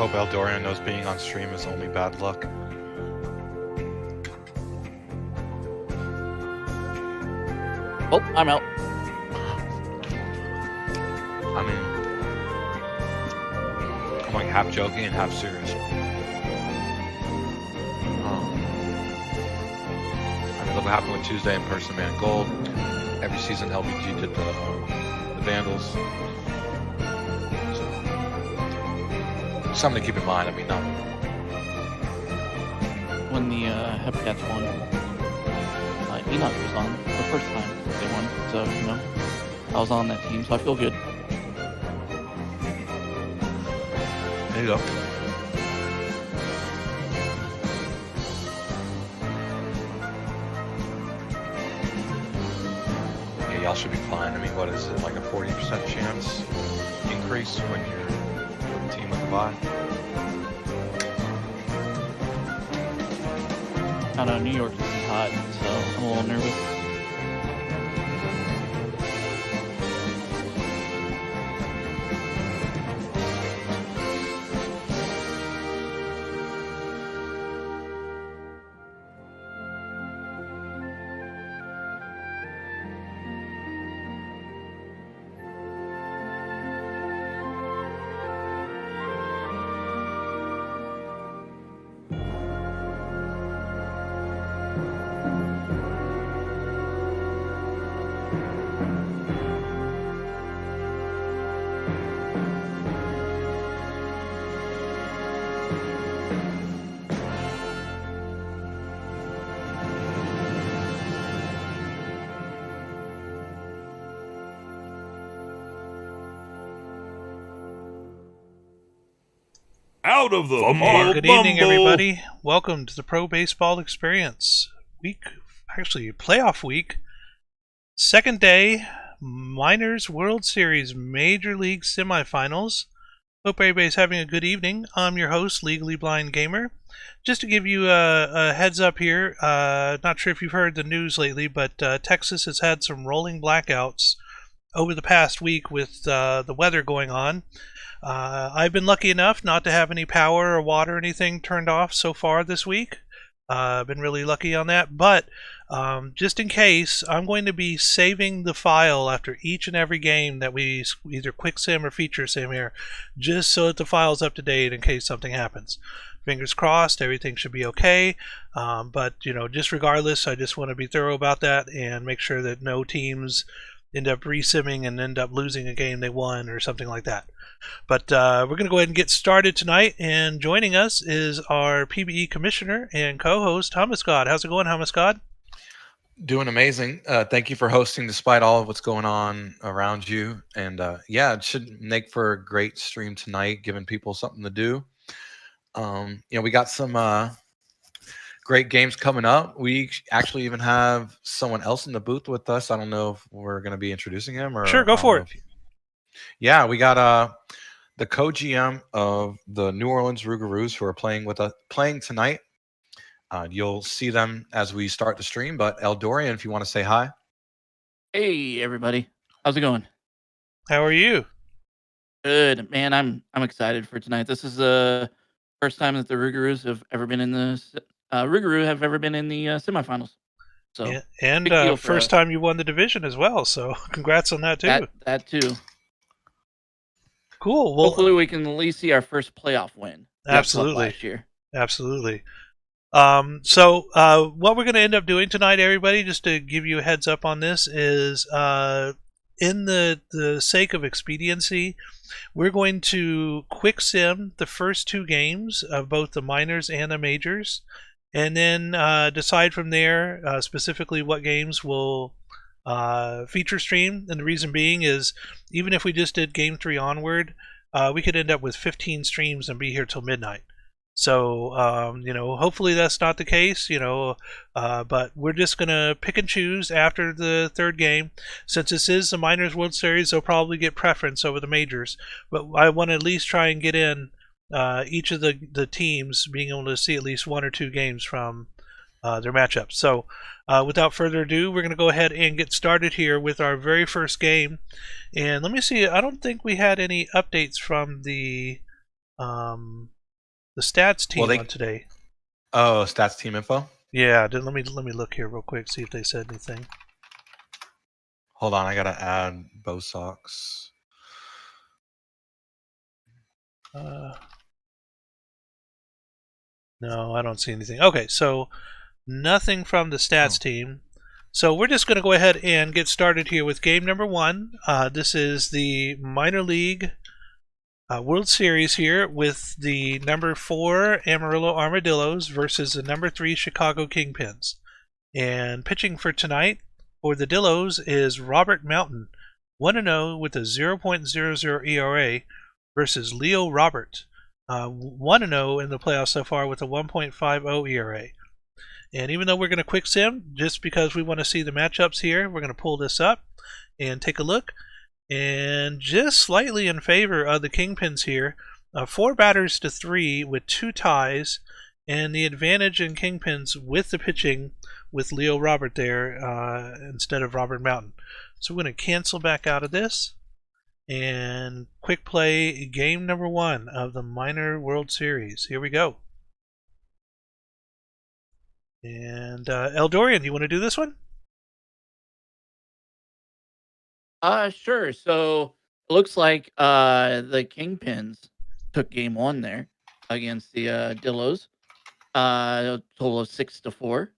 hope Eldorian knows being on stream is only bad luck. Oh, I'm out. I mean, I'm like half joking and half serious. I mean, look what happened with Tuesday in person, man. Gold. Every season LBG did the Vandals. So, something to keep in mind. I mean, not. When the Hepcats won, Enoch was on the first time they won, so I was on that team, so I feel good. There you go. Yeah, y'all should be fine. I mean, what is it, like a 40% chance increase when you're a team with a bye? I know New York is hot, so I'm a little nervous. Out of the Good evening, everybody. Welcome to the Pro Baseball Experience. Playoff week. Second day, Minors World Series Major League Semifinals. Hope everybody's having a good evening. I'm your host, Legally Blind Gamer. Just to give you a heads up here, not sure if you've heard the news lately, but Texas has had some rolling blackouts over the past week with the weather going on. I've been lucky enough not to have any power or water or anything turned off so far this week. I've been really lucky on that, but just in case, I'm going to be saving the file after each and every game that we either quick sim or feature sim here, just so that the file's up to date in case something happens. Fingers crossed, everything should be okay, but just regardless, I just want to be thorough about that and make sure that no teams end up re-simming and end up losing a game they won or something like that. But we're going to go ahead and get started tonight, and joining us is our PBE commissioner and co-host, Hummus God. How's it going, Hummus God? Doing amazing. Thank you for hosting despite all of what's going on around you. And yeah, it should make for a great stream tonight, giving people something to do. We got some great games coming up. We actually even have someone else in the booth with us. I don't know if we're going to be introducing him or. Sure, go for it. Yeah, we got the co-GM of the New Orleans Rougarous who are playing tonight. You'll see them as we start the stream, but Eldorian, if you want to say hi. Hey, everybody. How's it going? How are you? Good, man. I'm excited for tonight. This is the first time that the Rougarous have ever been in the semifinals. So yeah, and first time you won the division as well. So congrats on that too. That too. Cool. Well, hopefully we can at least see our first playoff win. Absolutely. Last year. Absolutely. So what we're going to end up doing tonight, everybody, just to give you a heads up on this, is in the sake of expediency, we're going to quick sim the first two games of both the minors and the majors, and then decide from there specifically what games will feature stream. And the reason being is, even if we just did game 3 onward, we could end up with 15 streams and be here till midnight. So hopefully that's not the case, but we're just gonna pick and choose after the third game. Since this is the Minors World Series, they'll probably get preference over the majors, but I want to at least try and get in each of the teams being able to see at least 1 or 2 games from their matchups. So without further ado, we're going to go ahead and get started here with our very first game. And let me see, I don't think we had any updates from the the stats team Well, on today. Oh, stats team info. Yeah, let me look here real quick, see if they said anything. Hold on, I gotta add Bo Sox. No, I don't see anything. Okay, so nothing from the stats team. So we're just going to go ahead and get started here with game number 1. This is the minor league World Series here with the number 4 Amarillo Armadillos versus the number 3 Chicago Kingpins. And pitching for tonight for the Dillos is Robert Mountain, 1-0 with a 0.00 ERA versus Leo Robert, 1-0 in the playoffs so far with a 1.50 ERA. And even though we're going to quick sim, just because we want to see the matchups here, we're going to pull this up and take a look. And just slightly in favor of the Kingpins here, 4 batters to 3 with 2 ties, and the advantage in Kingpins with the pitching with Leo Robert there instead of Robert Mountain. So we're going to cancel back out of this and quick play game number 1 of the Minor World Series. Here we go. And Eldorian, you want to do this one? Sure. So it looks like the Kingpins took game 1 there against the Dillos. A total of 6-4.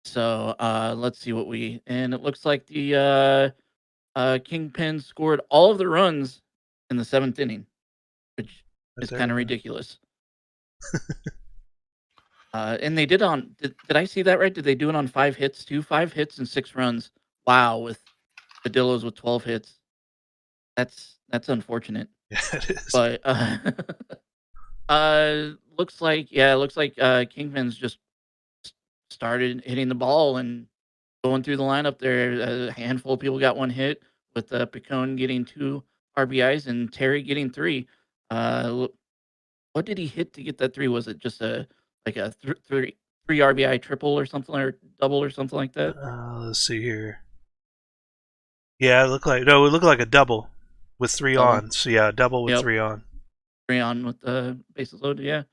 So let's see what and it looks like the Kingpins scored all of the runs in the 7th inning, which is kind of ridiculous. And they did did I see that right? Did they do it on 5 hits too? 5 hits and 6 runs. With the Dillos with 12 hits. That's unfortunate. Yeah, it is. But looks like Kingpins just started hitting the ball and going through the lineup there. A handful of people got 1 hit, with Picone getting 2 RBIs and Terry getting 3. What did he hit to get that 3? Was it just a 3 RBI triple or something, or double or something like that? Let's see here. Yeah, it looked like a double with 3 on. So yeah, double with 3 on. 3 on with the bases loaded. Yeah.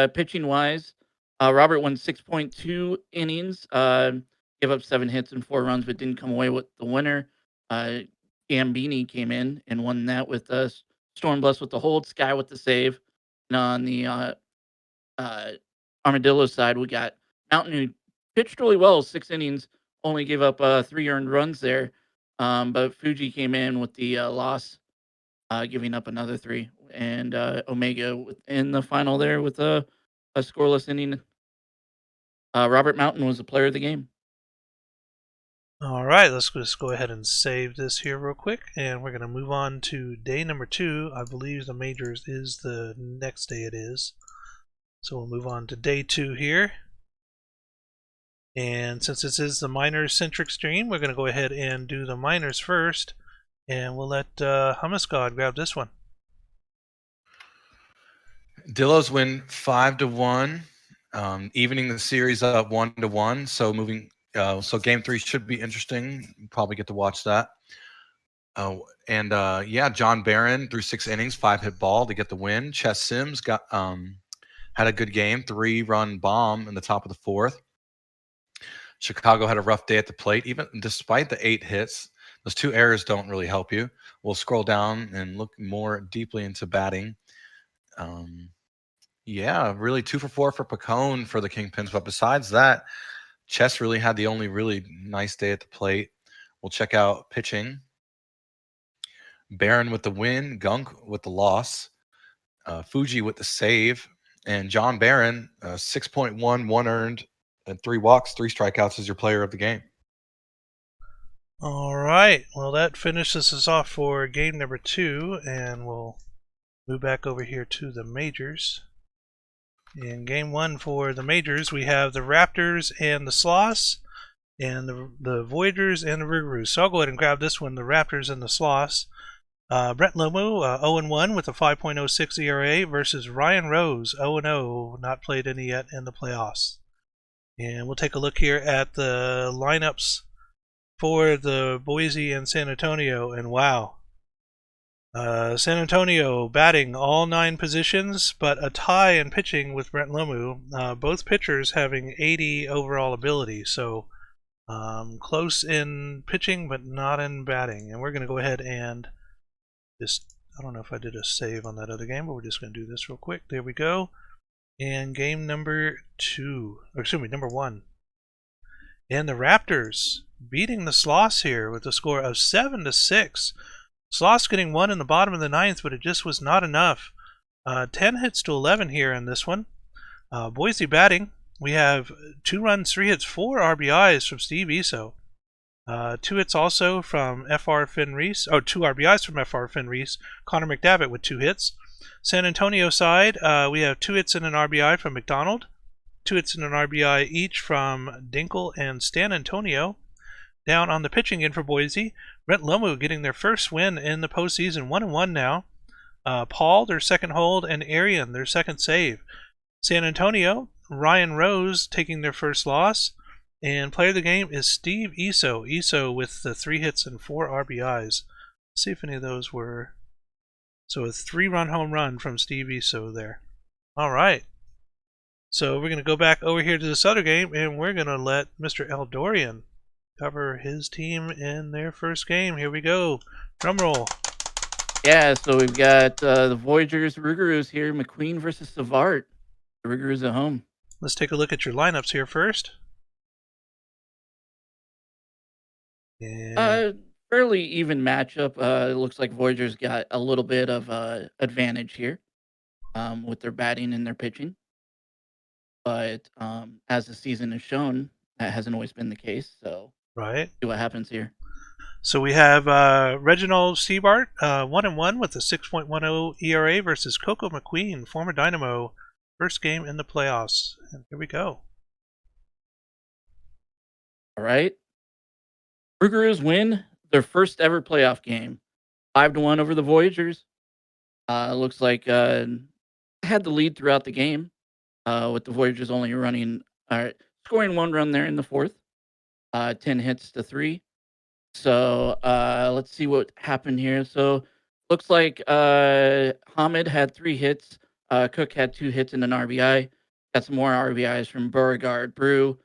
Pitching wise, Robert went 6.2 innings. Gave up 7 hits and 4 runs, but didn't come away with the winner. Gambini came in and won that with Stormbless with the hold, Sky with the save. And on the Armadillo side, we got Mountain, who pitched really well, 6 innings, only gave up 3 earned runs there. But Fuji came in with the loss, giving up another 3. And Omega in the final there with a scoreless inning. Robert Mountain was the player of the game. All right, let's just go ahead and save this here real quick, and we're going to move on to day number 2. I believe the majors is the next day it is. So we'll move on to day 2 here. And since this is the minor-centric stream, we're going to go ahead and do the minors first, and we'll let Hummus God grab this one. Dillos win 5-1, evening the series up 1-1. So moving. So game 3 should be interesting. You probably get to watch that. John Barron threw 6 innings, 5 hit ball to get the win. Chess Sims got had a good game, 3-run bomb in the top of the 4th. Chicago had a rough day at the plate, even despite the 8 hits. Those 2 errors don't really help you. We'll scroll down and look more deeply into batting. Really 2 for 4 for Picone for the Kingpins. But besides that, Chess really had the only really nice day at the plate. We'll check out pitching. Barron with the win, Gunk with the loss, Fuji with the save, and John Barron, 6.1, 1 earned, and 3 walks, 3 strikeouts is your player of the game. All right, well, that finishes us off for game number 2, and we'll move back over here to the majors. In game 1 for the majors, we have the Raptors and the Sloths, and the Voyagers and the Rougarous. So I'll go ahead and grab this one, the Raptors and the Sloths. Brett Lomu, 0-1 with a 5.06 ERA versus Ryan Rose, 0-0, not played any yet in the playoffs. And we'll take a look here at the lineups for the Boise and San Antonio, and wow. San Antonio batting all 9 positions, but a tie in pitching with Brent Lomu. Both pitchers having 80 overall ability, so close in pitching, but not in batting. And we're going to go ahead and just, I don't know if I did a save on that other game, but we're just going to do this real quick. There we go. And game number 1. And the Raptors beating the Sloths here with a score of 7-6. Sloths getting 1 in the bottom of the 9th, but it just was not enough. 10 hits to 11 here in this one. Boise batting. We have 2 runs, 3 hits, 4 RBIs from Steve Iso. 2 hits also from FR Finn Reese. 2 RBIs from FR Finn Reese. Connor McDavitt with 2 hits. San Antonio side, we have 2 hits and an RBI from McDonald. 2 hits and an RBI each from Dinkle and Stan Antonio. Down on the pitching end for Boise, Brent Lomu getting their first win in the postseason, 1-1 now. Paul, their second hold, and Arian, their second save. San Antonio, Ryan Rose taking their first loss. And player of the game is Steve Iso. Iso with the 3 hits and 4 RBIs. Let's see if any of those were... So a 3-run home run from Steve Iso there. All right. So we're going to go back over here to this other game, and we're going to let Mr. Eldorian cover his team in their first game. Here we go. Drum roll. Yeah, so we've got the Voyagers, Rougarous here, McQueen versus Savart. The Rougarous at home. Let's take a look at your lineups here first. And Fairly even matchup. It looks like Voyagers got a little bit of advantage here with their batting and their pitching. But as the season has shown, that hasn't always been the case. So right. See what happens here. So we have Reginald Seabart, 1-1 with a 6.10 ERA versus Coco McQueen, former Dynamo, first game in the playoffs. And here we go. All right. Rougarous win their first ever playoff game, 5-1 over the Voyagers. Looks like had the lead throughout the game, with the Voyagers only scoring 1 run there in the 4th, 10 hits to 3. So let's see what happened here. So looks like Hamid had 3 hits, Cook had 2 hits and an RBI. Got some more RBIs from Beauregard, Brew,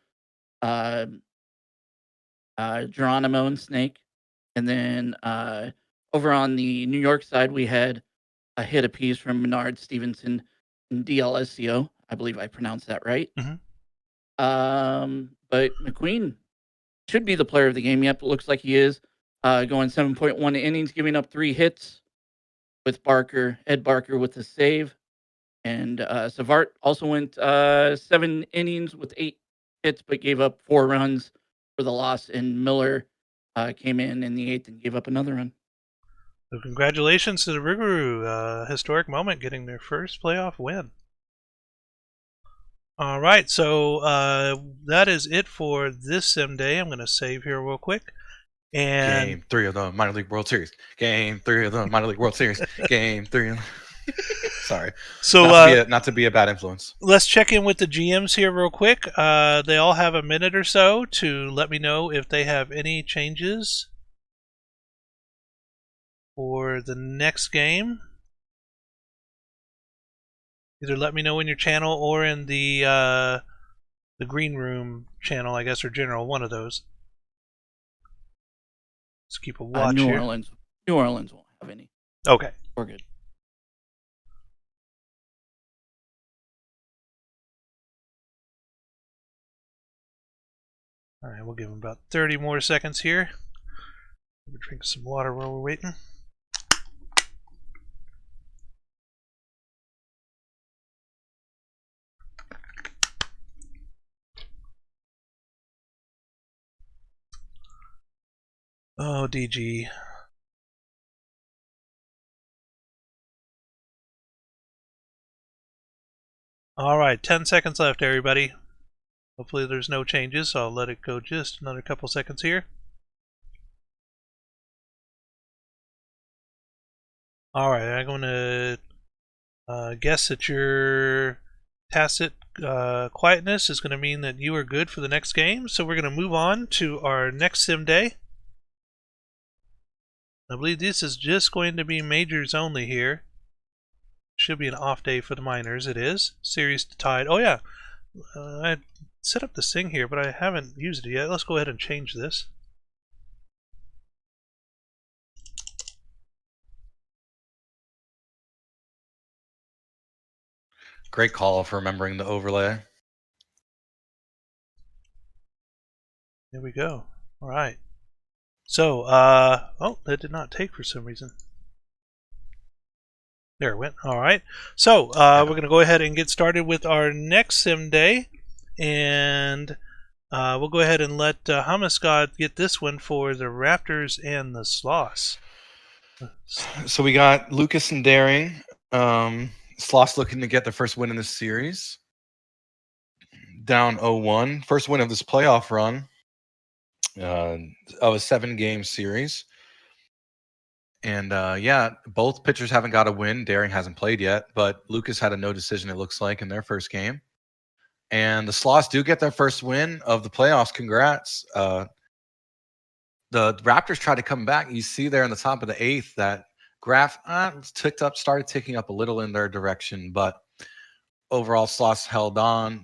Geronimo and Snake. And then over on the New York side, we had a hit apiece from Menard, Stevenson, and DLSCO. I believe I pronounced that right. Mm-hmm. But McQueen should be the player of the game. Yep, it looks like he is. Going 7.1 innings, giving up 3 hits with Ed Barker with a save. And Savart also went 7 innings with 8 hits, but gave up 4 runs for the loss. And Miller came in the 8th and gave up another run. So congratulations to the Rougarous, historic moment, getting their first playoff win. All right, so that is it for this sim day. I'm going to save here real quick. And Game 3 of the Minor League World Series. Game 3 of the Minor League World Series. Game 3 of... Sorry. So not to be a bad influence. Let's check in with the GMs here real quick. They all have a minute or so to let me know if they have any changes for the next game. Either let me know in your channel or in the green room channel, I guess, or general, one of those. Let's keep a watch New here. New Orleans won't have any. Okay. We're good. All right, we'll give them about 30 more seconds here. We'll drink some water while we're waiting. Oh, DG. All right, 10 seconds left, everybody. Hopefully there's no changes, so I'll let it go just another couple seconds here. All right, I'm going to guess that your tacit quietness is going to mean that you are good for the next game. So we're going to move on to our next sim day. I believe this is just going to be majors only here. Should be an off day for the minors. It is. Series tied. Oh, yeah. I set up this thing here, but I haven't used it yet. Let's go ahead and change this. Great call for remembering the overlay. There we go. All right. So, oh, that did not take for some reason. There it went. All right. So, we're going to go ahead and get started with our next sim day. And we'll go ahead and let Hamascod get this one for the Raptors and the Sloths. So we got Lucas and Daring. Sloss looking to get their first win in this series. Down 0-1. First win of this playoff run of a 7-game series. And yeah, both pitchers haven't got a win. Daring hasn't played yet, but Lucas had a no decision, it looks like, in their first game. And the Sloths do get their first win of the playoffs. Congrats. The Raptors tried to come back. You see there in the top of the 8th that graph started ticking up a little in their direction, but overall Sloths held on.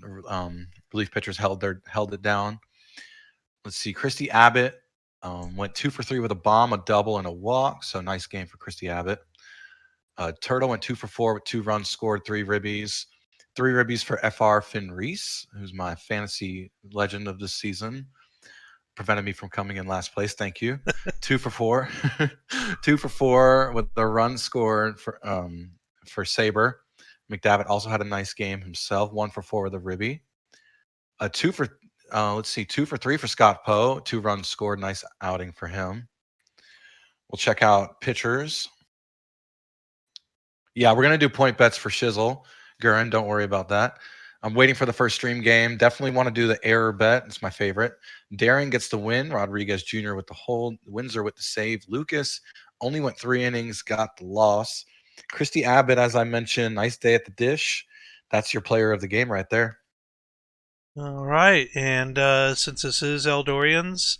Relief pitchers held it down. Let's see. Christy Abbott went 2 for 3 with a bomb, a double, and a walk. So nice game for Christy Abbott. Turtle went 2 for 4 with 2 runs scored, 3 ribbies. 3 ribbies for FR Finn Reese, who's my fantasy legend of this season. Prevented me from coming in last place. Thank you. 2 for 4. 2 for 4 with the run scored for Saber. McDavitt also had a nice game himself. 1 for 4 with a ribby. 2 for 3 for Scott Poe. 2 runs scored. Nice outing for him. We'll check out pitchers. Yeah, we're gonna do point bets for Shizzle. Gurin, don't worry about that. I'm waiting for the first stream game. Definitely want to do the error bet. It's my favorite. Daring gets the win. Rodriguez Jr. with the hold. Windsor with the save. Lucas only went 3 innings, got the loss. Christy Abbott, as I mentioned, nice day at the dish. That's your player of the game right there. All right, and since this is Eldorian's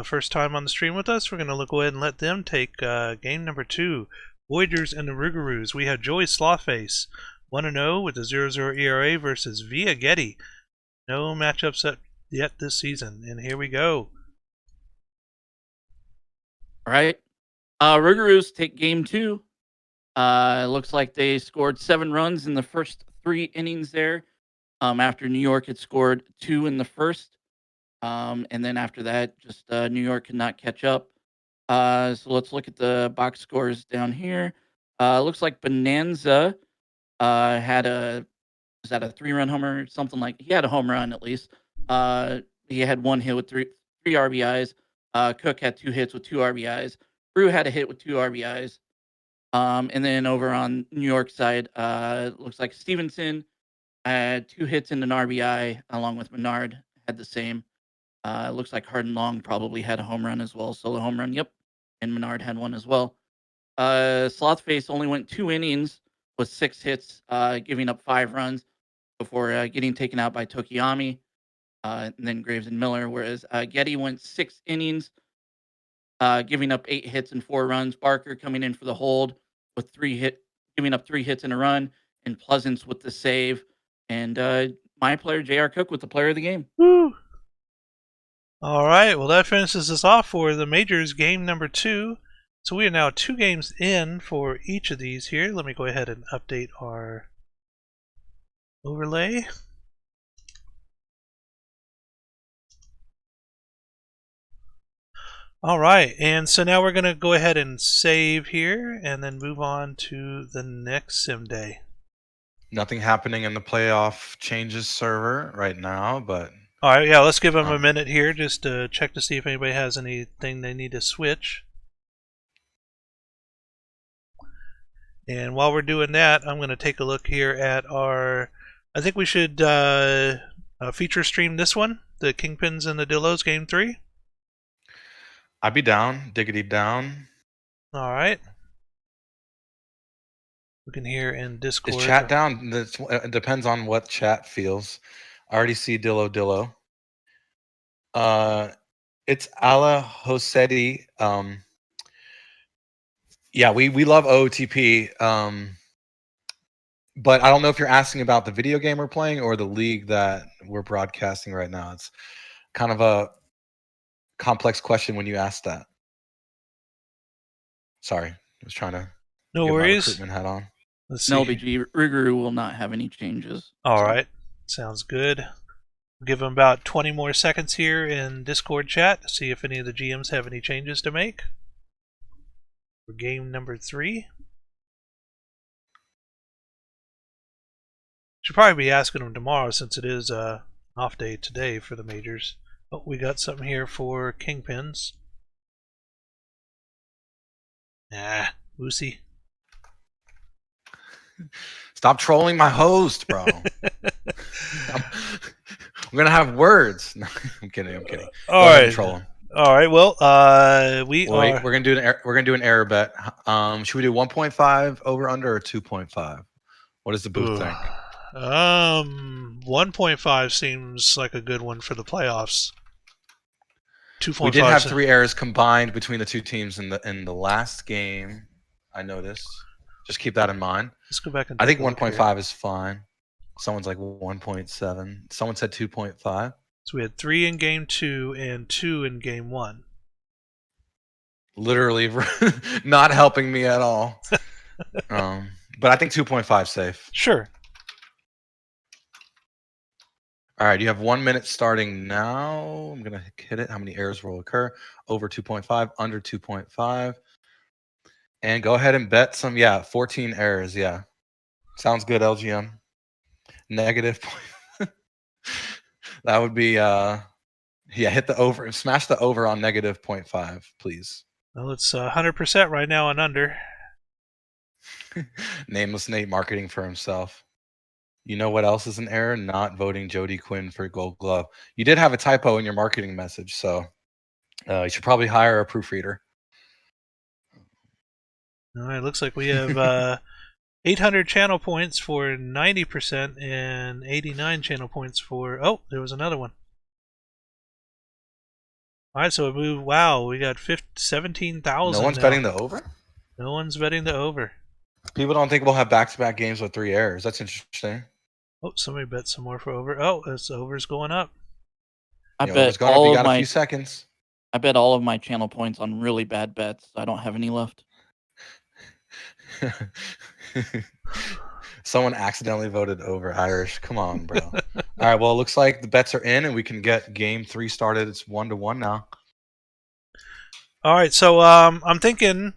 first time on the stream with us, we're going to go ahead and let them take game number 2. Voyagers and the Rougarous. We have Joey Slawface, 1-0 with a 0-0 ERA versus Via Getty. No matchups yet this season, and here we go. All right. Rougarous take game 2. It looks like they scored 7 runs in the first 3 innings there. After New York had scored 2 in the first. And then after that, just New York could not catch up. So let's look at the box scores down here. Looks like Bonanza had a 3-run homer or something like. He had a home run at least. He had 1 hit with three RBIs. Cook had 2 hits with 2 RBIs. Brew had a hit with 2 RBIs. And then over on New York side, looks like Stevenson had 2 hits and an RBI, along with Menard had the same. It looks like Hardin Long probably had a home run as well, solo home run. Yep, and Menard had one as well. Slothface only went 2 innings with 6 hits, giving up 5 runs before getting taken out by Tokiyami, and then Graves and Miller. Whereas Getty went 6 innings, giving up 8 hits and 4 runs. Barker coming in for the hold with giving up 3 hits and a run, and Pleasance with the save. And my player, J.R. Cook, with the player of the game. Woo! All right, well, that finishes us off for the Majors game number 2. So we are now 2 games in for each of these here. Let me go ahead and update our overlay. All right, and so now we're going to go ahead and save here and then move on to the next sim day. Nothing happening in the playoff changes server right now, but all right, yeah, let's give them a minute here just to check to see if anybody has anything they need to switch. And while we're doing that, I'm going to take a look here at our... I think we should feature stream this one, the Kingpins and the Dillos game 3. I'd be down. Diggity down. All right. We can hear in Discord. Is chat down? It depends on what chat feels. I already see Dillo. It's Ala Hosetti. Yeah, we love OOTP. But I don't know if you're asking about the video game we're playing or the league that we're broadcasting right now. It's kind of a complex question when you ask that. Sorry, I was trying to No get my worries. recruitment hat on. Let's see. No, BG Riguru will not have any changes. All so. right. Sounds good. Give them about 20 more seconds here in Discord chat to see if any of the GMs have any changes to make for game number 3. Should probably be asking them tomorrow since it is an off day today for the majors. Oh, we got something here for Kingpins. Nah, Lucy. Stop trolling my host, bro. I'm gonna have words. No, I'm kidding. I'm kidding. All Go ahead right. and troll him. All right. Well, Wait, we're gonna do an error bet. Should we do 1.5 over under or 2.5? What does the booth think? 1.5 seems like a good one for the playoffs. 2.5. We did have 3 errors combined between the two teams in the last game. I noticed. Just keep that in mind. Let's go back and I think take a look 1.5 is fine. Someone's like 1.7. Someone said 2.5. So we had 3 in game 2 and 2 in game 1. Literally not helping me at all. But I think 2.5 safe. Sure. All right, you have 1 minute starting now. I'm going to hit it. How many errors will occur? Over 2.5, under 2.5. And go ahead and bet some. Yeah, 14 errors. Yeah. Sounds good, LGM. Negative. That would be, hit the over. Smash the over on negative 0.5, please. Well, it's 100% right now and under. Nameless Nate marketing for himself. You know what else is an error? Not voting Jody Quinn for Gold Glove. You did have a typo in your marketing message, so you should probably hire a proofreader. All right, looks like we have 800 channel points for 90% and 89 channel points for... Oh, there was another one. All right, so we moved... Wow, we got 17,000 No one's now. betting the over? No one's betting the over. People don't think we'll have back-to-back games with 3 errors. That's interesting. Oh, somebody bet some more for over. Oh, this over's going up. I You know, bet it's gonna all be of got a my few seconds. I bet all of my channel points on really bad bets. I don't have any left. Someone accidentally voted over Irish. Come on, bro. All right, well, it looks like the bets are in and we can get game 3 started. It's 1-1 now. All right, so I'm thinking,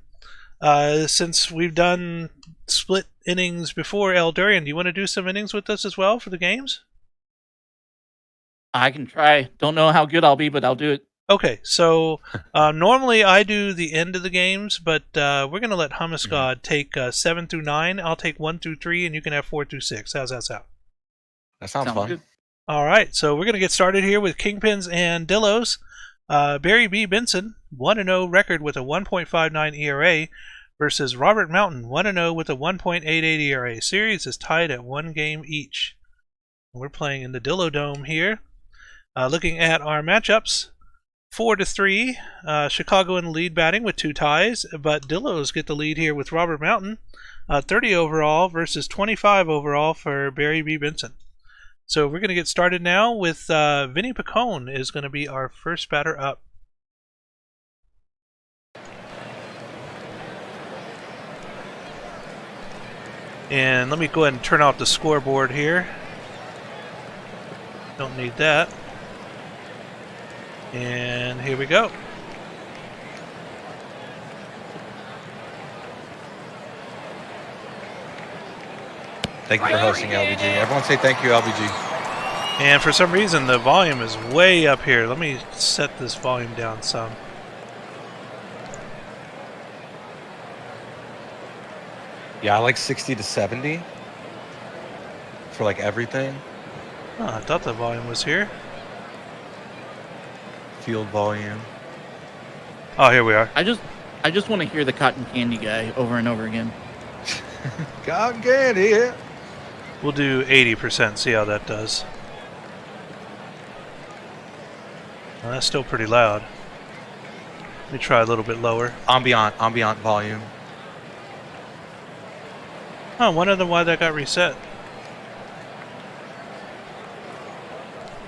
since we've done split innings before, El Durian, do you want to do some innings with us as well for the games? I can try. Don't know how good I'll be, but I'll do it. Okay, so normally I do the end of the games, but we're going to let Hummus God take 7 through 9. I'll take 1 through 3, and you can have 4 through 6. How's that sound? That sounds fun. Good. All right, so we're going to get started here with Kingpins and Dillos. Barry B. Benson, 1-0 record with a 1.59 ERA versus Robert Mountain, 1-0 with a 1.88 ERA. Series is tied at 1 game each. We're playing in the Dillo Dome here. Looking at our matchups, 4-3. Chicago in the lead batting with 2 ties, but Dillos get the lead here with Robert Mountain. 30 overall versus 25 overall for Barry B. Benson. So we're going to get started now with Vinny Picone is going to be our first batter up. And let me go ahead and turn off the scoreboard here. Don't need that. And here we go. Thank you for hosting, LBG. Everyone say thank you, LBG. And for some reason, the volume is way up here. Let me set this volume down some. Yeah, I like 60 to 70 for like everything. Oh, I thought the volume was here. Field volume. Oh, here we are. I just want to hear the cotton candy guy over and over again. God get it. We'll do 80%, see how that does. Well, that's still pretty loud. Let me try a little bit lower. Ambient volume. Oh, one of them, why that got reset.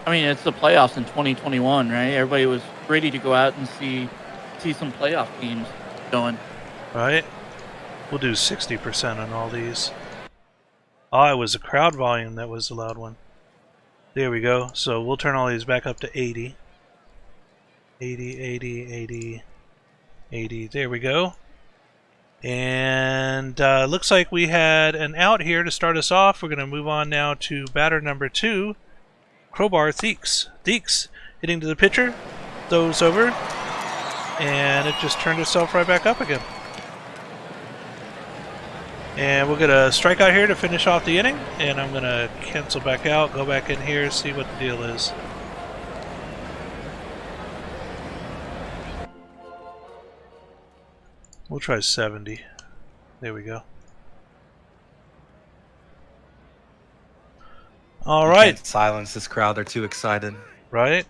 I mean, it's the playoffs in 2021, right? Everybody was ready to go out and see some playoff games going. Right? We'll do 60% on all these. Oh, it was the crowd volume that was the loud one. There we go. So we'll turn all these back up to 80. 80, 80, 80, 80. There we go. And looks like we had an out here to start us off. We're going to move on now to batter number 2. Crowbar Theeks. Theeks hitting to the pitcher. Throws over. And it just turned itself right back up again. And we'll get a strikeout here to finish off the inning. And I'm going to cancel back out, go back in here, see what the deal is. We'll try 70. There we go. All right. Can't silence this crowd. They're too excited. Right.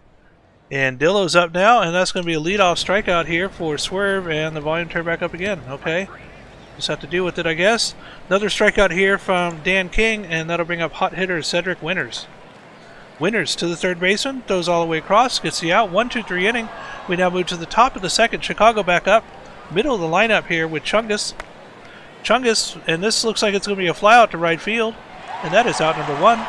And Dillo's up now, and that's going to be a leadoff strikeout here for Swerve, and the volume turned back up again. Okay. Just have to deal with it, I guess. Another strikeout here from Dan King, and that'll bring up hot hitter Cedric Winters. Winters to the third baseman, throws all the way across, gets the out. 1-2-3 inning. We now move to the top of the second. Chicago back up. Middle of the lineup here with Chungus. Chungus, and this looks like it's going to be a fly out to right field, and that is out number 1.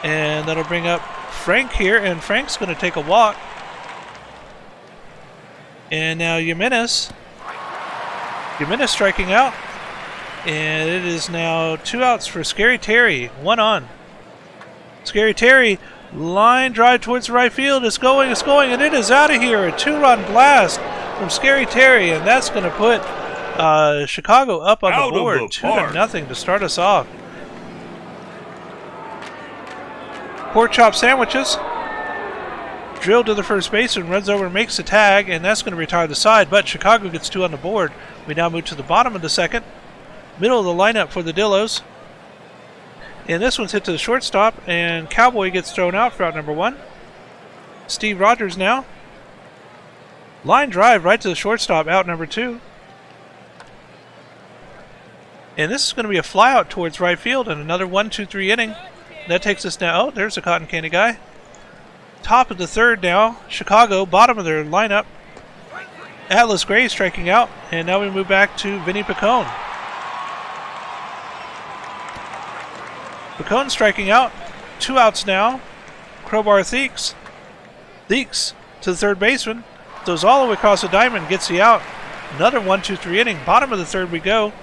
And that'll bring up Frank here, and Frank's going to take a walk. And now Jimenez striking out, and it is now 2 outs for Scary Terry, 1 on. Scary Terry, line drive towards the right field, it's going, and it is out of here. A 2-run blast from Scary Terry, and that's going to put Chicago up on the board, 2-0 to start us off. Pork chop sandwiches. Drilled to the first baseman, runs over, makes the tag, and that's going to retire the side, but Chicago gets 2 on the board. We now move to the bottom of the second. Middle of the lineup for the Dillos. And this one's hit to the shortstop, and Cowboy gets thrown out for out number 1. Steve Rogers now. Line drive right to the shortstop, out number 2. And this is going to be a fly out towards right field, and another 1-2-3 inning. That takes us now. Oh, there's a cotton candy guy. Top of the third now. Chicago, bottom of their lineup. Atlas Gray striking out. And now we move back to Vinny Picone. Picone striking out. 2 outs now. Crowbar Theeks. Theeks to the third baseman. Throws all the way across the diamond. Gets the out. Another 1-2-3 inning. Bottom of the third we go.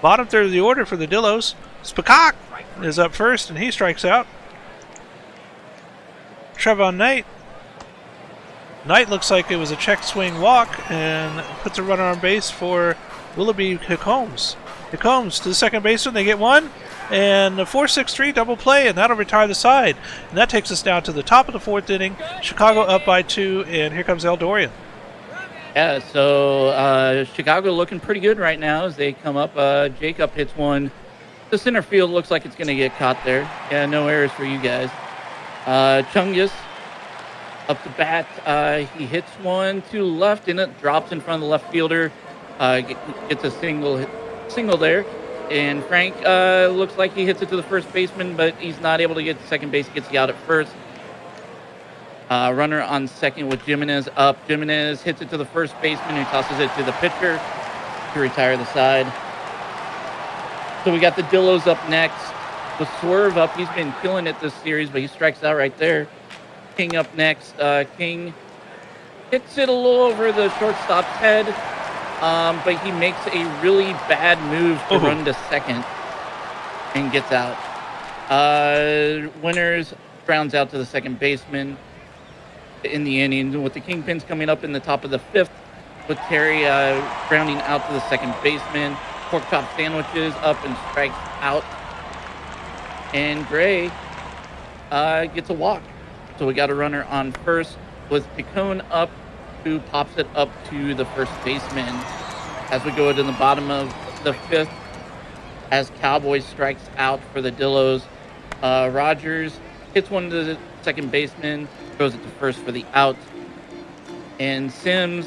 Bottom third of the order for the Dillos. Spakak is up first, and he strikes out. Trevon Knight. Knight looks like it was a check swing walk and puts a runner on base for Willoughby Hickholmes. Hickholmes to the second baseman. They get 1. And a 4-6-3 double play, and that'll retire the side. And that takes us down to the top of the 4th inning. Chicago up by 2, and here comes Eldorian. Yeah, so Chicago looking pretty good right now as they come up. Jacob hits one. The center field looks like it's going to get caught there. Yeah, no errors for you guys. Chungus up to bat. He hits one to left, and it drops in front of the left fielder. Gets a single there. And Frank looks like he hits it to the first baseman, but he's not able to get to second base. Gets the out at first. Runner on second with Jimenez up. Jimenez hits it to the first baseman, who tosses it to the pitcher to retire the side. So we got the Dillos up next. With Swerve up, he's been killing it this series, but he strikes out right there. King up next. King hits it a little over the shortstop's head, but he makes a really bad move to run to second and gets out. Winters grounds out to the second baseman in the inning, with the Kingpins coming up in the top of the 5th, with Terry grounding out to the second baseman. Pork chop sandwiches up and strikes out. And Gray gets a walk. So we got a runner on first with Picone up, who pops it up to the first baseman. As we go to the bottom of the 5th, as Cowboy strikes out for the Dillos. Rogers hits one to the second baseman, throws it to first for the out. And Sims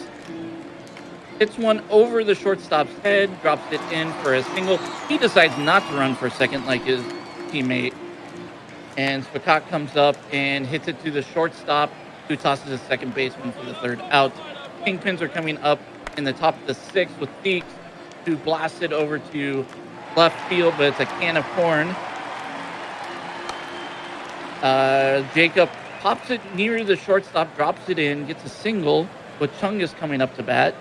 hits one over the shortstop's head, drops it in for a single. He decides not to run for a second like his teammate. And Spacott comes up and hits it to the shortstop, who tosses a second baseman for the third out. Kingpins are coming up in the top of the sixth with Theeks, who blasts it over to left field, but it's a can of corn. Jacob pops it near the shortstop, drops it in, gets a single, with Chungus coming up to bat.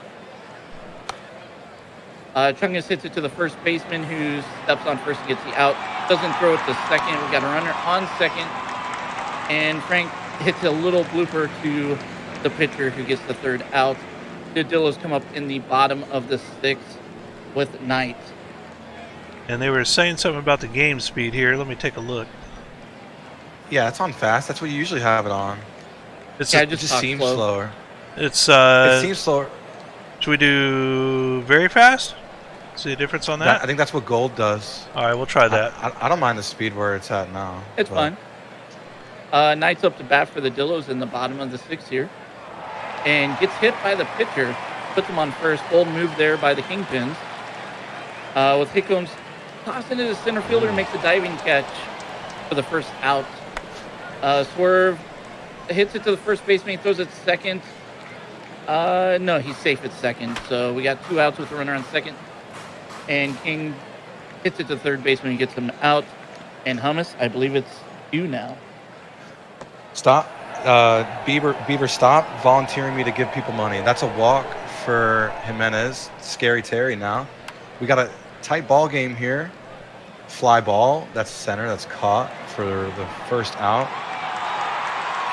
Chungus hits it to the first baseman, who steps on first and gets the out. Doesn't throw it to second. We got a runner on second. And Frank hits a little blooper to the pitcher, who gets the third out. The Dillos come up in the bottom of the sixth with Knight. And they were saying something about the game speed here. Let me take a look. Yeah, it's on fast. That's what you usually have it on. It's Yeah, It just talk seems slow. slower. It's It seems slower. should we do very fast? See a difference on that? I think that's what gold does. All right, we'll try that. I don't mind the speed where it's at now. It's but- fine. Knight's up to bat for the Dillos in the bottom of the sixth here. And gets hit by the pitcher. Puts him on first. Bold move there by the Kingpins. With Hickums tossing it to center fielder, makes a diving catch for the first out. Swerve hits it to the first baseman. He throws it second. No, he's safe at second. So we got 2 outs with the runner on second. And King hits it to third baseman and gets him out. And Hummus, I believe it's you now. Stop. Bieber, stop volunteering me to give people money. That's a walk for Jimenez. Scary Terry now. We got a tight ball game here. Fly ball. That's center. That's caught for the first out.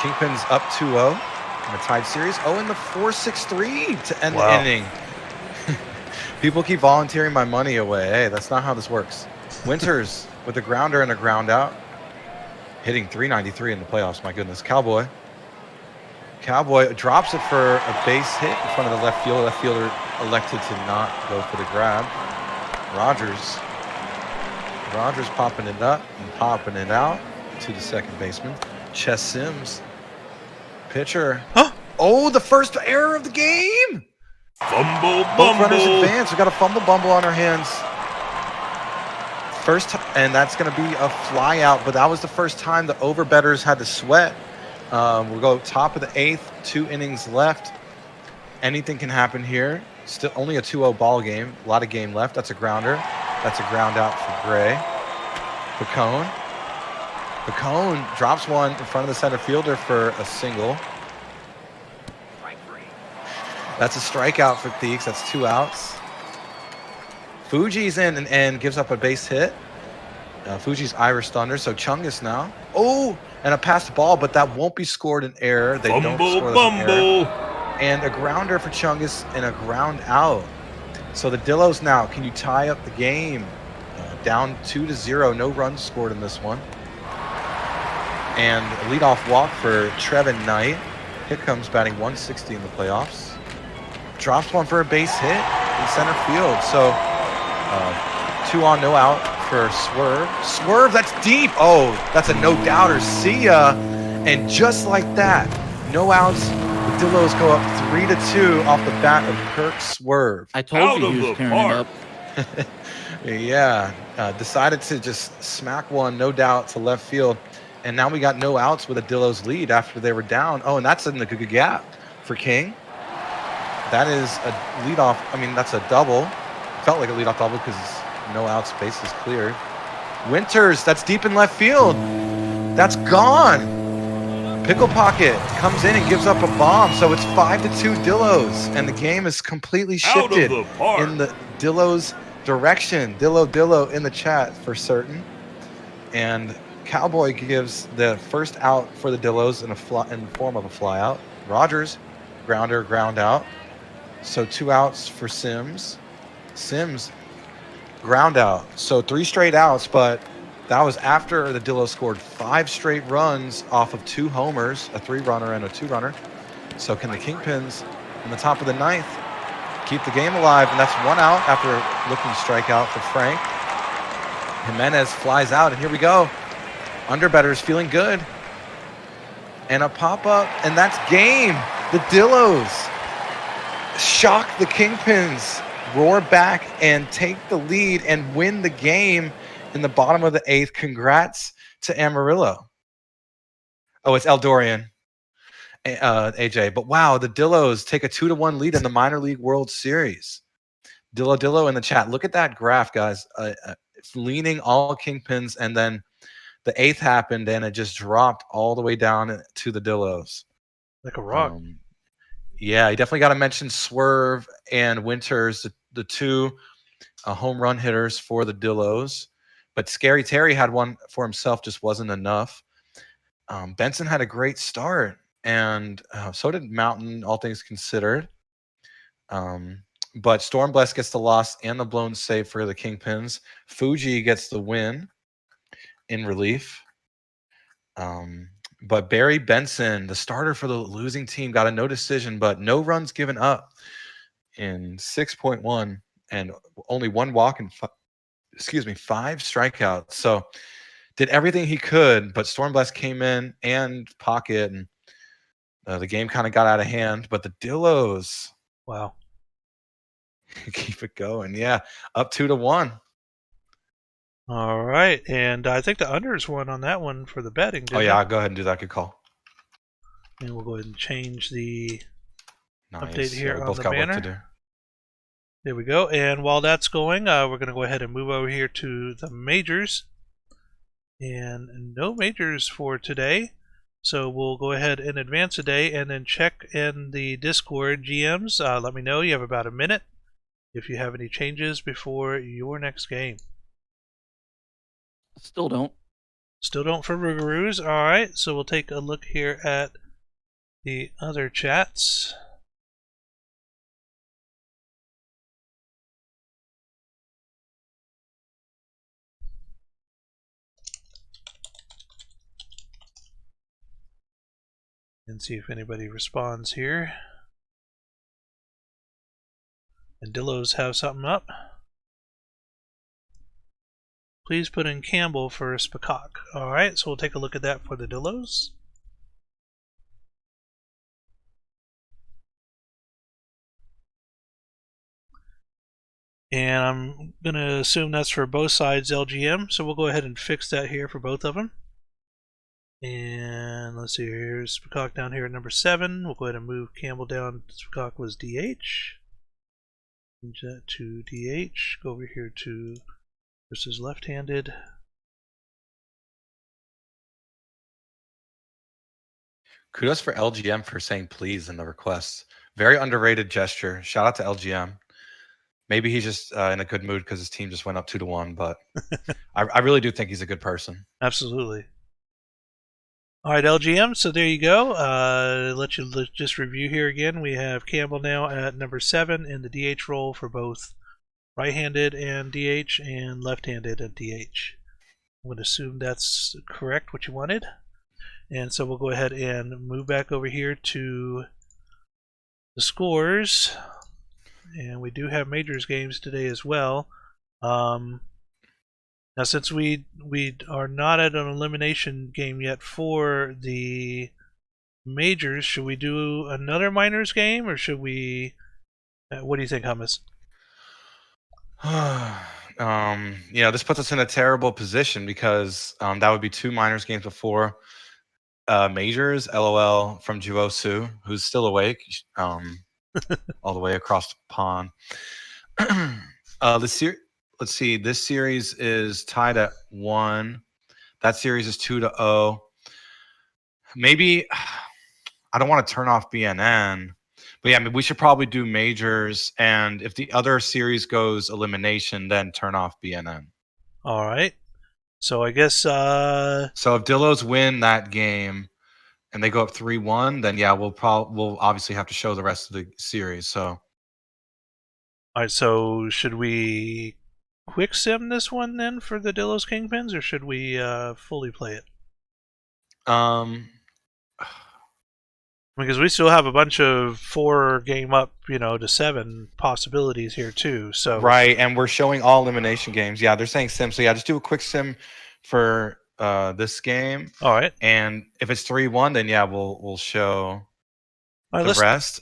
Kingpin's up 2-0 in a tied series. Oh, in the 4-6-3 to end the inning. People keep volunteering my money away. Hey, that's not how this works. Winters with a grounder and a ground out. Hitting 393 in the playoffs, my goodness. Cowboy drops it for a base hit in front of the left fielder. Left fielder elected to not go for the grab. Rogers popping it up and popping it out to the second baseman. Chess Sims. Pitcher. Huh? Oh, the first error of the game. Fumble Both runners bumble. advance. We got a fumble bumble on our hands. And that's going to be a fly out, but that was the first time the overbetters had to sweat. We'll go top of the 8th, 2 innings left. Anything can happen here. Still only a 2-0 ball game. A lot of game left. That's a grounder. That's a ground out for Gray. Pacone drops one in front of the center fielder for a single. That's a strikeout for Theeks. That's 2 outs. Fuji's in and gives up a base hit. Fuji's Irish Thunder, so Chungus now. Oh, and a passed ball, but that won't be scored an error. They don't Fumble score this an error. bumble. And a grounder for Chungus and a ground out. So the Dillos now, can you tie up the game? Down 2-0, no runs scored in this one. And a leadoff walk for Trevin Knight. Hickums batting 160 in the playoffs. Drops one for a base hit in center field. So 2 on, no out for Swerve. Swerve, that's deep. Oh, that's a no-doubter. See ya. And just like that, no outs. The Dillos go up 3-2 off the bat of Kirk Swerve. I told Out you of he the was tearing park. it up. Yeah, decided to just smack one, no doubt, to left field. And now we got no outs with a Dillos lead after they were down. Oh, and that's in the good gap for King. That is a leadoff. I mean, that's a double. Felt like a leadoff double because no outs, base is cleared. Winters, that's deep in left field. That's gone. Pickle Pocket comes in and gives up a bomb. So it's 5-2 Dillos. And the game is completely Out of shifted the park. in the Dillos direction. Dillo in the chat for certain. And Cowboy gives the first out for the Dillos in the form of a fly out. Rogers, grounder, ground out. So 2 outs for Sims. Ground out. So 3 straight outs, but that was after the Dillos scored 5 straight runs off of 2 homers, a 3-runner and a 2-runner. So can the Kingpins in the top of the 9th keep the game alive? And that's 1 out after looking strikeout for Frank. Jimenez flies out, and here we go. Underbetters feeling good. And a pop-up, and that's game. The Dillos shock the Kingpins, roar back and take the lead and win the game in the bottom of the 8th. Congrats to Amarillo. Oh, it's Eldorian, AJ. But wow, the Dillos take a 2-1 lead in the minor league World Series. Dillo in the chat. Look at that graph, guys. It's leaning all Kingpins, and then the 8th happened, and it just dropped all the way down to the Dillos. Like a rock. Yeah, you definitely got to mention Swerve and Winters, the two home run hitters for the Dillos. But Scary Terry had one for himself, just wasn't enough. Benson had a great start, and so did Mountain, all things considered. But Stormblast gets the loss and the blown save for the Kingpins. Fuji gets the win in relief. But Barry Benson, the starter for the losing team, got a no decision, but no runs given up in 6.1 and only one walk and 5 strikeouts. So did everything he could, but Stormblast came in and pocket, and the game kind of got out of hand. But the Dillos, wow, keep it going. Yeah, up 2-1. All right, and I think the unders won on that one for the betting. Oh yeah, I'll go ahead and do that. Good call. And we'll go ahead and change the Nice. update here we on both the got banner. work to do. There we go. And while that's going, we're going to go ahead and move over here to the majors. And no majors for today. So we'll go ahead and advance a day and then check in the Discord GMs. Let me know. You have about a minute if you have any changes before your next game. Still don't. Still don't for Rougarous. All right, so we'll take a look here at the other chats. And see if anybody responds here. And Dillos have something up. Please put in Campbell for Spacock. Alright, so we'll take a look at that for the Dillos. And I'm going to assume that's for both sides LGM, so we'll go ahead and fix that here for both of them. And let's see, here's Spacock down here at number 7. We'll go ahead and move Campbell down. Spacock was DH. Change that to DH. Go over here to versus left-handed. Kudos for LGM for saying please in the request. Very underrated gesture. Shout out to LGM. Maybe he's just in a good mood because his team just went up 2-1, but I really do think he's a good person. Absolutely. All right, LGM, so there you go. Let's just review here again. We have Campbell now at number 7 in the DH role for both right-handed and DH and left-handed and DH. I'm going to assume that's correct, what you wanted. And so we'll go ahead and move back over here to the scores. And we do have majors games today as well. Now, since we are not at an elimination game yet for the majors, should we do another minors game, or should we? What do you think, Hummus? This puts us in a terrible position because that would be 2 minors games before majors. LOL from Juosu, who's still awake, all the way across the pond. Let's see. This series is tied at 1. That series is 2-0. Maybe I don't want to turn off BNN, but yeah, I mean, we should probably do majors. And if the other series goes elimination, then turn off BNN. All right. So I guess. So if Dillos win that game and they go up 3-1, then yeah, we'll obviously have to show the rest of the series. So. All right. So should we quick sim this one then for the Dillos Kingpins, or should we fully play it? Because we still have a bunch of 4 game up, to 7 possibilities here too. So right, and we're showing all elimination games. Yeah, they're saying sim. So yeah, just do a quick sim for this game. All right. And if it's 3-1, then yeah, we'll show the rest.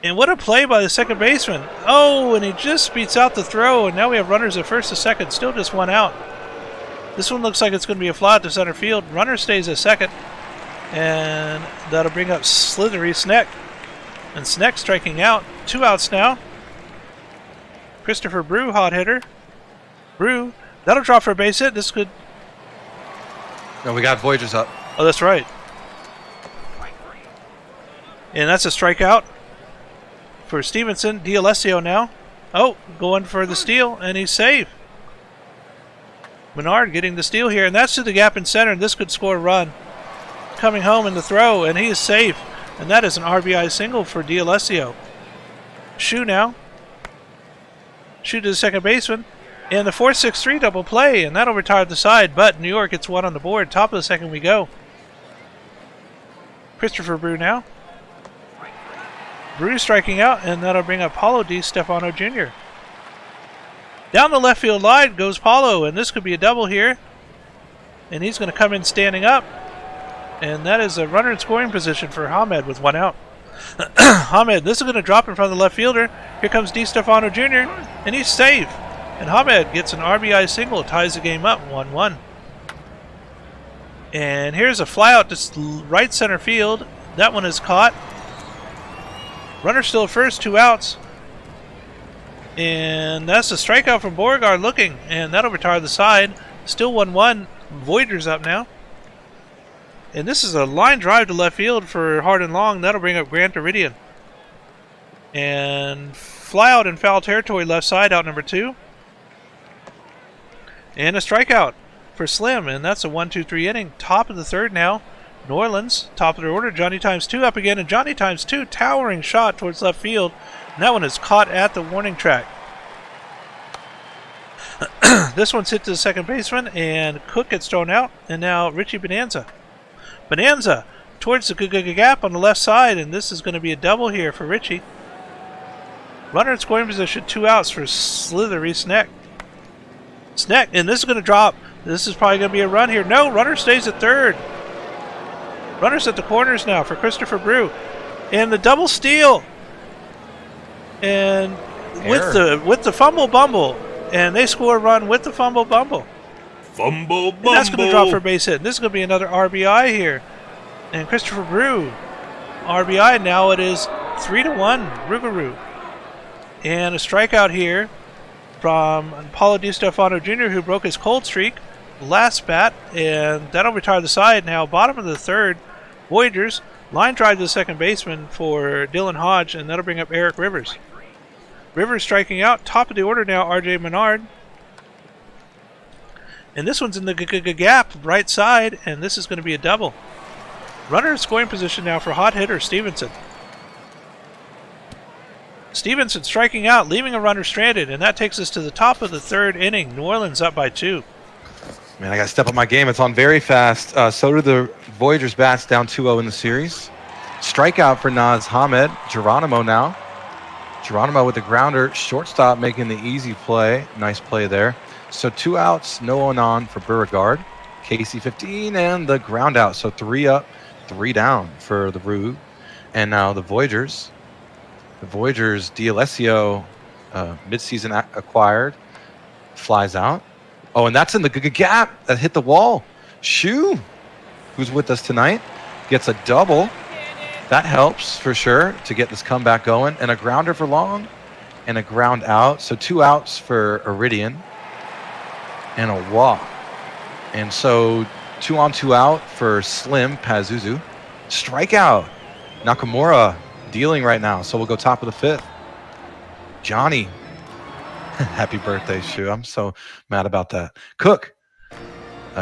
And what a play by the second baseman. Oh, and he just beats out the throw, and now we have runners at first and second, still just one out. This one looks like it's going to be a fly out to center field. Runner stays at second, and that'll bring up Slithery Sneck. And Sneck striking out. 2 outs now. Christopher Brew, hot hitter. Brew, that'll drop for a base hit. This could... No, we got Voyagers up. Oh, that's right. And that's a strikeout for Stevenson. D'Alessio now. Oh, going for the steal, and he's safe. Menard getting the steal here, and that's to the gap in center, and this could score a run. Coming home in the throw, and he is safe. And that is an RBI single for D'Alessio. Shoe now. Shoe to the second baseman. And the 4-6-3 double play, and that'll retire the side, but New York gets one on the board. Top of the second we go. Christopher Brew now. Brew striking out, and that'll bring up Paulo Di Stefano Jr. Down the left field line goes Paulo, and this could be a double here. And he's going to come in standing up. And that is a runner in scoring position for Hamed with 1 out. Hamed, this is going to drop in front of the left fielder. Here comes Di Stefano Jr., and he's safe. And Hamed gets an RBI single, ties the game up 1-1. And here's a flyout to right center field. That one is caught. Runner still at first, 2 outs. And that's a strikeout from Beauregard looking, and that'll retire the side. Still 1-1. Voyagers up now. And this is a line drive to left field for hard and long. That'll bring up Grant Iridian. And fly out in foul territory left side, out number 2. And a strikeout for Slim, and that's a 1-2-3 inning. Top of the third now. New Orleans, top of their order. Johnny times 2 up again, and Johnny times 2 towering shot towards left field. And that one is caught at the warning track. This one's hit to the second baseman, and Cook gets thrown out, and now Richie Bonanza. Bonanza towards the gap on the left side, and this is going to be a double here for Richie. Runner in scoring position, 2 outs for Slithery Sneck. Sneck, and this is going to drop. This is probably going to be a run here. No, runner stays at third. Runners at the corners now for Christopher Brew. And the double steal. And with the fumble bumble. And they score a run with the fumble bumble. Fumble bumble. And that's going to drop for a base hit. And this is going to be another RBI here. And Christopher Brew, RBI. Now it is 3-1, Rougarou. And a strikeout here from Paulo Di Stefano Jr., who broke his cold streak last bat. And that'll retire the side now. Bottom of the third, Voyagers. Line drive to the second baseman for Dylan Hodge, and that'll bring up Eric Rivers. Rivers striking out. Top of the order now, R.J. Menard. And this one's in the gap, right side, and this is going to be a double. Runner in scoring position now for hot hitter Stevenson. Stevenson striking out, leaving a runner stranded, and that takes us to the top of the third inning. New Orleans up by 2. Man, I got to step up my game. It's on very fast. So do the Voyagers bats, down 2-0 in the series. Strikeout for Naz Hamed. Geronimo now. Geronimo with the grounder. Shortstop making the easy play. Nice play there. So 2 outs, no one on for Beauregard. Casey 15 and the ground out. So 3 up, 3 down for the Rue. And now the Voyagers. The Voyagers, D'Alessio, midseason acquired, flies out. Oh, and that's in the gap that hit the wall. Shu, who's with us tonight, gets a double. That helps for sure to get this comeback going. And a grounder for long and a ground out. So 2 outs for Iridian and a walk. And so 2 on 2 out for Slim Pazuzu. Strikeout. Nakamura dealing right now. So we'll go top of the 5th. Johnny. Happy birthday, Shu. I'm so mad about that. Cook.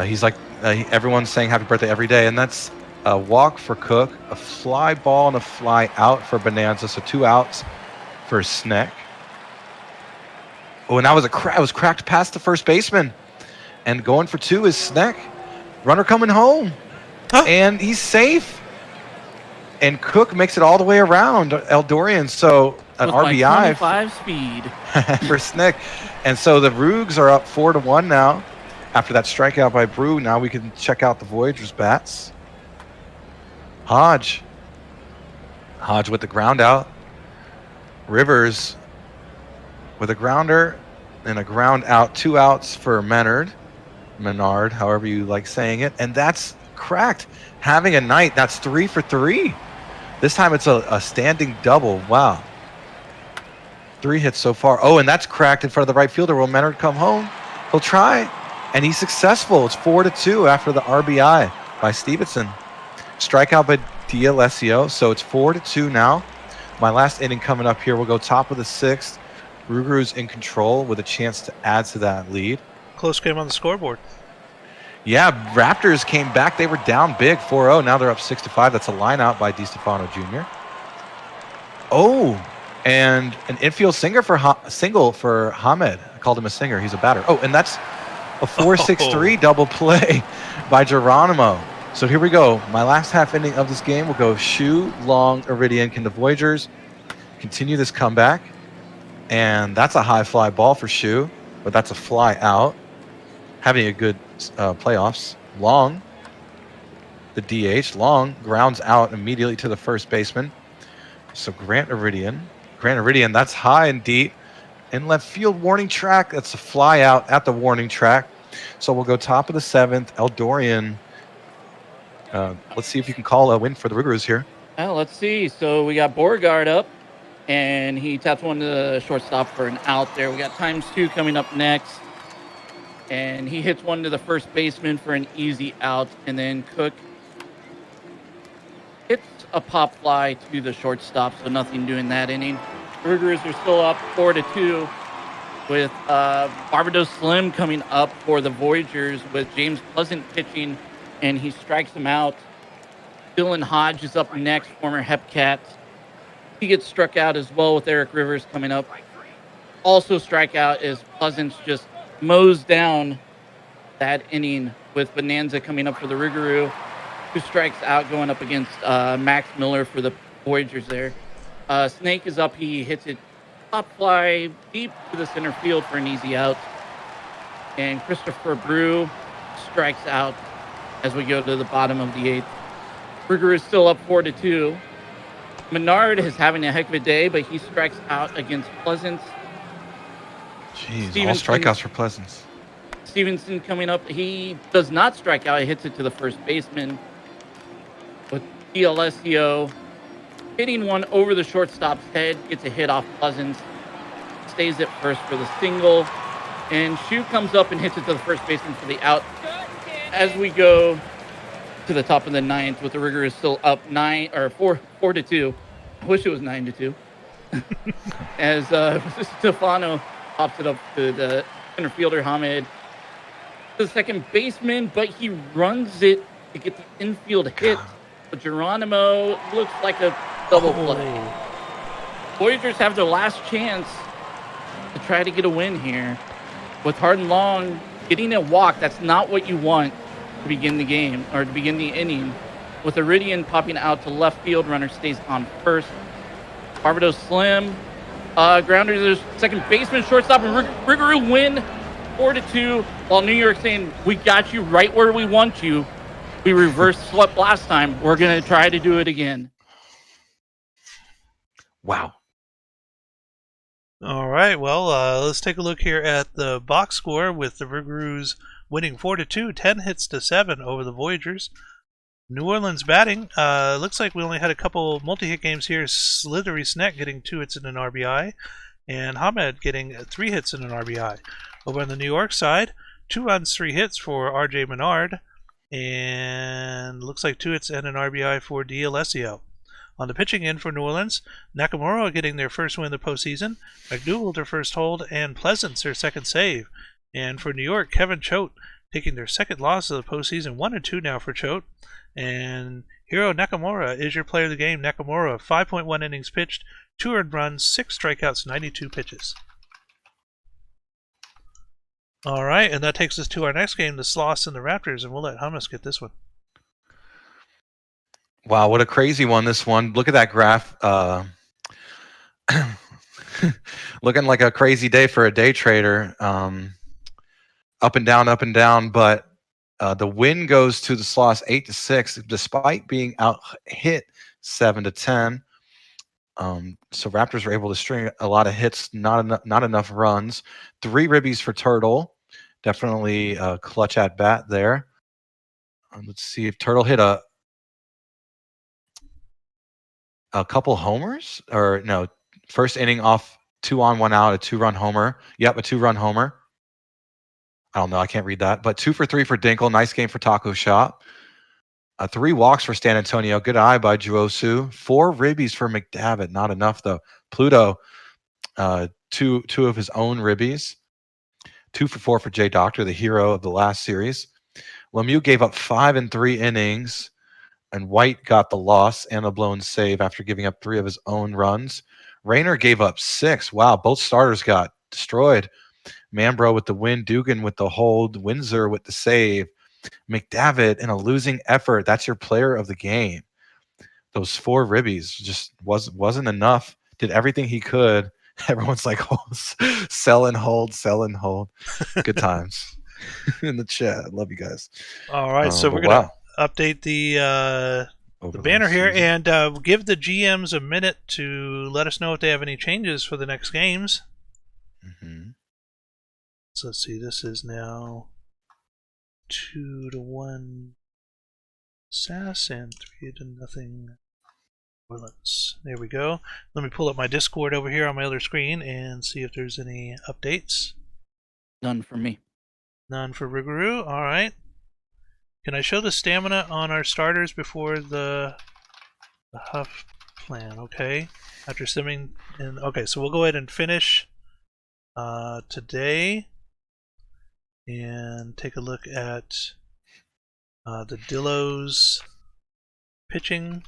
He's like, everyone's saying happy birthday every day. And that's a walk for Cook, a fly ball and a fly out for Bonanza. So 2 outs for Sneck. Oh, and that was it was cracked past the first baseman. And going for 2 is Sneck. Runner coming home. Huh? And he's safe. And Cook makes it all the way around Eldorian. So an With RBI. my 25 speed. For Snick. And so the Roogs are up 4-1 now. After that strikeout by Brew, now we can check out the Voyagers bats. Hodge with the ground out. Rivers with a grounder and a ground out, 2 outs for Menard, however you like saying it, and that's cracked. Having a night, that's 3 for 3. This time it's a standing double. Wow. 3 hits so far. Oh, and that's cracked in front of the right fielder. Will Menard come home? He'll try, and he's successful. It's 4-2 after the RBI by Stevenson. Strikeout by D'Alessio, so it's 4-2 now. My last inning coming up here. We'll go top of the 6th. Rougarou's in control with a chance to add to that lead. Close game on the scoreboard. Yeah, Raptors came back. They were down big, 4-0. Now they're up 6-5. That's a line out by DiStefano Jr. Oh, and an infield single for Hamed. I called him a singer. He's a batter. Oh, and that's a 4-6-3 double play by Geronimo. So here we go. My last half inning of this game will go Shu, Long, Iridian. Can the Voyagers continue this comeback? And that's a high fly ball for Shu, but that's a fly out. Having a good playoffs. Long, the DH. Long grounds out immediately to the first baseman. So Grant Iridian, that's high and deep. In left field warning track, that's a fly out at the warning track. So we'll go top of the 7th. Eldorian. Let's see if you can call a win for the Rougarous here. Well, let's see. So we got Beauregard up, and he taps one to the shortstop for an out there. We got ×2 coming up next, and he hits one to the first baseman for an easy out, and then Cook hits a pop fly to the shortstop, so nothing doing that inning. Rougarous are still up 4-2 with Barbados Slim coming up for the Voyagers with James Pleasant pitching, and he strikes him out. Dylan Hodge is up next, former Hepcat. He gets struck out as well with Eric Rivers coming up. Also strikeout is Pleasant just mows down that inning with Bonanza coming up for the Rougarou, who strikes out going up against Max Miller for the Voyagers there. Snake is up. He hits it top fly deep to the center field for an easy out. And Christopher Brew strikes out as we go to the bottom of the 8th. Rougarou is still up 4-2. Menard is having a heck of a day, but he strikes out against Pleasance. Jeez, all strikeouts for Pleasance. Stevenson coming up. He does not strike out. He hits it to the first baseman. With D'Alessio hitting one over the shortstop's head, gets a hit off Pleasance, stays at first for the single, and Shu comes up and hits it to the first baseman for the out. As we go to the top of the 9th, with the Rougarous still up 4-2. I wish it was 9-2. As Stefano pops it up to the center fielder Hamed, the second baseman, but he runs it to get the infield hit. But Geronimo looks like a double play. Voyagers have their last chance to try to get a win here. With Hardin Long getting a walk, that's not what you want to begin the game, or to begin the inning. With Iridian popping out to left field, runner stays on first. Barbados Slim, grounder to the second baseman, shortstop, and Rougarou win 4-2, while New York saying, we got you right where we want you. We reversed swept last time. We're going to try to do it again. Wow. All right, well, let's take a look here at the box score with the Rougarous winning 4-2, 10 hits to 7 over the Voyagers. New Orleans batting, looks like we only had a couple multi-hit games here. Slithery Sneck getting 2 hits and an RBI, and Hamed getting 3 hits and an RBI. Over on the New York side, 2 runs, 3 hits for RJ Menard, and looks like 2 hits and an RBI for D'Alessio. On the pitching end for New Orleans, Nakamura getting their first win of the postseason, McDougal their first hold, and Pleasance their second save. And for New York, Kevin Choate taking their second loss of the postseason, 1-2 now for Choate. And Hiro Nakamura is your player of the game. Nakamura, 5.1 innings pitched, 2 earned runs, 6 strikeouts, 92 pitches. All right, and that takes us to our next game, the Sloths and the Raptors, and we'll let Hummus get this one. Wow, what a crazy one, this one. Look at that graph. Looking like a crazy day for a day trader. Up and down, but the win goes to the Sloths 8-6, despite being out hit 7-10. So Raptors were able to string a lot of hits, not enough runs. 3 ribbies for Turtle. Definitely a clutch at bat there. Let's see if Turtle hit a couple homers, or no, first inning off 2 on 1 out, a 2-run homer. Yep, a 2-run homer. I don't know, I can't read that. But 2 for 3 for Dinkle. Nice game for Taco Shop. 3 walks for Stan Antonio. Good eye by Juosu. 4 ribbies for McDavitt. Not enough though. Pluto, two of his own ribbies. 2 for 4 for Jay Doctor, the hero of the last series. Lemieux gave up 5 in 3 innings, and White got the loss and a blown save after giving up 3 of his own runs. Rayner gave up 6. Wow, both starters got destroyed. Mambro with the win, Dugan with the hold, Windsor with the save. McDavitt in a losing effort. That's your player of the game. Those 4 ribbies just wasn't enough. Did everything he could. Everyone's like, oh, sell and hold, sell and hold. Good times in the chat. Love you guys. All right, so we're gonna update the banner here season. and give the GMs a minute to let us know if they have any changes for the next games. Mm-hmm. So let's see. This is now 2-1 Sass and 3-0 Orleans. There we go. Let me pull up my Discord over here on my other screen and see if there's any updates. None for me. None for Rougarou. All right. Can I show the stamina on our starters before the Huff plan? Okay. After simming in. Okay, so we'll go ahead and finish today and take a look at the Dillos pitching.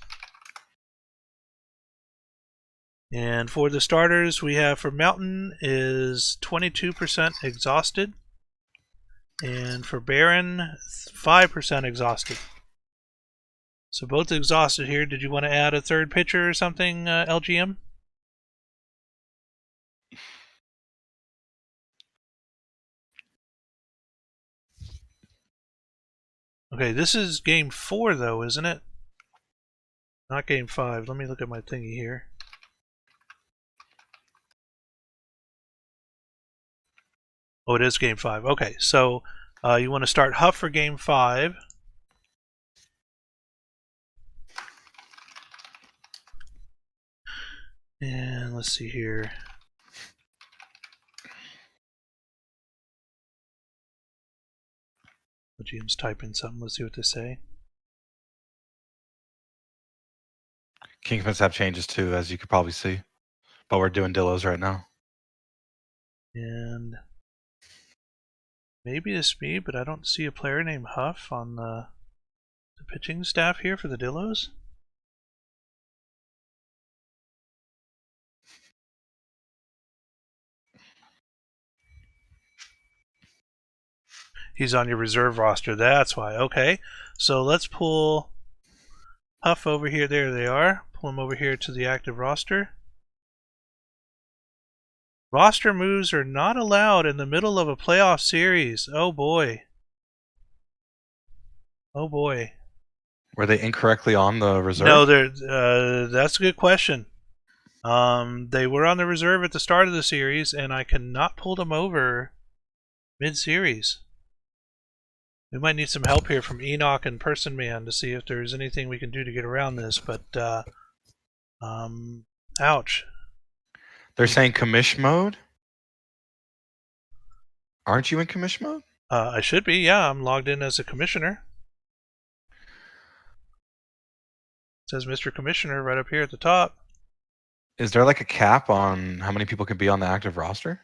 And for the starters, we have for Mountain is 22% exhausted. And for Baron, 5% exhausted. So both exhausted here. Did you want to add a third pitcher or something, LGM? Okay, this is game 4 though, isn't it? Not game 5. Let me look at my thingy here. Oh, it is game 5. Okay, so you want to start Huff for game 5. And let's see here. The GM's typing something. Let's see what they say. Kingpins have changes too, as you could probably see. But we're doing Dillos right now. And maybe it's me, but I don't see a player named Huff on the pitching staff here for the Dillos. He's on your reserve roster. That's why. Okay. So let's pull Huff over here. There they are. Pull him over here to the active roster. Roster moves are not allowed in the middle of a playoff series. Oh boy. Oh boy. Were they incorrectly on the reserve? No, that's a good question. They were on the reserve at the start of the series, and I cannot pull them over mid-series. We might need some help here from Enoch and Person Man to see if there's anything we can do to get around this, but ouch. They're saying commish mode? Aren't you in commish mode? I should be, yeah. I'm logged in as a commissioner. It says Mr. Commissioner right up here at the top. Is there like a cap on how many people can be on the active roster?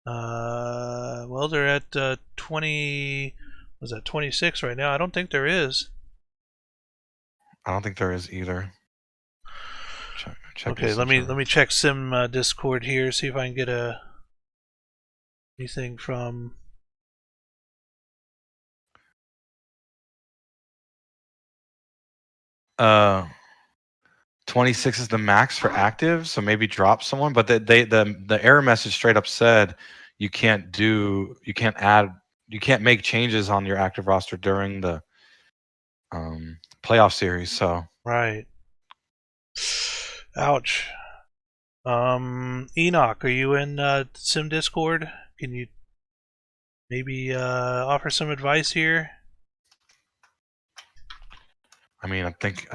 Well, they're at 20. Was that 26 right now? I don't think there is. I don't think there is either. Check Okay, let me check Sim Discord here, see if I can get anything from. 26 is the max for active, so maybe drop someone. But the error message straight up said you can't make changes on your active roster during the playoff series. So Right. Ouch. Enoch, are you in Sim Discord? Can you maybe offer some advice here? I mean, I think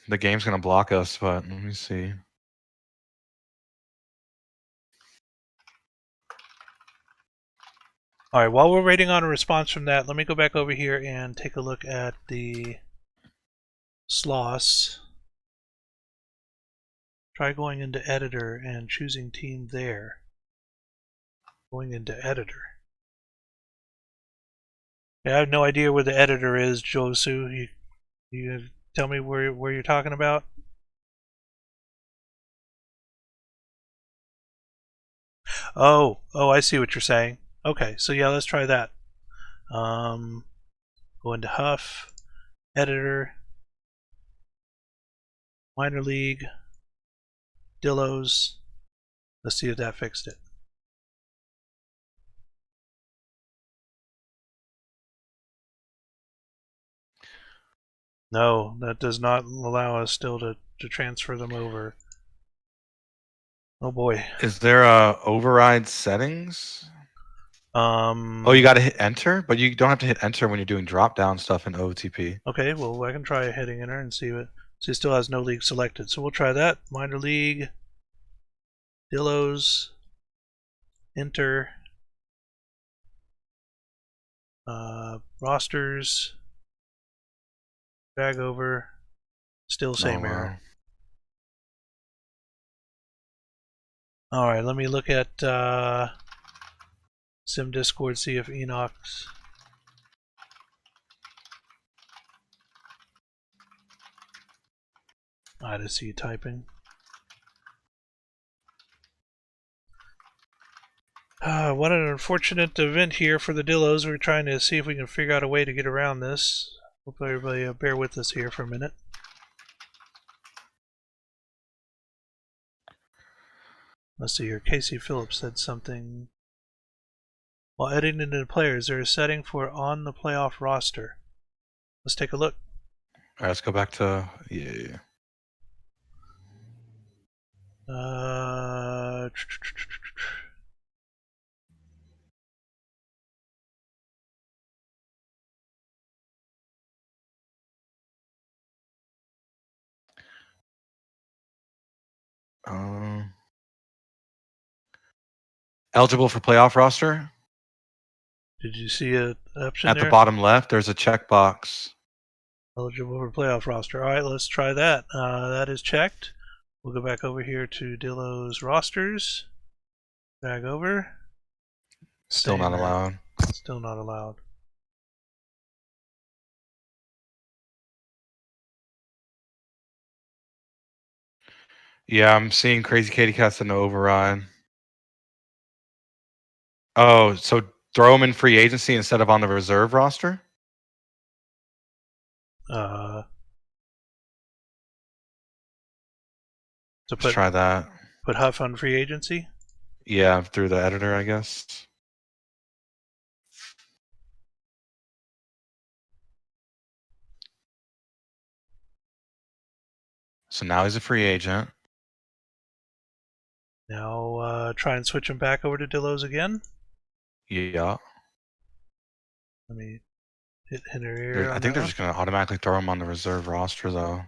the game's gonna block us, but let me see. All right, while we're waiting on a response from that, let me go back over here and take a look at the sloths. Try going into editor and choosing team there. Going into editor. Yeah, I have no idea where the editor is, Josu. You tell me where you're talking about? Oh, I see what you're saying. Okay, so yeah, let's try that. Go into Huff, editor, minor league, Dillos. Let's see if that fixed it. No, that does not allow us still to transfer them over. Oh boy. Is there override settings? Oh, you got to hit enter, but you don't have to hit enter when you're doing drop down stuff in OTP. Okay, well I can try hitting enter and see what. See, it still has no league selected, so we'll try that. Minor league, Dillos, enter, rosters, drag over, still same error. All right, let me look at Sim Discord, see if Enoch's. I just see you typing. What an unfortunate event here for the Dillos. We're trying to see if we can figure out a way to get around this. Hope everybody bear with us here for a minute. Let's see here. Casey Phillips said something. While editing into players, there is a setting for on the playoff roster. Let's take a look. All right, let's go back to yeah. Eligible for playoff roster? Did you see an option at there? the bottom left? There's a checkbox. Eligible for playoff roster. All right, let's try that. That is checked. We'll go back over here to Dillo's rosters. Drag over. Still not allowed. Still not allowed. Yeah, I'm seeing Crazy Katy Cats in the override. Oh, so throw them in free agency instead of on the reserve roster? Let's try that. Put Huff on free agency? Yeah, through the editor, I guess. So now he's a free agent. Now try and switch him back over to Dillos again. Yeah. Let me hit enter here. I think they're just going to automatically throw him on the reserve roster, though.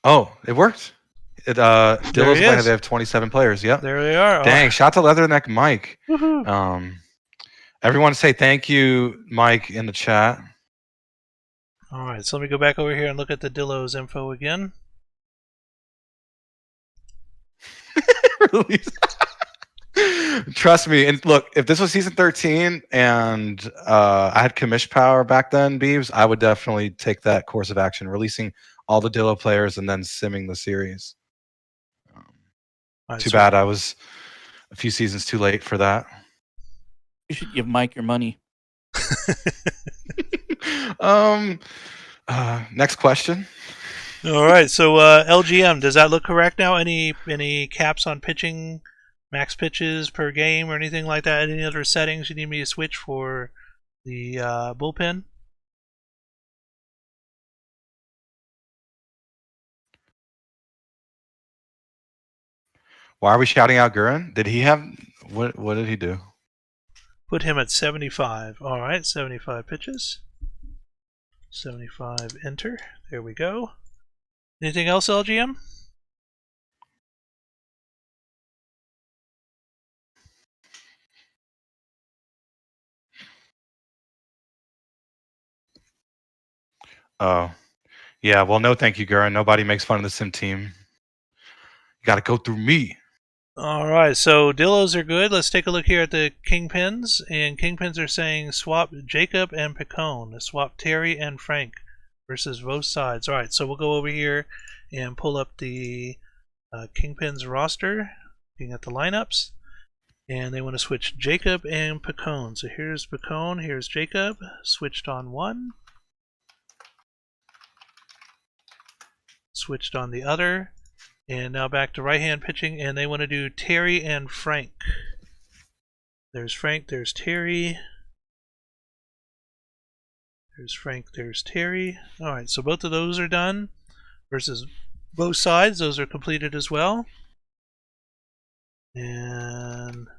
Oh, it worked. Dillos might have 27 players. Yep. There they are. Dang, shout to Leatherneck Mike. Woohoo. Everyone say thank you, Mike, in the chat. All right, so let me go back over here and look at the Dillos info again. Trust me, and look, if this was season 13 and I had commish power back then, Beebs, I would definitely take that course of action, releasing all the Dillo players and then simming the series. Too bad I was a few seasons too late for that. You should give Mike your money. Next question. All right, so LGM, does that look correct now? Any caps on pitching, max pitches per game, or anything like that? Any other settings you need me to switch for the bullpen? Why are we shouting out Gurin? Did he have what did he do? Put him at 75. All right, 75 pitches. 75 enter. There we go. Anything else, LGM? Oh. Yeah, well no thank you, Gurin. Nobody makes fun of the sim team. You gotta go through me. All right, so Dillos are good. Let's take a look here at the Kingpins. And Kingpins are saying swap Jacob and Picone. Swap Terry and Frank versus both sides. All right, so we'll go over here and pull up the Kingpins roster, looking at the lineups. And they want to switch Jacob and Picone. So here's Picone, here's Jacob. Switched on one. Switched on the other. And now back to right-hand pitching, and they want to do Terry and Frank. There's Frank, there's Terry. There's Frank, there's Terry. Alright, so both of those are done. Versus both sides, those are completed as well. And...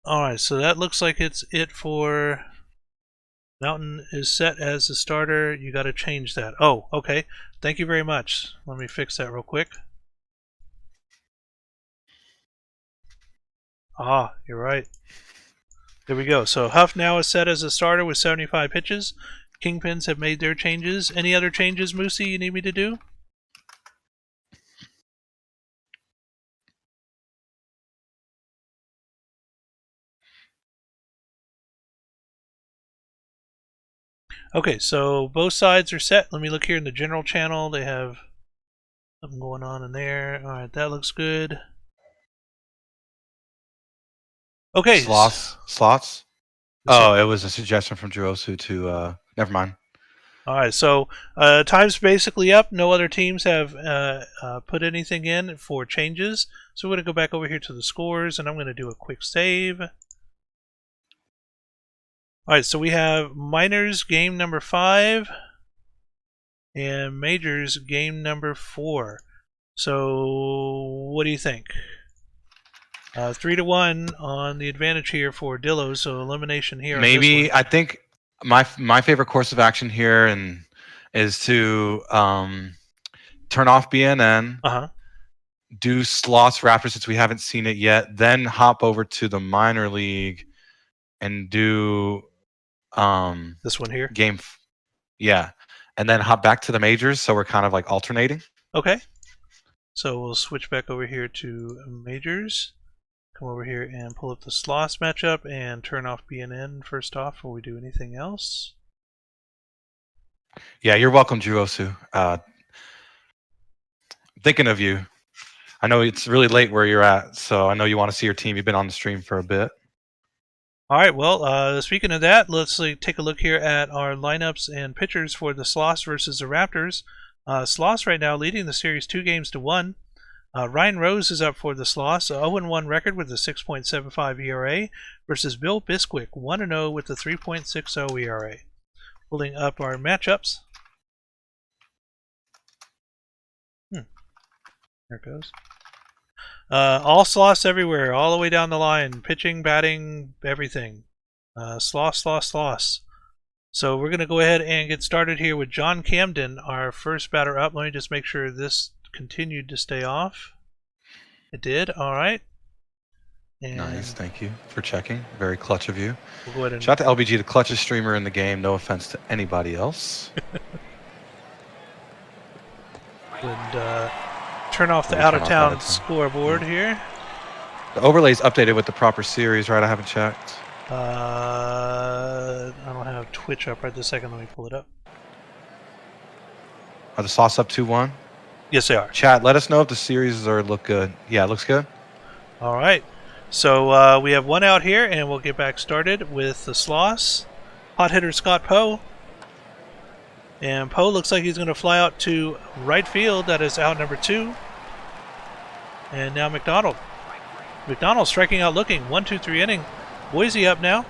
Alright, so that looks like it's it for... Mountain is set as the starter. You got to change that. Oh, okay. Thank you very much. Let me fix that real quick. Ah, you're right. There we go. So Huff now is set as a starter with 75 pitches. Kingpins have made their changes. Any other changes, Moosey, you need me to do? Okay, so both sides are set. Let me look here in the general channel. They have something going on in there. Alright, that looks good. Okay. Slots? Oh, it was a suggestion from Jirosu to never mind. Alright, so time's basically up. No other teams have put anything in for changes. So we're going to go back over here to the scores, and I'm going to do a quick save. Alright, so we have Minors game number 5 and Majors game number 4. So what do you think? 3-1 on the advantage here for Dillo, so elimination here. Maybe I think my favorite course of action here is to turn off BNN, do Sloths Raptors since we haven't seen it yet, then hop over to the minor league and do this one here. Yeah, and then hop back to the majors. So we're kind of like alternating. Okay. So we'll switch back over here to majors. Come over here and pull up the Sloths matchup and turn off BNN first off before we do anything else. Yeah, you're welcome, Jirosu. Thinking of you. I know it's really late where you're at, so I know you want to see your team. You've been on the stream for a bit. All right, well, speaking of that, let's take a look here at our lineups and pitchers for the Sloths versus the Raptors. Sloths right now leading the series 2-1. Ryan Rose is up for the Sloths, 0-1 record with a 6.75 ERA versus Bill Bisquick, 1-0 with a 3.60 ERA. Pulling up our matchups. There it goes. All Sloths everywhere, all the way down the line. Pitching, batting, everything. Sloths. So we're going to go ahead and get started here with John Camden, our first batter up. Let me just make sure this continued to stay off. It did. All right. And nice. Thank you for checking. Very clutch of you. We'll go ahead and shout out to LBG, the clutchest streamer in the game. No offense to anybody else. And turn off the out-of-town scoreboard here. The overlay's updated with the proper series, right? I haven't checked. I don't have Twitch up right this second. Let me pull it up. Are the Sloths up 2-1? Yes, they are. Chat, let us know if the series look good. Yeah, it looks good. All right. So we have one out here, and we'll get back started with the Sloths. Hot hitter Scott Poe. And Poe looks like he's going to fly out to right field. That is out number 2. And now McDonald. McDonald striking out looking. 1-2-3 inning. Boise up now.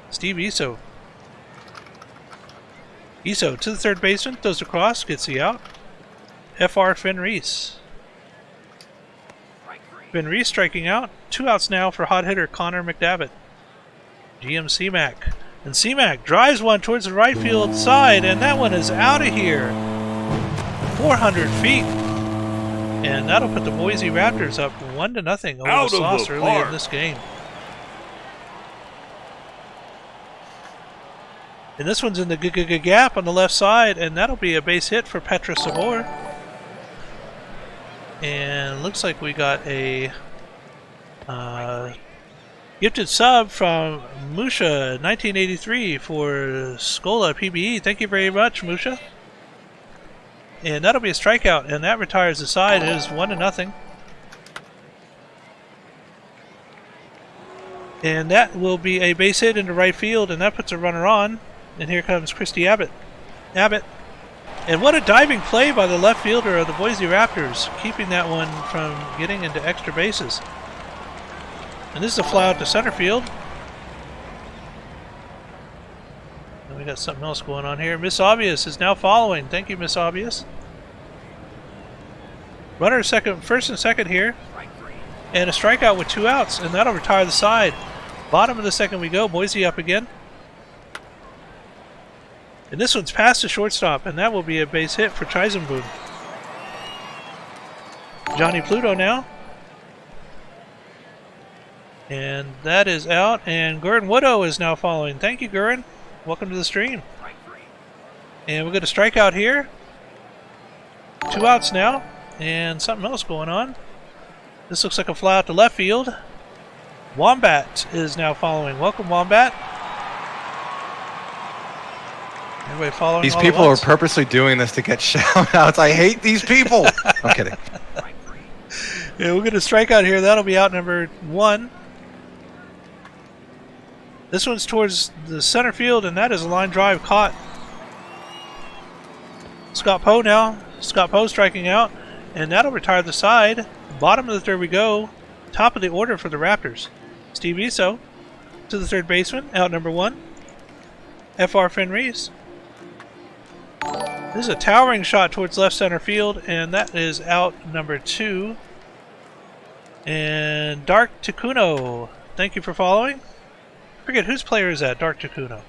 Steve Iso. Iso to the third baseman. Throws across. Gets the out. FR Fenreese. Fenreese striking out. 2 outs now for hot hitter Connor McDavitt. GM C-Mac. And C-Mac drives one towards the right field side, and that one is out of here. 400 feet. And that'll put the Boise Raptors up 1-0 over Out the of Sauce the early in park. this game. And this one's in the gap on the left side, and that'll be a base hit for Petra Sabor. And looks like we got a gifted sub from Musha 1983 for Scola PBE. Thank you very much, Musha. And that'll be a strikeout, and that retires the side. It is 1-0. And that will be a base hit into right field, and that puts a runner on. And here comes Christy Abbott. And what a diving play by the left fielder of the Boise Raptors, keeping that one from getting into extra bases. And this is a fly out to center field. And we got something else going on here. Miss Obvious is now following. Thank you, Miss Obvious. Runner first and second here. And a strikeout with 2 outs, and that'll retire the side. Bottom of the second we go. Boise up again. And this one's past the shortstop, and that will be a base hit for Chisenboom. Johnny Pluto now. And that is out, and Gurin Woodrow is now following. Thank you, Gurin. Welcome to the stream. And we've got a strikeout here. 2 outs now, and something else going on. This looks like a fly out to left field. Wombat is now following. Welcome, Wombat. Everybody following. These all people at are once. purposely doing this to get shout outs. I hate these people. I'm kidding. Yeah, we're going to strike out here. That'll be out number 1. This one's towards the center field, and that is a line drive caught. Scott Poe now. Scott Poe striking out, and that'll retire the side. Bottom of the third we go. Top of the order for the Raptors. Steve Iso to the third baseman. Out number 1. FR Fenreese. This is a towering shot towards left center field, and that is out number 2. And Dark Takuno, thank you for following. I forget whose player is that, Dark Takuno.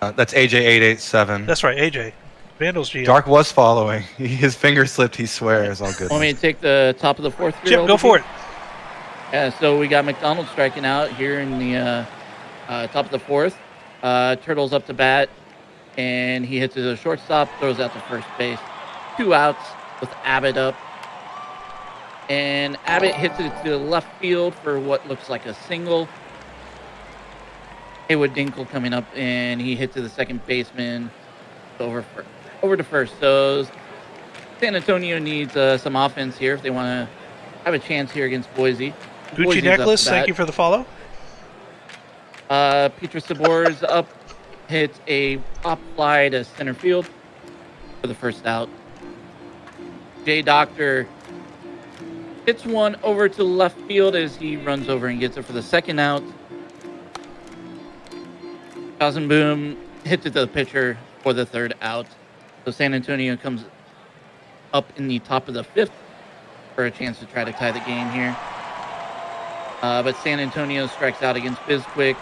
That's AJ887. That's right, AJ. Vandals GM. Dark was following. His finger slipped. He swears. All good. Want me to take the top of the fourth? Chip, go for it. Yeah, so we got McDonald striking out here in the top of the fourth. Turtle's up to bat, and he hits a shortstop, throws out to first base. 2 outs with Abbott up. And Abbott hits it to the left field for what looks like a single. Haywood Dinkle coming up, and he hits to the second baseman over to first. So San Antonio needs some offense here if they want to have a chance here against Boise. Gucci Boise's Necklace, thank you for the follow. Petra Sabor's up, hits a pop fly to center field for the first out. Jay Doctor hits one over to left field as he runs over and gets it for the second out. Boom hits it to the pitcher for the third out. So San Antonio comes up in the top of the 5th for a chance to try to tie the game here. But San Antonio strikes out against Bizquick.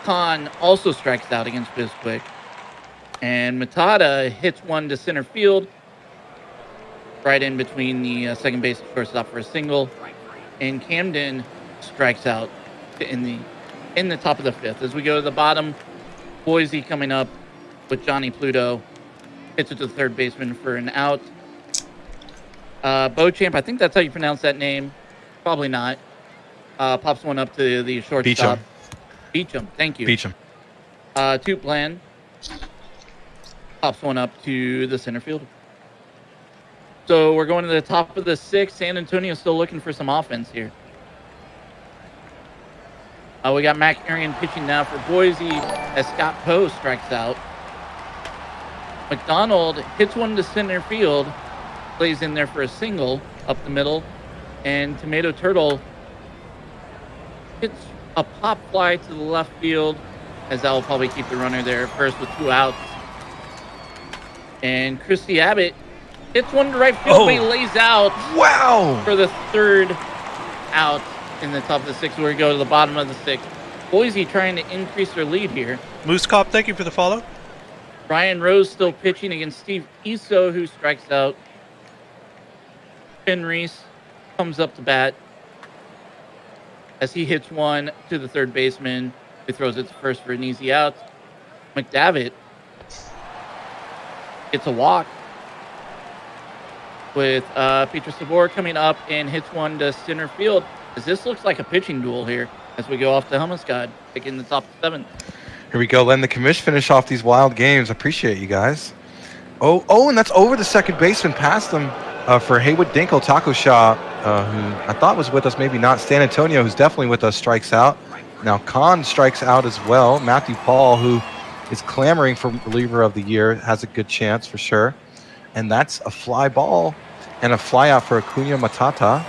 Khan also strikes out against Bizquick. And Matada hits one to center field, right in between the second base and shortstop for a single. And Camden strikes out in the top of the 5th. As we go to the bottom, Boise coming up with Johnny Pluto. Hits it to the third baseman for an out. Beauchamp, I think that's how you pronounce that name. Probably not. Pops one up to the shortstop. Beecham, thank you. Beecham. Tuplan pops one up to the center field. So we're going to the top of the 6th. San Antonio still looking for some offense here. We got Mac Arian pitching now for Boise as Scott Poe strikes out. McDonald hits one to center field, plays in there for a single up the middle, and Tomato Turtle hits a pop fly to the left field, as that will probably keep the runner there at first with 2 outs. And Christy Abbott hits one to right field, but he lays out Wow. for the third out in the top of the sixth. We go to the bottom of the sixth. Boise trying to increase their lead here. Moose Cop, thank you for the follow. Ryan Rose still pitching against Steve Iso, who strikes out. Finn Reese comes up to bat as he hits one to the third baseman, who throws it to first for an easy out. McDavitt gets a walk with Peter Sabor coming up and hits one to center field. As this looks like a pitching duel here as we go off to Helmuskad, picking the top 7. Here we go, letting the commish finish off these wild games. I appreciate you guys. Oh, and that's over the second baseman past them for Haywood Dinkle. Taco Shaw, who I thought was with us, maybe not. San Antonio, who's definitely with us, strikes out. Now Khan strikes out as well. Matthew Paul, who is clamoring for reliever of the year, has a good chance for sure. And that's a fly ball and a fly out for Acuna Matata.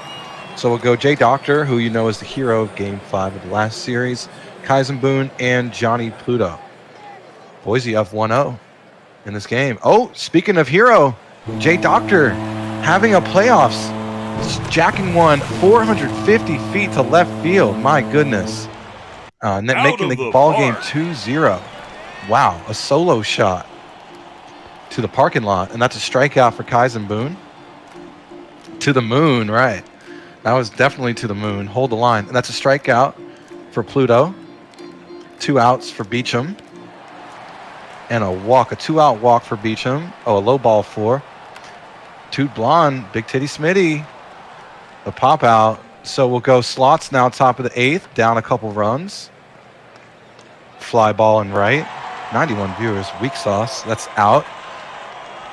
So we'll go Jay Doctor, who you know is the hero of Game 5 of the last series, Kaizen Boone, and Johnny Pluto. Boise up 1-0 in this game. Oh, speaking of hero, Jay Doctor having a playoffs, jacking one 450 feet to left field. My goodness. Making the ball game 2-0. Wow, a solo shot to the parking lot, and that's a strikeout for Kaizen Boone. To the moon, right. That was definitely to the moon. Hold the line. And that's a strikeout for Pluto. 2 outs for Beecham. And a walk, a 2-out walk for Beecham. Oh, a low ball for Toot Blonde, Big Titty Smitty. A pop out. So we'll go Slots now, top of the 8th, down a couple runs. Fly ball and right. 91 viewers, weak sauce. That's out.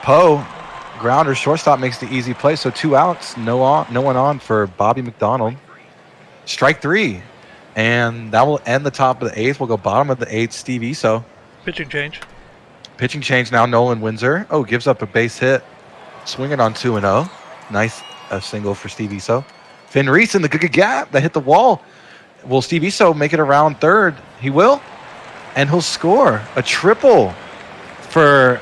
Poe, grounder, shortstop makes the easy play. So 2 outs, no one on for Bobby McDonald. Strike 3. And that will end the top of the 8th. We'll go bottom of the 8th, Steve Iso. Pitching change. Pitching change now, Nolan Windsor. Oh, gives up a base hit. Swinging on 2-0. Nice single for Steve Iso. Finn Reese in the good gap that hit the wall. Will Steve Iso make it around third? He will. And he'll score a triple for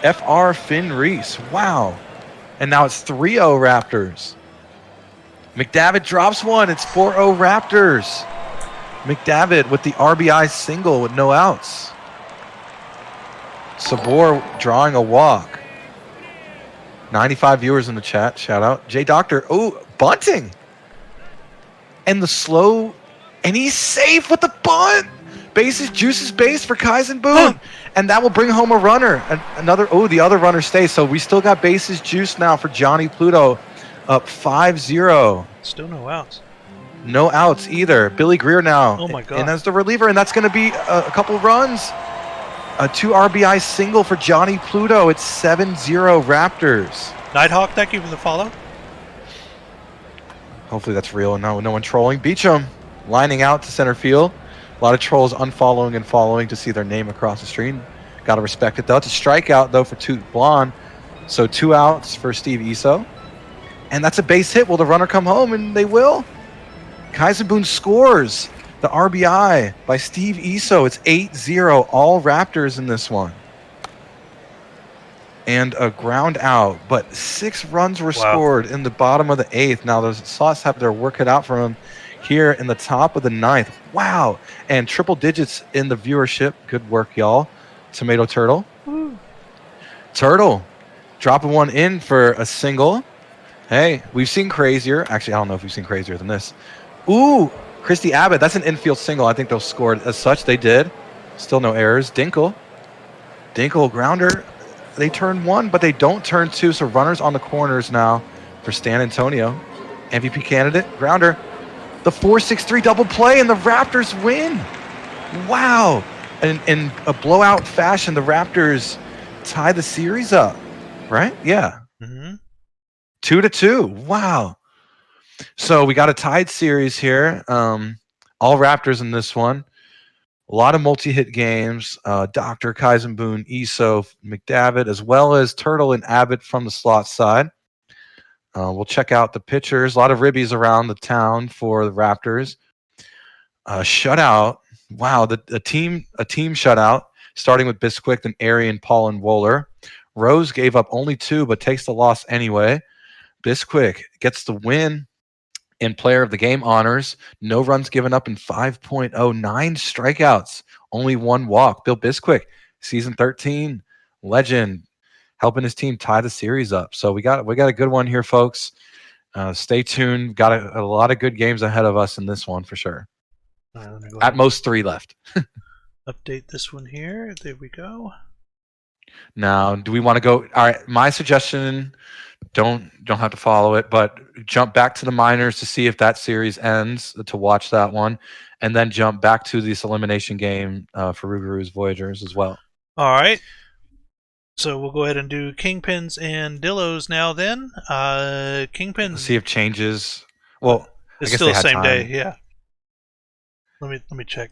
FR Finn Reese. Wow. And now it's 3-0 Raptors. McDavitt drops one. It's 4-0 Raptors. McDavitt with the RBI single with no outs. Sabor drawing a walk. 95 viewers in the chat. Shout out. Jay Doctor. Oh, bunting. And the slow. And he's safe with the bunt. Bases, juices base for Kaizen Boone. And that will bring home a runner. The other runner stays. So we still got bases juice now for Johnny Pluto. Up 5-0. Still no outs. No outs either. Billy Greer now. Oh my God. And as the reliever, and that's going to be a couple runs. A 2 RBI single for Johnny Pluto. It's 7-0 Raptors. Nighthawk, thank you for the follow. Hopefully that's real and no one trolling. Beecham lining out to center field. A lot of trolls unfollowing and following to see their name across the screen. Got to respect it though. It's a strikeout though for Toot Blonde. So 2 outs for Steve Iso. And that's a base hit. Will the runner come home? And they will. Kaizen Boone scores the RBI by Steve Iso. It's 8-0, all Raptors in this one. And a ground out, but 6 runs were scored in the bottom of the 8th. Now the Slots have their work cut out for them here in the top of the 9th. Wow. And triple digits in the viewership. Good work, y'all. Tomato Turtle. Woo. Turtle dropping one in for a single. Hey, we've seen crazier. Actually, I don't know if we've seen crazier than this. Ooh, Christy Abbott. That's an infield single. I think they'll score it as such. They did. Still no errors. Dinkle grounder. They turn 1, but they don't turn 2. So runners on the corners now for San Antonio. MVP candidate. Grounder. The 4-6-3 double play, and the Raptors win. Wow. In a blowout fashion, the Raptors tie the series up. Right? Yeah. Mm-hmm. 2-2. Wow. So we got a tied series here. All Raptors in this one. A lot of multi-hit games. Dr. Kaizen Boone, Iso, McDavitt, as well as Turtle and Abbott from the slot side. We'll check out the pitchers. A lot of ribbies around the town for the Raptors. Shutout. Wow, a team shutout, starting with Bisquick, then Arian, Paul, and Wohler. Rose gave up only 2, but takes the loss anyway. Bisquick gets the win in player of the game honors. No runs given up in 5.09 strikeouts. Only 1 walk. Bill Bisquick, season 13, legend, helping his team tie the series up. So we got a good one here, folks. Stay tuned. Got a lot of good games ahead of us in this one for sure. All right, let me go At most 3 left. update this one here. There we go. Now, do we want to go? All right, my suggestion, don't have to follow it, but jump back to the minors to see if that series ends, to watch that one, and then jump back to this elimination game for Rougarous Voyagers as well. All right. So we'll go ahead and do Kingpins and Dillos now then. Kingpins... See if changes. Well, it's I guess still they the had same time. day, yeah. Let me check.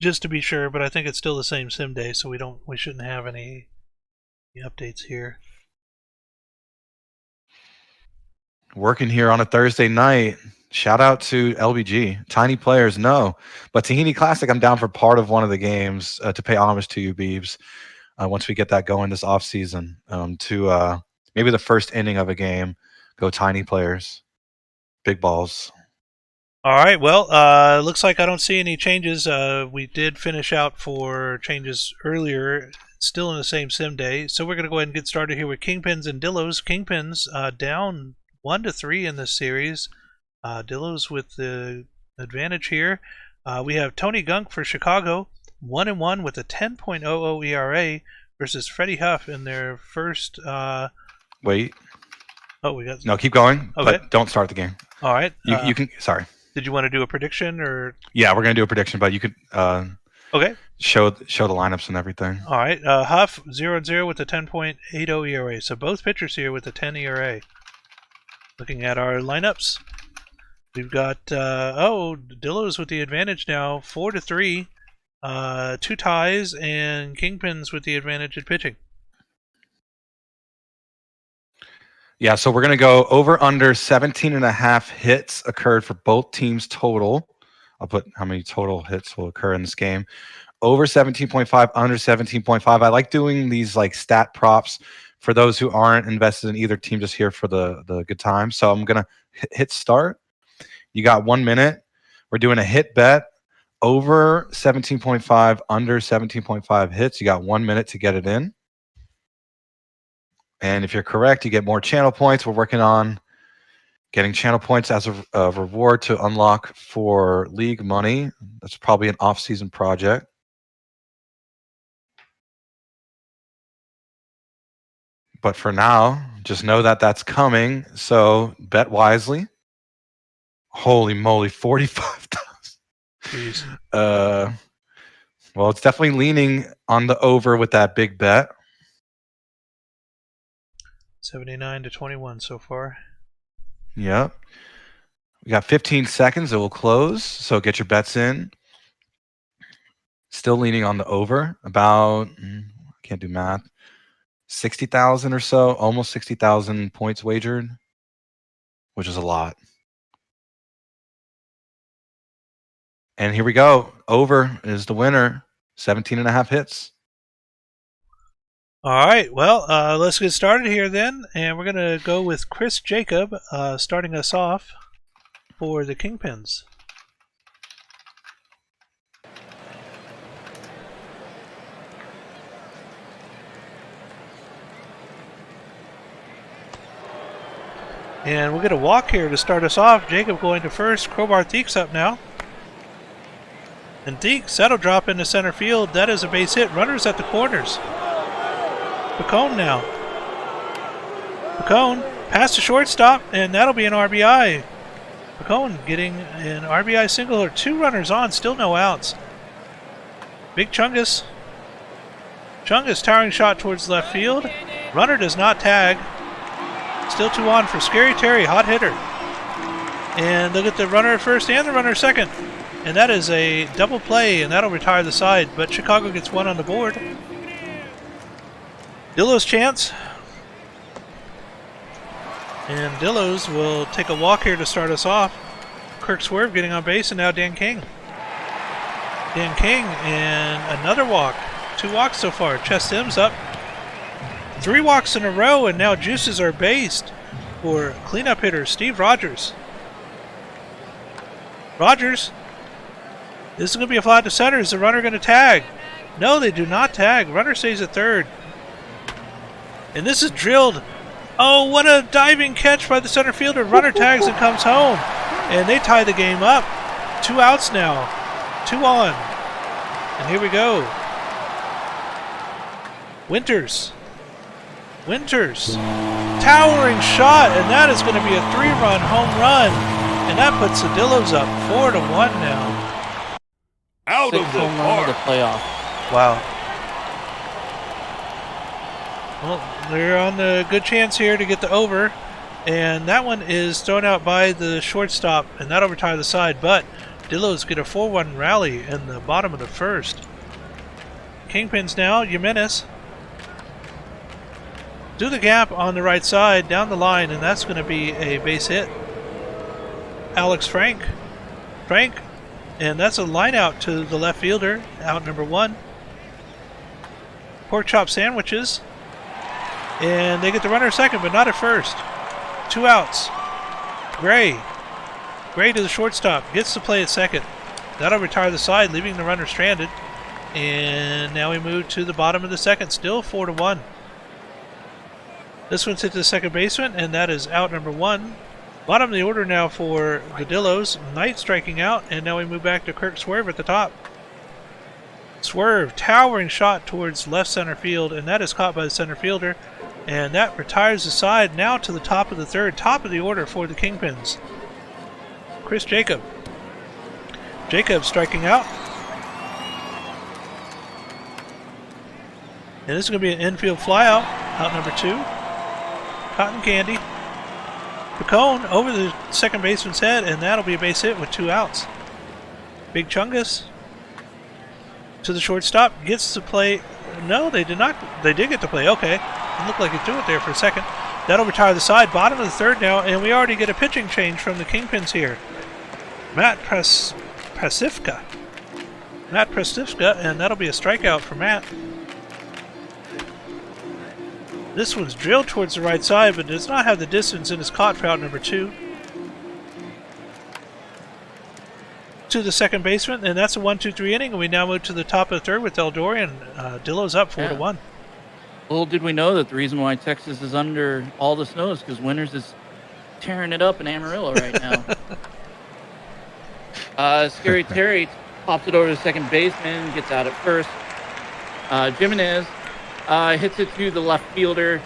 Just to be sure, but I think it's still the same sim day, so we shouldn't have any updates here. Working here on a Thursday night. Shout out to LBG. Tiny players, no. But Tahini Classic, I'm down for part of one of the games to pay homage to you, Beebs. Once we get that going this off season, to maybe the first inning of a game, go tiny players, big balls. All right. Well, looks like I don't see any changes. We did finish out for changes earlier, still in the same sim day. So we're going to go ahead and get started here with Kingpins and Dillos. Kingpins down 1-3 in this series. Dillos with the advantage here. We have Tony Gunk for Chicago, 1-1 with a 10.00 ERA versus Freddie Huff in their first. Wait. Oh, we got. No, keep going. Okay. But don't start the game. All right. You can. Sorry. Did you want to do a prediction or? Yeah, we're gonna do a prediction, but you could. Okay. Show the lineups and everything. All right. Huff 0-0 with a 10.80 ERA. So both pitchers here with a 10 ERA. Looking at our lineups, we've got Dillos with the advantage now, 4-3, 2 ties, and Kingpins with the advantage at pitching. Yeah, so we're gonna go over under 17.5 hits occurred for both teams total. I'll put how many total hits will occur in this game. Over 17.5, under 17.5. I like doing these like stat props for those who aren't invested in either team, just here for the good time. So I'm gonna hit start. You got 1 minute. We're doing a hit bet over 17.5, under 17.5 hits. You got 1 minute to get it in. And if you're correct, you get more channel points. We're working on getting channel points as a reward to unlock for league money. That's probably an off-season project. But for now, just know that that's coming. So bet wisely. Holy moly, 45,000. Well, it's definitely leaning on the over with that big bet. 79-21 so far. Yep. We got 15 seconds. It will close. So get your bets in. Still leaning on the over. About, I can't do math, 60,000 or so. Almost 60,000 points wagered, which is a lot. And here we go. Over is the winner. 17.5 hits. All right, well, let's get started here then, and we're going to go with Chris Jacob starting us off for the Kingpins. And we'll get a walk here to start us off. Jacob going to first. Crowbar Theek's up now. And Theek, that'll drop into center field. That is a base hit. Runners at the corners. Pacone now. Pacone past the shortstop, and that'll be an RBI. Pacone getting an RBI single or 2 runners on, still no outs. Big Chungus. Chungus towering shot towards left field. Runner does not tag. Still 2 on for Scary Terry, hot hitter. And look at the runner at first and the runner second. And that is a double play, and that'll retire the side, but Chicago gets 1 on the board. Dillos chance. And Dillos will take a walk here to start us off. Kirk Swerve getting on base, and now Dan King. Dan King and another walk. 2 walks so far. Chess Sims up. 3 walks in a row, and now juices are based for cleanup hitter Steve Rogers. Rogers, this is going to be a fly to center. Is the runner going to tag? No, they do not tag. Runner stays at third. And this is drilled. Oh, what a diving catch by the center fielder. Runner tags and comes home. And they tie the game up. 2 outs now. 2 on. And here we go. Winters. Towering shot, and that is going to be a 3-run home run. And that puts the Dillos up 4-1 now. Out of the home run of the park. playoff. Wow. Well, they're on the good chance here to get the over. And that one is thrown out by the shortstop, and that'll retire the side. But Dillos get a 4-1 rally in the bottom of the first. Kingpins now, Jimenez. Do the gap on the right side, down the line, and that's going to be a base hit. Alex Frank, and that's a line out to the left fielder, out number 1. Pork chop sandwiches, and they get the runner second, but not at first. 2 outs. Gray to the shortstop, gets to play at second. That'll retire the side, leaving the runner stranded. And now we move to the bottom of the second, still 4-1. This one's hit to the second baseman, and that is out number 1. Bottom of the order now for the Dillos. Knight striking out, and now we move back to Kirk Swerve at the top. Swerve, towering shot towards left center field, and that is caught by the center fielder. And that retires the side now to the top of the third, top of the order for the Kingpins. Chris Jacob. Jacob striking out. And this is going to be an infield flyout, out number 2. Cotton Candy. Picone over the second baseman's head, and that'll be a base hit with 2 outs. Big Chungus to the shortstop, gets to play. No, they did not. They did get to play. Okay. It looked like he threw it there for a second. That'll retire the side. Bottom of the third now, and we already get a pitching change from the Kingpins here. Matt Prasivka, and that'll be a strikeout for Matt. This one's drilled towards the right side, but does not have the distance and is caught for out number 2. To the second baseman, and that's a 1-2-3 inning, and we now move to the top of the third with Eldorian. Dillo's up 4-1. Little did we know that the reason why Texas is under all the snow is because Winters is tearing it up in Amarillo right now. Scary Terry pops it over to second baseman, gets out at first. Jimenez hits it to the left fielder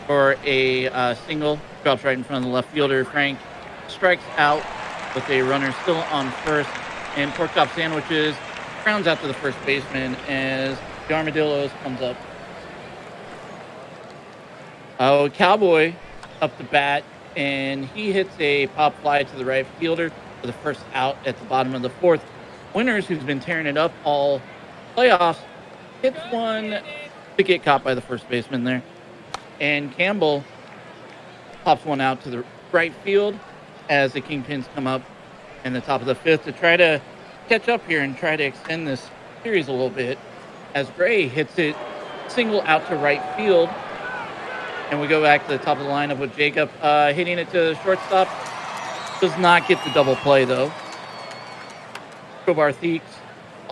for a single. Drops right in front of the left fielder. Frank strikes out with a runner still on first. And Pork Chop Sandwiches rounds out to the first baseman as the Armadillos comes up. Cowboy up the bat, and he hits a pop fly to the right fielder for the first out at the bottom of the fourth. Winters, who's been tearing it up all playoffs, hits one to get caught by the first baseman there. And Campbell pops one out to the right field as the Kingpins come up in the top of the fifth to try to catch up here and try to extend this series a little bit. As Gray hits it single out to right field. And we go back to the top of the lineup with Jacob hitting it to the shortstop. Does not get the double play, though. Crowbar Theeks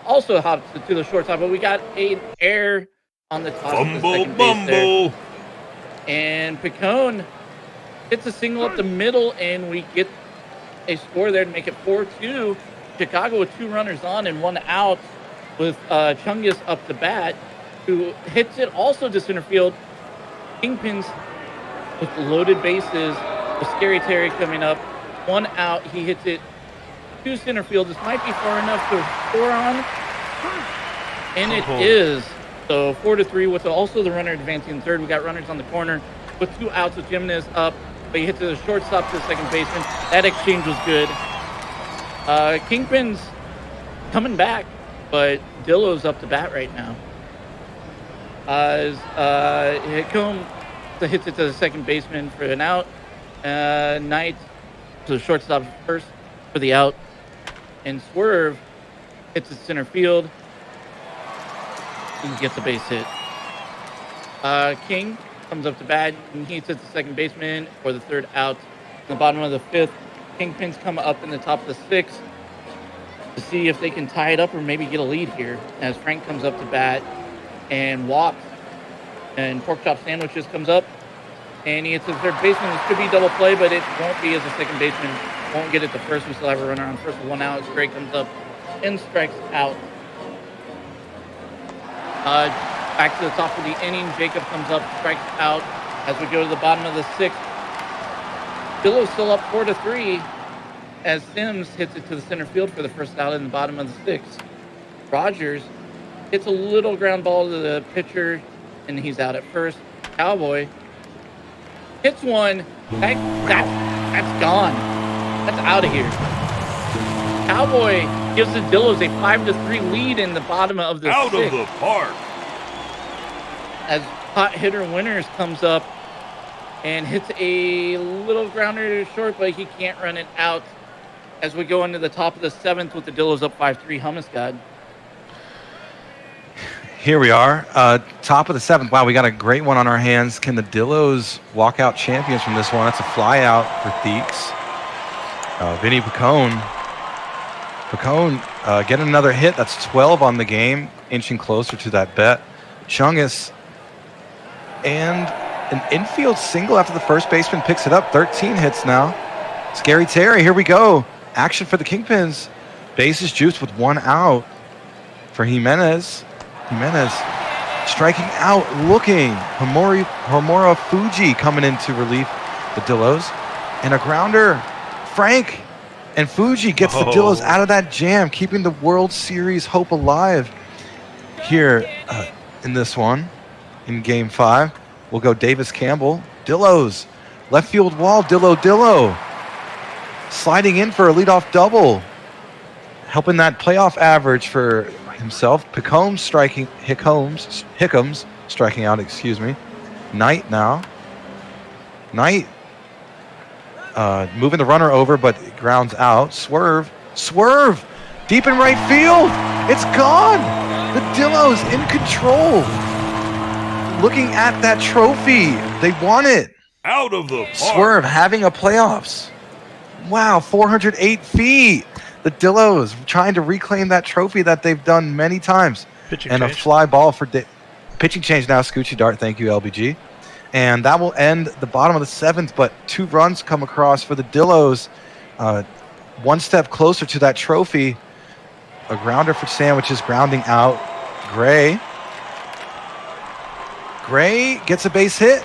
also hops to the shortstop, but we got an error on the top of the second base there. And Picone hits a single up the middle, and we get a score there to make it 4-2. Chicago with 2 runners on and 1 out with Chungus up the bat, who hits it also to center field. Kingpins with loaded bases with Scary Terry coming up. 1 out. He hits it to center field. This might be far enough to score on. And it is. So 4-3 with also the runner advancing in third. We got runners on the corner with 2 outs with Jimenez up. But he hits to the shortstop to the second baseman. That exchange was good. Kingpins coming back, but Dillo's up to bat right now. Hickomb hits it to the second baseman for an out. Knight to the shortstop first for the out. And Swerve hits it center field and gets a base hit. King comes up to bat and he hits the second baseman for the third out. In the bottom of the fifth, Kingpins come up in the top of the sixth to see if they can tie it up or maybe get a lead here. As Frank comes up to bat and walks, and Pork Chop Sandwiches comes up and he hits the third baseman. This could be double play, but it won't be as the second baseman won't get it to first. We still have a runner on first with 1 out. Gray comes up and strikes out. Back to the top of the inning, Jacob comes up, strikes out. As we go to the bottom of the sixth, Billow's still up 4-3 as Sims hits it to the center field for the first out in the bottom of the sixth. Rogers hits a little ground ball to the pitcher, and he's out at first. Cowboy hits one. That's gone. That's out of here. Cowboy gives the Dillos a 5-3 lead in the bottom of the Out sixth. of the park. As hot hitter Winters comes up and hits a little grounder to short, but he can't run it out. As we go into the top of the seventh with the Dillos up 5-3, Hummus God. Here we are, top of the seventh. Wow, we got a great one on our hands. Can the Dillos walk out champions from this one? That's a fly out for Theeks. Vinny Picone getting another hit. That's 12 on the game, inching closer to that bet. Chungus and an infield single after the first baseman picks it up. 13 hits now. Scary Terry, here we go. Action for the Kingpins. Bases juiced with 1 out for Jimenez. Jimenez striking out, looking. Homura Fuji coming in to relieve the Dillos. And a grounder. Frank and Fuji gets the Dillos out of that jam, keeping the World Series hope alive here in this one. In Game 5, we'll go Davis Campbell. Dillos. Left field wall. Dillo. Sliding in for a leadoff double. Helping that playoff average for himself. Hickams striking out, excuse me. Knight now. Knight moving the runner over, but it grounds out. Swerve. Deep in right field. It's gone. The Dillos in control. Looking at that trophy. They won it. Out of the park. Swerve having a playoffs. Wow, 408 feet. The Dillos trying to reclaim that trophy that they've done many times. Pitching and change. A fly ball for pitching change now. Scoochie Dart, thank you, LBG. And that will end the bottom of the seventh, but 2 runs come across for the Dillos. 1 step closer to that trophy. A grounder for Sandwiches, grounding out. Gray gets a base hit.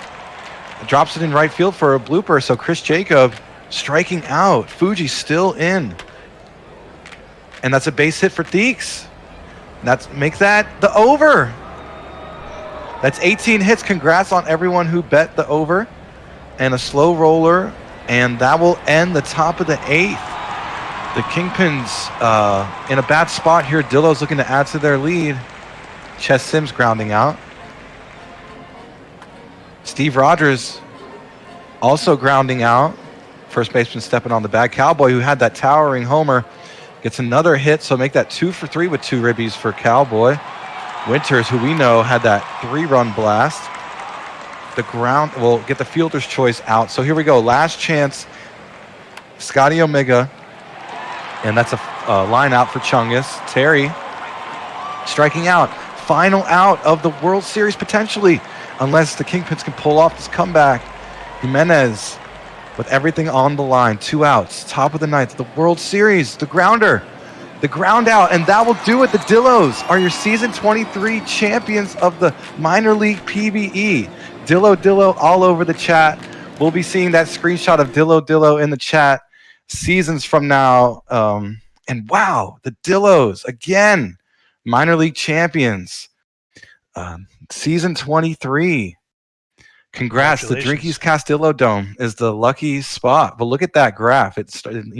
Drops it in right field for a blooper, so Chris Jacob striking out. Fuji still in. And that's a base hit for Theeks. Make that the over. That's 18 hits. Congrats on everyone who bet the over. And a slow roller. And that will end the top of the 8th. The Kingpins in a bad spot here. Dillos looking to add to their lead. Ches Sims grounding out. Steve Rogers also grounding out. First baseman stepping on the bag. Cowboy, who had that towering homer, gets another hit, so make that 2 for 3 with 2 ribbies for Cowboy. Winters, who we know had that 3-run blast. The ground will get the fielder's choice out. So here we go. Last chance. Scotty Omega. And that's a line out for Chungus. Terry striking out. Final out of the World Series potentially, unless the Kingpins can pull off this comeback. Jimenez with everything on the line. 2 outs. Top of the ninth. The World Series. The grounder. The ground out. And that will do it. The Dillos are your season 23 champions of the minor league PBE. Dillo all over the chat. We'll be seeing that screenshot of Dillo in the chat seasons from now. And wow, the Dillos again, minor league champions. Season 23. Congrats. The Drinkies Castillo Dome is the lucky spot. But look at that graph. It started,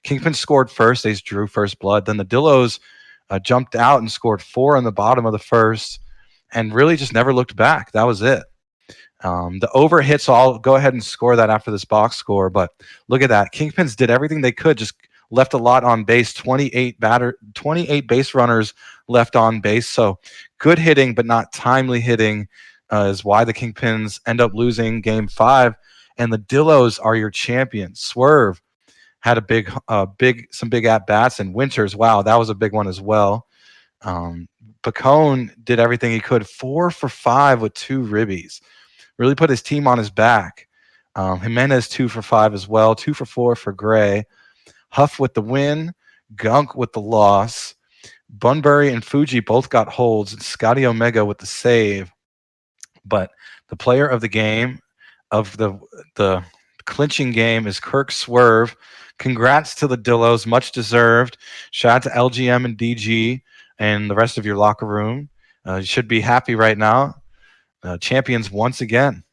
Kingpin scored first. They drew first blood. Then the Dillos jumped out and scored 4 on the bottom of the first and really just never looked back. That was it. The over hit, so I'll go ahead and score that after this box score. But look at that. Kingpins did everything they could, just left a lot on base. 28 base runners left on base. So good hitting, but not timely hitting. is why the Kingpins end up losing Game 5, and the Dillos are your champions. Swerve had some big at bats, and Winters, wow, that was a big one as well. Bacone did everything he could, 4 for 5 with 2 ribbies, really put his team on his back. Jimenez 2 for 5 as well, 2 for 4 for Gray. Huff with the win, Gunk with the loss. Bunbury and Fuji both got holds, and Scotty Omega with the save. But the player of the game, of the clinching game, is Kirk Swerve. Congrats to the Dillos, much deserved. Shout out to LGM and DG and the rest of your locker room. You should be happy right now. Champions once again.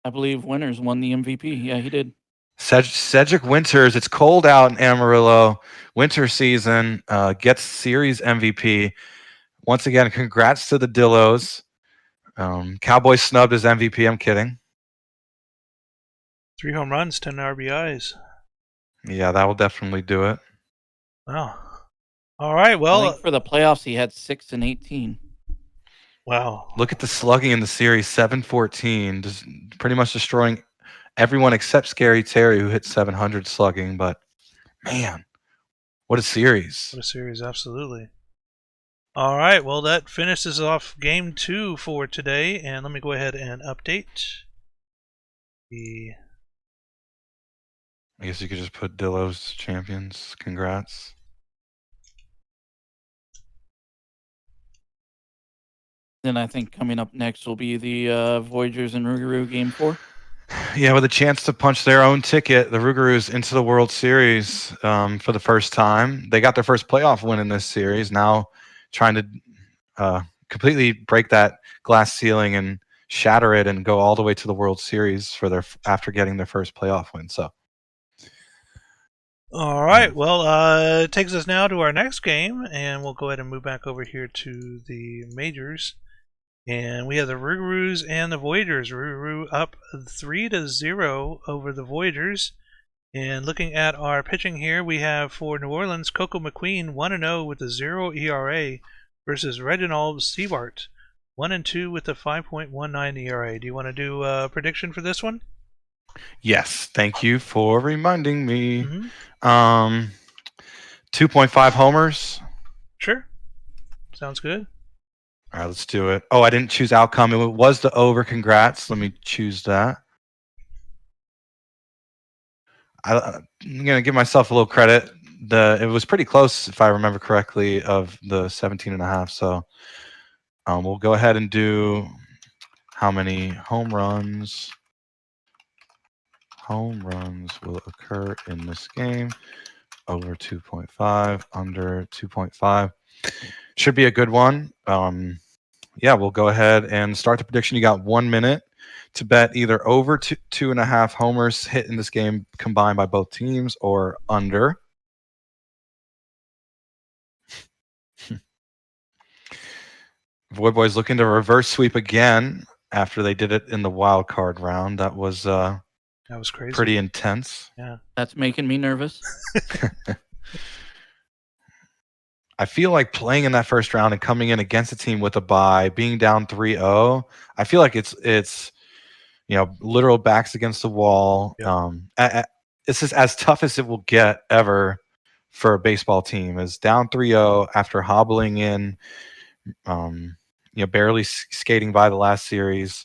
I believe Winters won the MVP. Yeah, he did. Cedric Winters, it's cold out in Amarillo. Winter season, gets series MVP. Once again, congrats to the Dillos. Cowboys snubbed as MVP. I'm kidding. 3 home runs, 10 RBIs. Yeah, that will definitely do it. Wow. All right, well. I think for the playoffs, he had 6 and 18. Wow. Look at the slugging in the series, 714. Just pretty much destroying everyone except Scary Terry, who hit 700 slugging. But, man, what a series. What a series, absolutely. All right, well, that finishes off Game 2 for today. And let me go ahead and update I guess you could just put Dillos champions. Congrats. Then I think coming up next will be the Voyagers and Rougarou Game 4. Yeah, with a chance to punch their own ticket, the Rougarous into the World Series for the first time. They got their first playoff win in this series. Now trying to completely break that glass ceiling and shatter it and go all the way to the World Series after getting their first playoff win. So. All right, well, it takes us now to our next game, and we'll go ahead and move back over here to the majors. And we have the Rougarous and the Voyagers. Rougarou up 3-0 over the Voyagers. And looking at our pitching here, we have for New Orleans, Coco McQueen 1-0 with a 0 ERA versus Reginald Seabart 1-2 with a 5.19 ERA. Do you want to do a prediction for this one? Yes, thank you for reminding me. 2.5 homers. Sure. Sounds good. All right, let's do it. Oh, I didn't choose outcome. It was the over. Congrats. Let me choose that. I'm going to give myself a little credit. It was pretty close, if I remember correctly, of the 17.5. So we'll go ahead and do how many home runs will occur in this game. Over 2.5, under 2.5. Should be a good one. Yeah, we'll go ahead and start the prediction. You got 1 minute to bet either over 2.5 homers hit in this game combined by both teams or under. Void Boys looking to reverse sweep again after they did it in the wild card round. That was crazy. Pretty intense. Yeah. That's making me nervous. I feel like playing in that first round and coming in against a team with a bye, being down 3-0, I feel like it's literal backs against the wall. Yeah. This is as tough as it will get ever for a baseball team. Is down 3-0 after hobbling in, barely skating by the last series.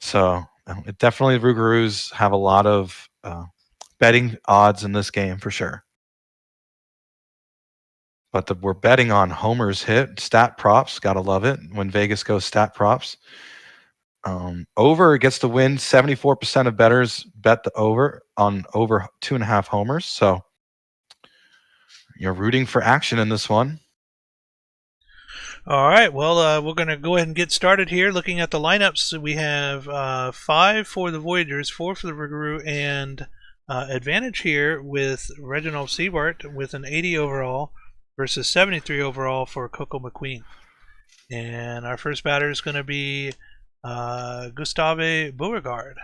So it definitely, Rougarous have a lot of betting odds in this game for sure. But we're betting on homers hit, stat props. Gotta love it when Vegas goes stat props. Over gets the win. 74% of bettors bet the over on over 2.5 homers. So you're rooting for action in this one. All right. Well, we're going to go ahead and get started here. Looking at the lineups, we have 5 for the Voyagers, 4 for the Rougarou, and advantage here with Reginald Seabart with an 80 overall versus 73 overall for Coco McQueen. And our first batter is going to be Gustave Beauregard.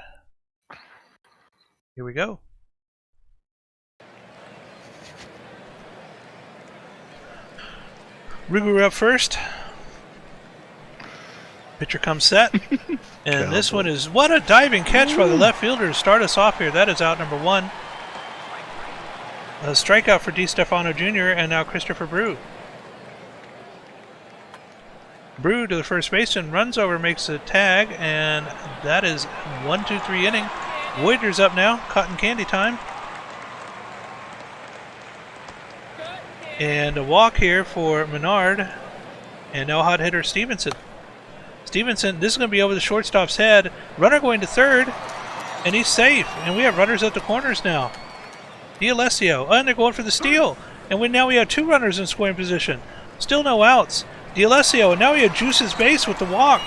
Here we go. Rougarou up first. Pitcher comes set. And this one is, what a diving catch by the left fielder to start us off here. That is out number 1. A strikeout for DiStefano Jr. and now Christopher Brew. Brew to the first baseman, runs over, makes a tag, and that is 1-2-3 inning. Voyagers up now, cotton candy time. And a walk here for Menard, and no hot hitter Stevenson. Stevenson, this is going to be over the shortstop's head. Runner going to third, and he's safe. And we have runners at the corners now. D'Alessio, and they're going for the steal. And now we have 2 runners in scoring position. Still no outs. D'Alessio, and now he juices base with the walk.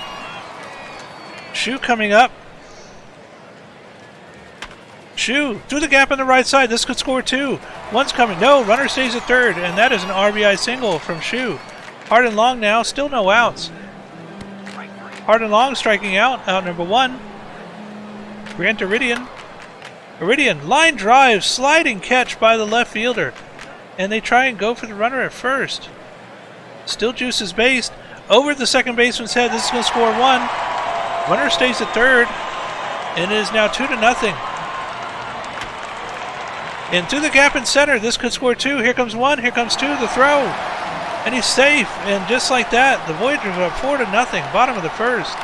Shu coming up. Shu through the gap on the right side. This could score 2. One's coming. No, runner stays at third, and that is an RBI single from Shu. Hard and long now, still no outs. Hard and long striking out number 1. Grant Iridian. Iridian, line drive, sliding catch by the left fielder. And they try and go for the runner at first. Still juices base. Over the second baseman's head, this is going to score 1. Runner stays at third. And it is now 2-0. And through the gap in center, this could score 2. Here comes 1, here comes 2, the throw. And he's safe, and just like that, the Voyagers are up 4-0, bottom of the first.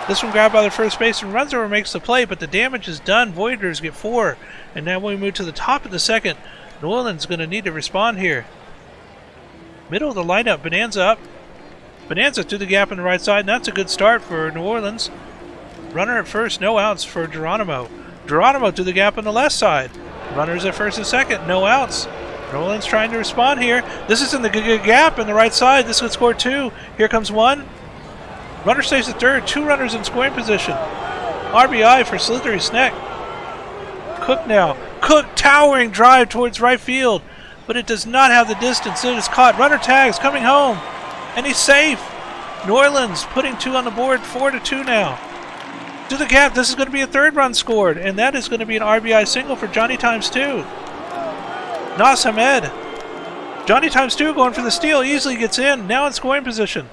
This one grabbed by the first baseman, runs over, makes the play, but the damage is done. Voyagers get 4. And now we move to the top of the second. New Orleans is going to need to respond here. Middle of the lineup, Bonanza up. Bonanza through the gap on the right side, and that's a good start for New Orleans. Runner at first, no outs for Geronimo. Geronimo through the gap on the left side. Runners at first and second, no outs. New Orleans trying to respond here. This is in the gap on the right side. This could score 2. Here comes 1. Runner stays at third. 2 runners in scoring position. RBI for Slithery Sneck. Cook now. Cook towering drive towards right field. But it does not have the distance. It is caught. Runner tags coming home. And he's safe. New Orleans putting 2 on the board. 4-2 now. To the gap. This is going to be a 3rd run scored. And that is going to be an RBI single for Johnny times 2. Nas Hamed. Johnny times 2 going for the steal. Easily gets in. Now in scoring position.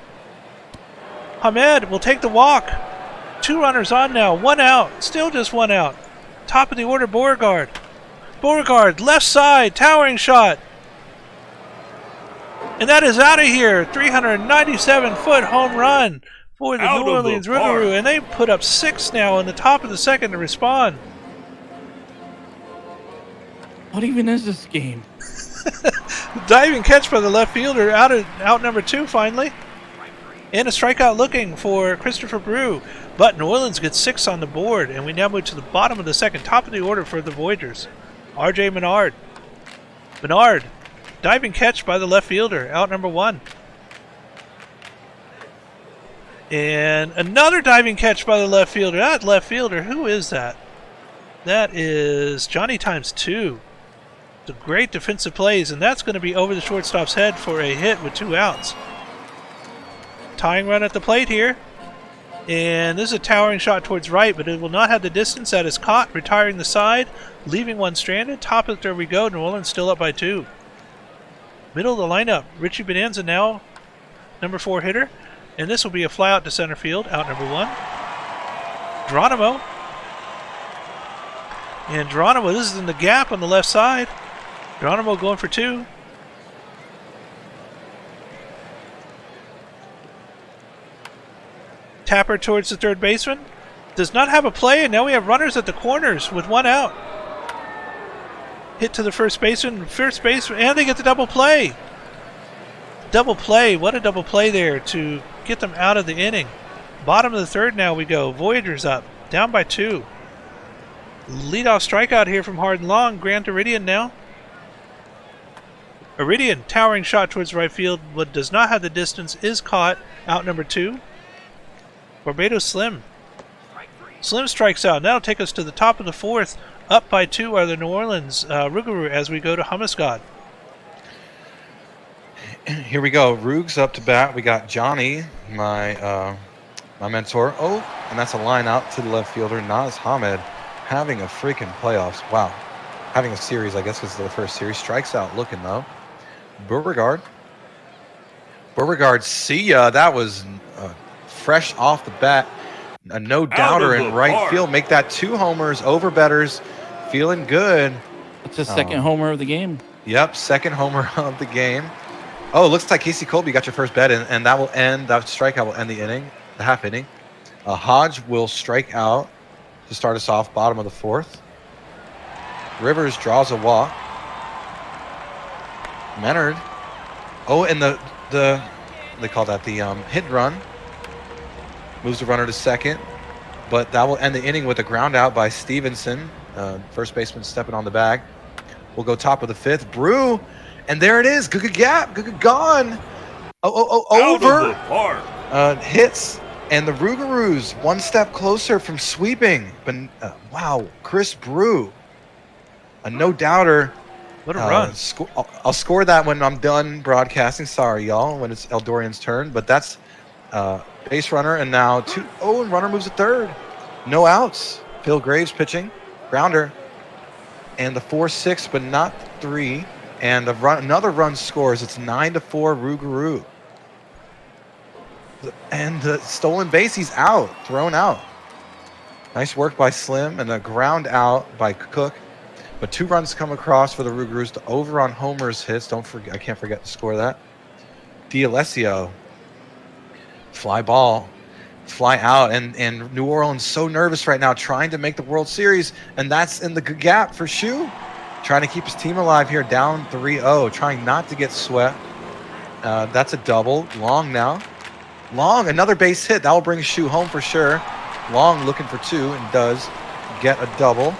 Hamed will take the walk. 2 runners on now. 1 out. Still just 1 out. Top of the order, Beauregard. Beauregard, left side. Towering shot. And that is out of here. 397-foot home run for the New Orleans Rougarou. And they put up 6 now in the top of the second to respond. What even is this game? Diving catch by the left fielder, out number 2 finally. And a strikeout looking for Christopher Brew. But New Orleans gets 6 on the board, and we now move to the bottom of the second, top of the order for the Voyagers. R.J. Menard. Menard, diving catch by the left fielder, out number 1. And another diving catch by the left fielder. That left fielder, who is that? That is Johnny times 2. The great defensive plays, and that's going to be over the shortstop's head for a hit with 2 outs. Tying run at the plate here. And this is a towering shot towards right, but it will not have the distance. That is caught, retiring the side, leaving 1 stranded. Top of there we go. New Orleans still up by 2. Middle of the lineup, Richie Bonanza now, number 4 hitter. And this will be a fly out to center field, out number 1. Geronimo. And Geronimo, this is in the gap on the left side. Geronimo going for 2. Tapper towards the third baseman. Does not have a play, and now we have runners at the corners with 1 out. Hit to the first baseman, and they get the double play. Double play, what a double play there to get them out of the inning. Bottom of the third now we go. Voyagers up, down by 2. Leadoff strikeout here from hard and long. Grant Iridian now. Iridian, towering shot towards right field, but does not have the distance, is caught, out number 2. Barbados Slim. Slim strikes out. That'll take us to the top of the 4th. Up by 2 are the New Orleans Rougarou as we go to Hummuscott. Here we go. Rug's up to bat. We got Johnny, my mentor. Oh, and that's a line out to the left fielder, Naz Hamed, having a freaking playoffs. Wow. Having a series, I guess, because the first series. Strikes out looking, though. Beauregard, see ya. That was fresh off the bat. A no Out doubter of in the right park. field. Make that 2 homers. Over betters. Feeling good. It's the second homer of the game. Yep, second homer of the game. Oh, it looks like Casey Colby got your first bet in, and that strikeout will end the inning, the half inning. Hodge will strike out to start us off, bottom of the 4th. Rivers draws a walk. Menard. Oh, and the they call that the hit and run. Moves the runner to second, but that will end the inning with a ground out by Stevenson. First baseman stepping on the bag. We'll go top of the 5th. Brew, and there it is. Good gap. Good gone. Over. Out of the park. Hits, and the Rougarous one step closer from sweeping. But wow, Chris Brew, a no doubter. What a run. I'll score that when I'm done broadcasting. Sorry, y'all, when it's Eldorian's turn. But that's base runner, and now 2. Oh, and runner moves to third. No outs. Phil Graves pitching. Grounder. And the 4-6, but not 3. And another run scores. It's 9-4 Rougarou. And the stolen base, he's out. Thrown out. Nice work by Slim, and a ground out by Cook. But 2 runs come across for the Rougarous to over on homers hits. Don't forget, I can't forget to score that. D'Alessio, fly ball, fly out, and New Orleans so nervous right now, trying to make the World Series, and that's in the good gap for Shu, trying to keep his team alive here, down 3-0, trying not to get swept. That's a double. Long now. Long, another base hit. That will bring Shu home for sure. Long looking for 2 and does get a double.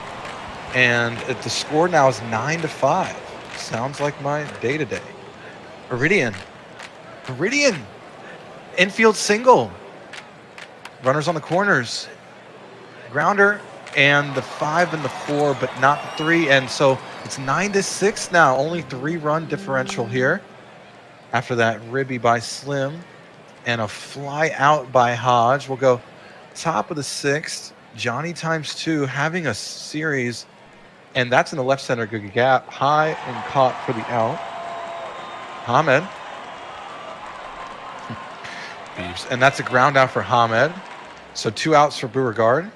And the score now is 9-5. Sounds like my day-to-day. Iridian. Infield single. Runners on the corners. Grounder, and the 5 and the 4, but not the 3. And so it's 9-6 now. Only 3-run differential here. After that ribby by Slim and a fly out by Hodge. We'll go top of the 6th. Johnny ×2 having a series. And that's in the left center good gap. High and caught for the out. Hamed. And that's a ground out for Hamed. So 2 outs for Beauregard.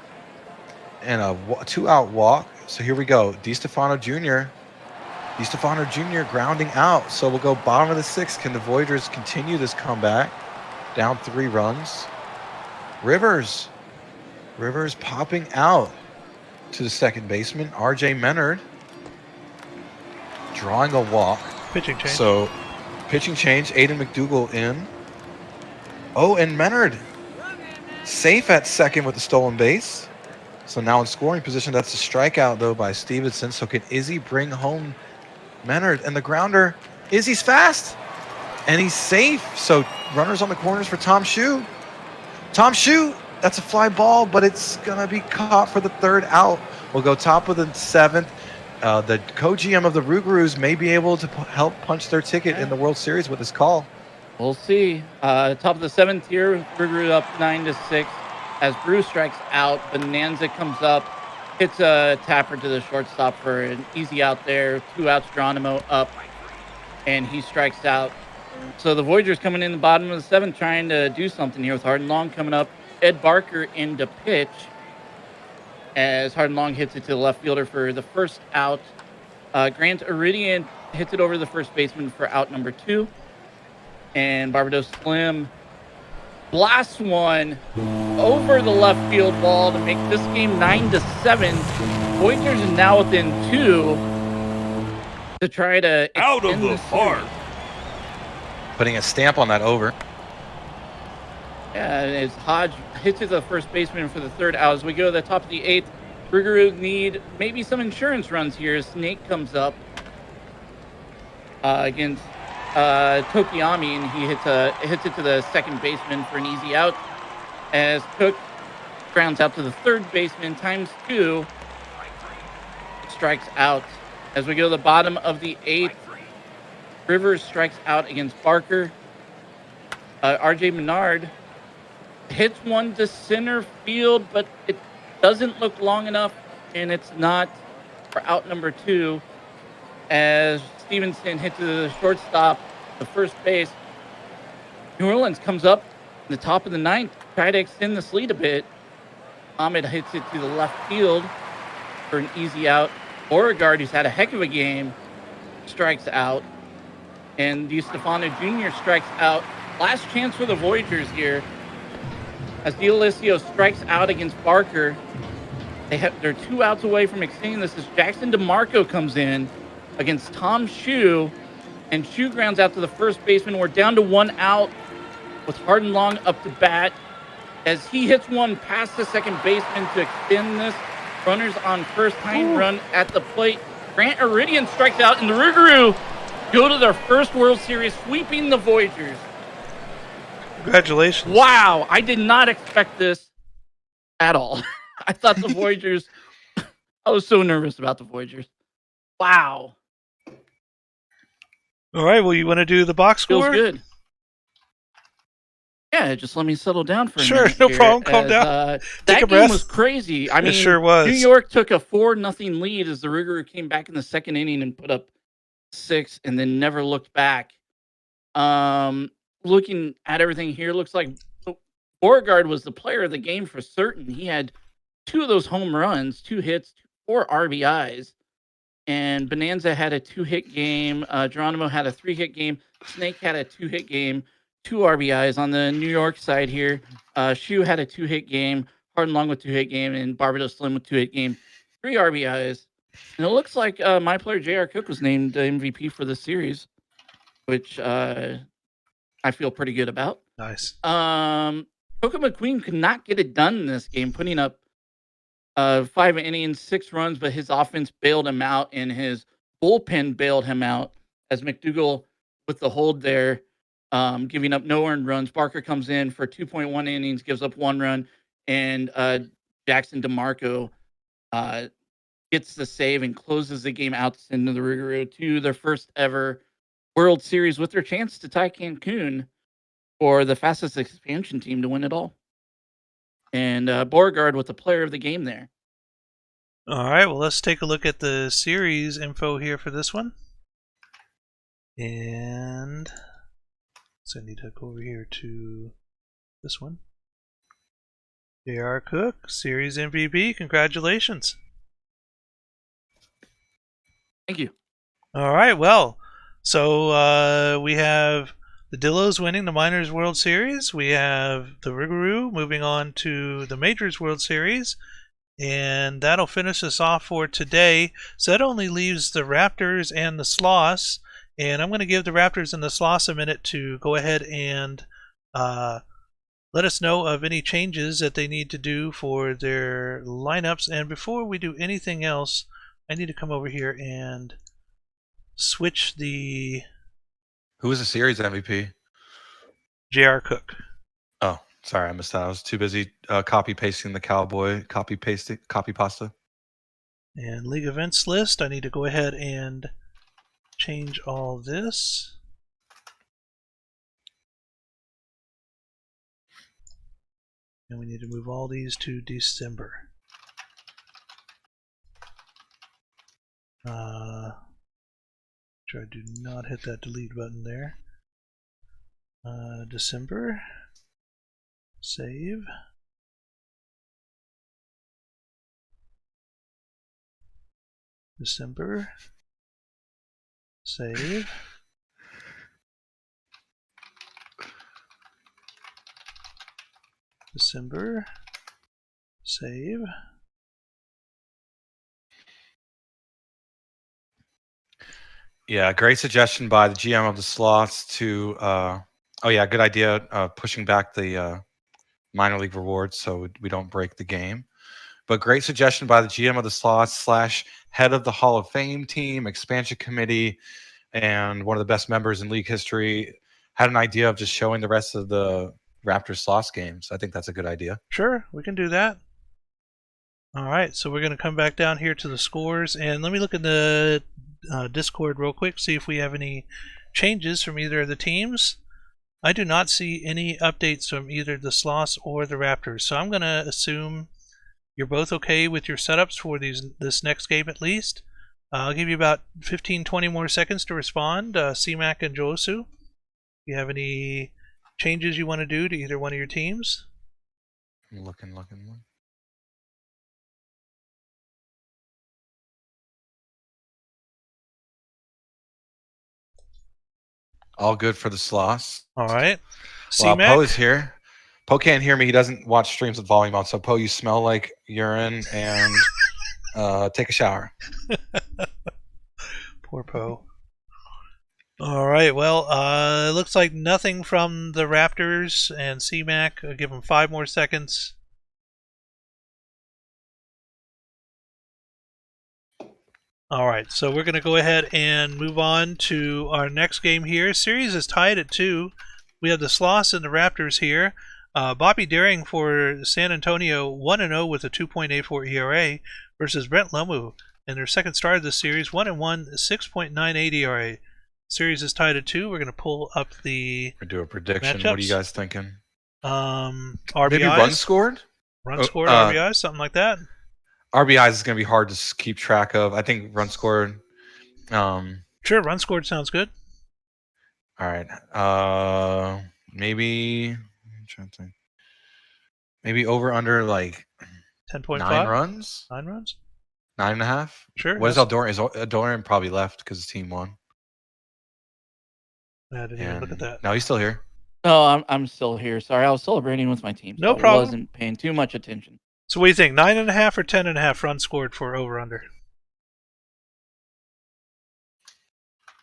And a 2-out walk. So here we go. DiStefano Jr. DiStefano Jr. grounding out. So we'll go bottom of the 6th. Can the Voyagers continue this comeback? Down 3 runs. Rivers popping out to the second baseman, RJ Menard, drawing a walk. Pitching change. So, pitching change, Aiden McDougall in. Oh, and Menard safe at second with the stolen base. So now in scoring position, that's a strikeout though by Stevenson. So can Izzy bring home Menard? And the grounder, Izzy's fast, and he's safe. So runners on the corners for Tom Shu. That's a fly ball, but it's going to be caught for the 3rd out. We'll go top of the 7th. The co-GM of the Rougarous may be able to help punch their ticket in the World Series with this call. We'll see. Top of the 7th here, Rougarous up 9-6. As Brew strikes out, Bonanza comes up, hits a tapper to the shortstop for an easy out there. 2 outs, Geronimo up, and he strikes out. So the Voyagers coming in the bottom of the 7th, trying to do something here with Hardin Long coming up. Ed Barker in to pitch as Hardin Long hits it to the left fielder for the 1st out. Grant Iridian hits it over the first baseman for out number 2. And Barbados Slim blasts one over the left field wall to make this game 9-7. Voyagers are now within 2 to try to Out of the park. Putting a stamp on that over. Yeah, as Hodge hits it to the first baseman for the 3rd out. As we go to the top of the 8th, Rougarous need maybe some insurance runs here. Snake comes up against Tokiyami, and he hits it to the second baseman for an easy out. As Cook grounds out to the third baseman, ×2, strikes out. As we go to the bottom of the 8th, Rivers strikes out against Barker. RJ Menard hits one to center field, but it doesn't look long enough, and it's not for out number 2. As Stevenson hits to the shortstop, the first base. New Orleans comes up in the top of the 9th. try to extend this lead a bit. Ahmed hits it to the left field for an easy out. Beauregard, who's had a heck of a game, strikes out. And DiStefano Jr. strikes out. Last chance for the Voyagers here. As D'Alessio strikes out against Barker, they're 2 outs away from extending this as Jackson DeMarco comes in against Tom Shue, and Shue grounds out to the first baseman. We're down to 1 out with Hardin Long up to bat as he hits one past the second baseman to extend this. Runners on first, tying run at the plate. Grant Iridian strikes out, and the Rougarou go to their first World Series, sweeping the Voyagers. Congratulations. Wow, I did not expect this at all. I thought the Voyagers, I was so nervous about the Voyagers. Wow. All right, well, you want to do the box score? Feels good. Yeah, just let me settle down for a Sure, minute no here, problem. Calm down. That a game breath. was crazy. I mean, It sure was. New York took a 4-0 lead as the Rougarou came back in the second inning and put up 6 and then never looked back. Looking at everything here, looks like Beauregard was the player of the game for certain. He had 2 of those home runs, 2 hits, 4 RBIs. And Bonanza had a 2-hit game. Geronimo had a 3-hit game. Snake had a 2-hit game, 2 RBIs. On the New York side here, Shue had a 2-hit game. Hardin Long with 2-hit game, and Barbados Slim with 2-hit game, 3 RBIs. And it looks like my player J.R. Cook was named MVP for the series, which I feel pretty good about. Nice. Coco McQueen could not get it done in this game, putting up 5 innings, 6 runs, but his offense bailed him out and his bullpen bailed him out as McDougal with the hold there, giving up no earned runs. Barker comes in for 2.1 innings, gives up 1 run, and Jackson DeMarco gets the save and closes the game out to send the Rougarou to their first ever World Series with their chance to tie Cancun for the fastest expansion team to win it all. And Beauregard with the player of the game there. All right, well, let's take a look at the series info here for this one. And so I need to go over here to this one. J.R. Cook, series MVP. Congratulations. Thank you. All right, well, so we have the Dillos winning the Minors World Series. We have the Rougarou moving on to the Majors World Series. And that'll finish us off for today. So that only leaves the Raptors and the Sloths. And I'm going to give the Raptors and the Sloths a minute to go ahead and let us know of any changes that they need to do for their lineups. And before we do anything else, I need to come over here and switch the... Who was the series MVP? J.R. Cook. Oh, sorry, I missed that. I was too busy copy pasting the Cowboy copy pasta. And League Events list, I need to go ahead and change all this. And we need to move all these to December. Sure, I do not hit that delete button there. December. Save. December. Save. December. Save. Yeah, great suggestion by the GM of the Sloths to, oh yeah, good idea, pushing back the minor league rewards so we don't break the game. But great suggestion by the GM of the Sloths / head of the Hall of Fame team, expansion committee, and one of the best members in league history. Had an idea of just showing the rest of the Raptors Sloths games. I think that's a good idea. Sure, we can do that. All right, so we're going to come back down here to the scores, and let me look in the Discord real quick, see if we have any changes from either of the teams. I do not see any updates from either the Sloths or the Raptors, so I'm going to assume you're both okay with your setups for this next game at least. I'll give you about 15-20 more seconds to respond. C-Mac and Josu, do you have any changes you want to do to either one of your teams? I'm looking. All good for the Sloss. All right. Well, C-Mac. Poe is here. Poe can't hear me. He doesn't watch streams with volume on. So, Poe, you smell like urine and take a shower. Poor Poe. All right. Well, it looks like nothing from the Raptors and C-Mac. I'll give them 5 more seconds. All right. So we're going to go ahead and move on to our next game here. Series is tied at 2. We have the Sloss and the Raptors here. Bobby Daring for San Antonio, 1-0 with a 2.84 ERA versus Brent Lomu in their second start of the series, 1-1, 6.98 ERA. Series is tied at 2. We're going to pull up the Or do a prediction. matchups. What are you guys thinking? RBIs. Maybe run scored? Run scored, RBIs, something like that. RBIs is going to be hard to keep track of. I think run scored. Sure, run scored sounds good. All right. Maybe I'm trying to think. Maybe over under like 10.5. 9 runs. 9 runs. 9.5. Sure. What is Eldorian? Is Eldorian probably left because his team won? I didn't even look at that. No, he's still here. No, I'm still here. Sorry, I was celebrating with my team. So No problem. I wasn't paying too much attention. So what do you think? 9.5 or 10.5 runs scored for over under?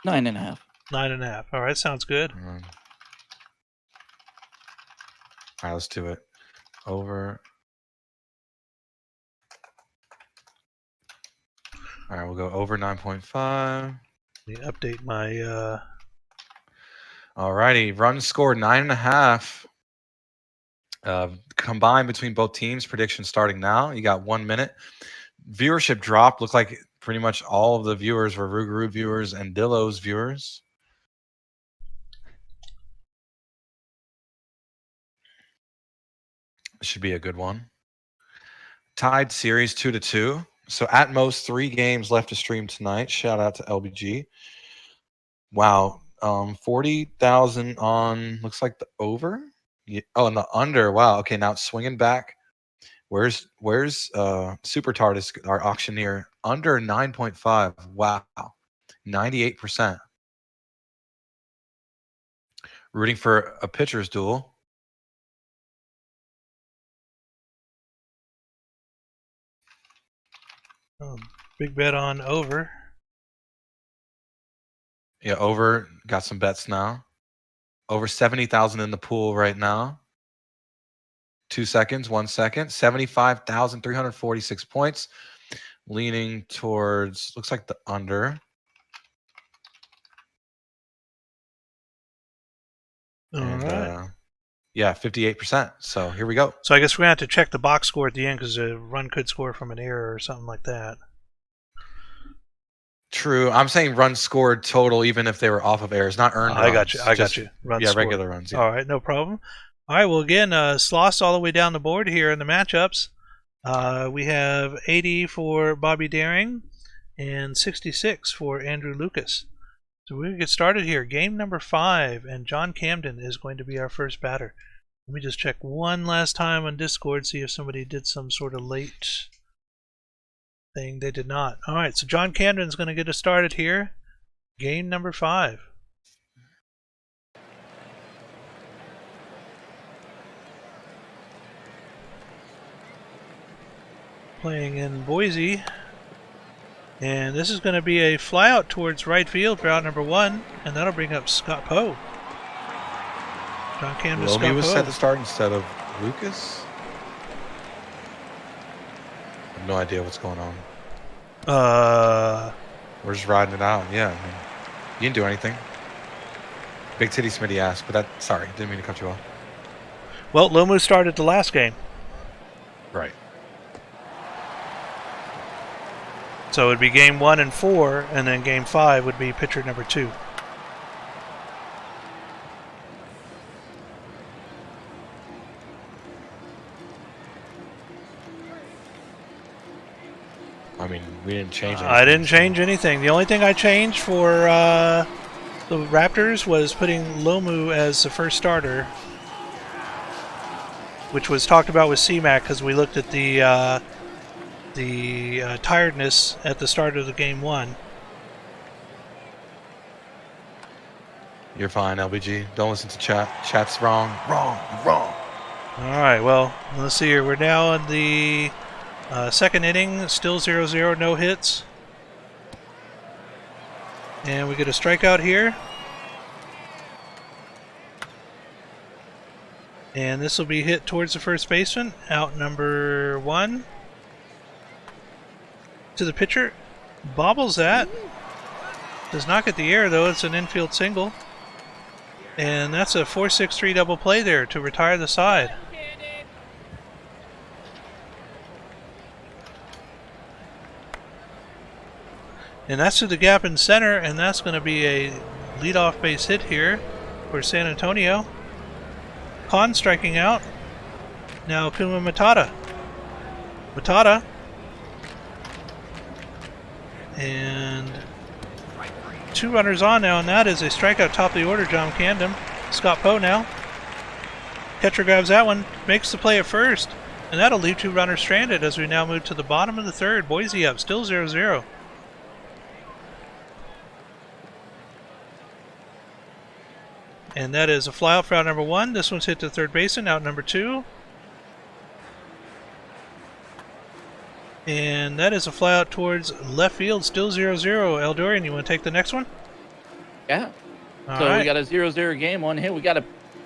9.5. 9.5. All right, sounds good. All right, let's do it. Over. All right, we'll go over 9.5. Let me update my. All righty, run scored 9.5. Combined between both teams. Prediction starting now. You got 1 minute. Viewership drop. Looked like pretty much all of the viewers were Rougarou viewers and Dillo's viewers. This should be a good one. Tied series 2-2. So at most 3 games left to stream tonight. Shout out to LBG. Wow. 40,000 on looks like the over. Yeah. Oh, and the under. Wow. Okay, now it's swinging back. Where's Super TARDIS, our auctioneer? Under 9.5. Wow. 98%. Rooting for a pitcher's duel. Oh, big bet on over. Yeah, over. Got some bets now. Over 70,000 in the pool right now. 2 seconds, 1 second. 75,346 points. Leaning towards, looks like the under. All right. Yeah, 58%. So here we go. So I guess we're going to have to check the box score at the end because a run could score from an error or something like that. True. I'm saying runs scored total, even if they were off of errors, not earned runs. I got you. Runs yeah, scored. regular runs. Yeah. All right, no problem. All right, well, again, Sloss all the way down the board here in the matchups. We have 80 for Bobby Daring and 66 for Andrew Lucas. So we're going to get started here. Game number 5, and John Camden is going to be our first batter. Let me just check one last time on Discord, see if somebody did some sort of late thing. They did not. All right, so John Camden's going to get us started here. Game number 5. Playing in Boise. And this is going to be a fly out towards right field for out number 1, and that'll bring up Scott Poe. John Camden, Scott Poe. was set to start instead of Lucas. I have no idea what's going on. We're just riding it out. Yeah, I mean, you didn't do anything. Big Titty Smitty asked, but sorry, didn't mean to cut you off. Well, Lomu started the last game. Right. So it would be game 1 and 4, and then game 5 would be pitcher number 2. I mean, we didn't change anything. I didn't change anything. The only thing I changed for the Raptors was putting Lomu as the first starter. which was talked about with CMAC because we looked at the tiredness at the start of the game 1. You're fine, LBG. Don't listen to chat. Chat's wrong. Wrong. Wrong. All right, well, let's see here. We're now in the second inning, still 0-0, no hits. And we get a strikeout here. And this will be hit towards the first baseman, out number 1. To the pitcher, bobbles that. Does not get the air, though. It's an infield single. And that's a 4-6-3 double play there to retire the side. And that's to the gap in center, and that's going to be a leadoff base hit here for San Antonio. Khan striking out. Now Kuma Matata. Matata. And 2 runners on now, and that is a strikeout top of the order, John Camden. Scott Poe now. Catcher grabs that one, makes the play at first, and that'll leave 2 runners stranded as we now move to the bottom of the third. Boise up, still 0-0. And that is a flyout for out number 1. This one's hit to third baseman, out number 2. And that is a flyout towards left field, still 0-0. Eldorian, you want to take the next one? Yeah. All so right. we got a 0-0 game, 1 hit. We got a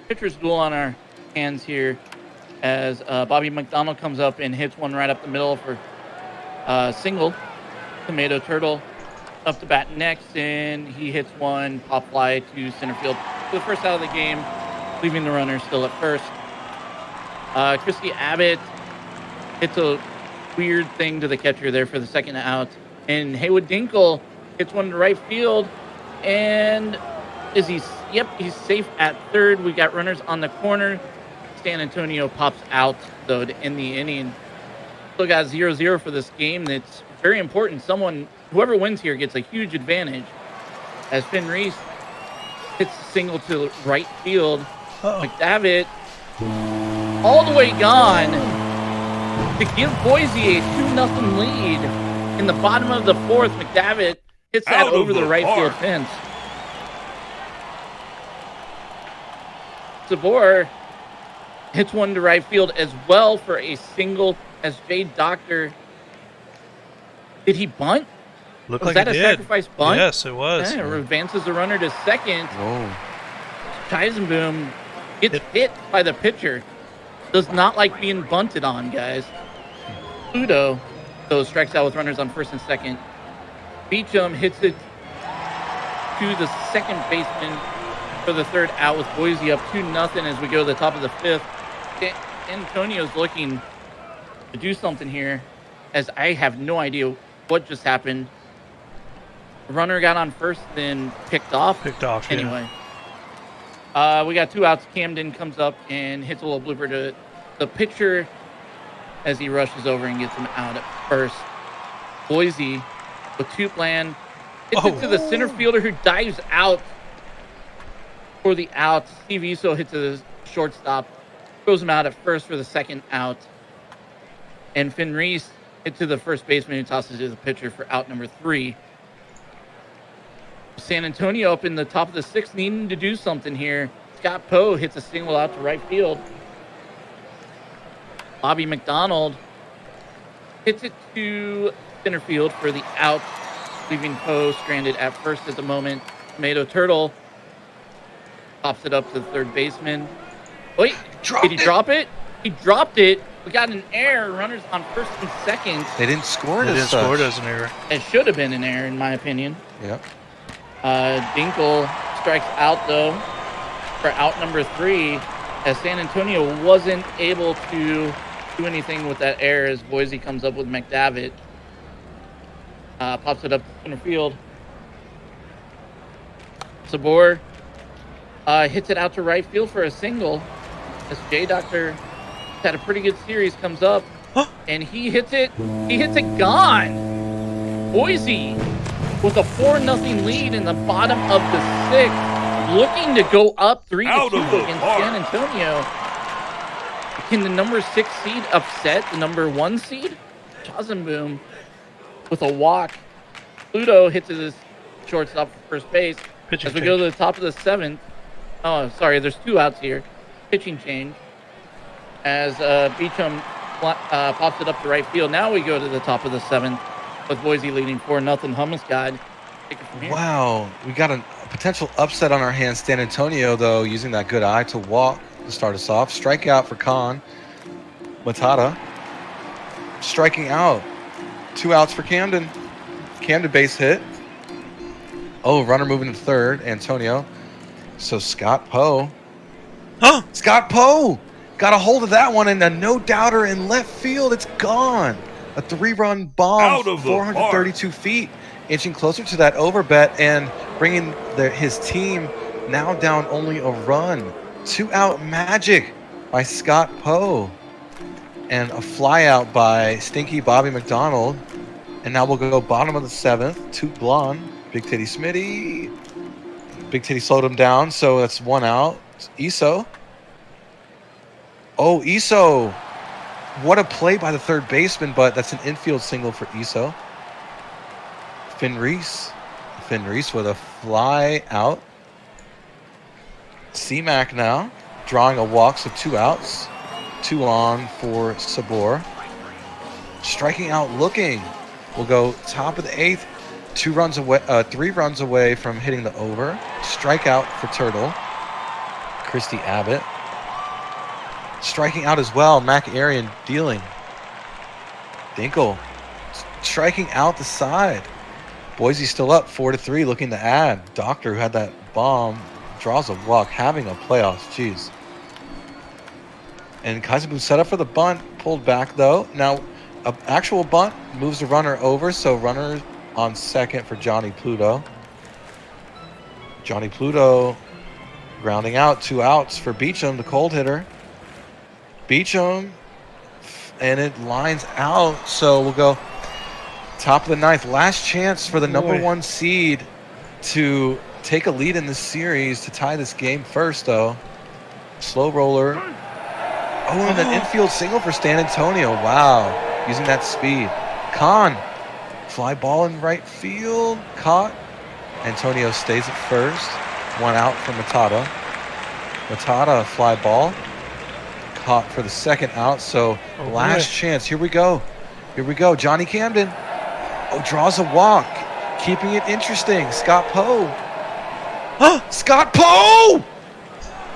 pitcher's duel on our hands here as Bobby McDonald comes up and hits one right up the middle for single. Tomato Turtle up to bat next, and he hits one pop fly to center field for the first out of the game, leaving the runner still at first. Christy Abbott hits a weird thing to the catcher there for the second out, and Haywood Dinkle hits one to right field, and he's safe at third. We got runners on the corner. San Antonio pops out though to end the inning. Still got 0-0 for this game. That's very important. Whoever wins here gets a huge advantage as Finn Reese hits a single to right field. McDavitt all the way gone to give Boise a 2-0 lead in the bottom of the fourth. McDavitt hits that over the right field fence. Sabor hits one to right field as well for a single as Jay Doctor. Did he bunt? Looked Was like that he a did. sacrifice bunt? Yes, it was. Yeah, advances the runner to second. Oh. Heisenboom gets hit by the pitcher. Does not like being bunted on, guys. Pluto, though, strikes out with runners on first and second. Beecham hits it to the second baseman for the third out with Boise up 2-0 as we go to the top of the fifth. Antonio's looking to do something here as I have no idea what just happened. The runner got on first, then picked off. Anyway. Yeah. We got 2 outs. Camden comes up and hits a little blooper to the pitcher as he rushes over and gets him out at first. Boise with 2 plan. Hits it to the center fielder who dives out for the out. Steve Iso hits the shortstop. Throws him out at first for the second out. And Finn Reese hit to the first baseman who tosses to the pitcher for out number 3. San Antonio up in the top of the 6th needing to do something here. Scott Poe hits a single out to right field. Bobby McDonald hits it to center field for the out, leaving Poe stranded at first at the moment. Tomato Turtle pops it up to the third baseman. Wait, did he drop it? He dropped it. We got an error. Runners on first and second. They didn't score it. They didn't score it as an error. It should have been an error, in my opinion. Yep. Dinkle strikes out, though, for out number 3, as San Antonio wasn't able to do anything with that error as Boise comes up with McDavitt. Pops it up to center field. Sabor hits it out to right field for a single as J Doctor had a pretty good series, comes up and he hits it. He hits it gone. Boise with a 4-0 lead in the bottom of the 6th, looking to go up 3-2 against San Antonio. Can the number 6 seed upset the number 1 seed? Boom with a walk. Pluto hits his shortstop for first base. Pitching As we change. go to the top of the 7th. Oh, sorry. There's 2 outs here. Pitching change. As Beecham pops it up to right field. Now we go to the top of the 7th with Boise leading 4-0. Hummuscott. Wow, we got a potential upset on our hands. San Antonio, though, using that good eye to walk to start us off. Strikeout for Khan. Matata striking out. 2 outs for Camden. Camden base hit. Oh, runner moving to third. Antonio. So Scott Poe. Scott Poe got a hold of that one, and a no-doubter in left field. It's gone. A 3-run bomb, Out of the 432 feet, inching closer to that over bet and bringing his team now down only a run. 2-out magic by Scott Poe. And a flyout by Stinky Bobby McDonald. And now we'll go bottom of the 7th. Toot Blonde. Big Titty Smitty. Big Titty slowed him down, so that's 1 out. Iso. Oh, Iso. What a play by the third baseman, but that's an infield single for Iso. Finn Reese. Finn Reese with a fly out. C-Mac now drawing a walk, so 2 outs. 2 on for Sabor. Striking out looking. We'll go top of the 8th. 3 runs away from hitting the over. Strikeout for Turtle. Christy Abbott. Striking out as well. Mac Arian dealing. Dinkle striking out the side. Boise still up 4-3, looking to add. Doctor, who had that bomb, draws a walk, having a playoffs. Jeez. And Kaiserbu set up for the bunt, pulled back though. Now, an actual bunt moves the runner over, so runner on second for Johnny Pluto. Johnny Pluto grounding out, 2 outs for Beecham, the cold hitter. Beecham, and it lines out, so we'll go top of the 9th. Last chance for the number 1 seed to take a lead in this series to tie this game first, though. Slow roller. Oh, and an infield single for San Antonio. Wow, using that speed. Khan, fly ball in right field, caught. Antonio stays at first. 1 out for Matata. Matata, fly ball. Caught for the 2nd out, so last chance. Here we go. Here we go. Johnny Camden. Oh, draws a walk. Keeping it interesting. Scott Poe. Scott Poe!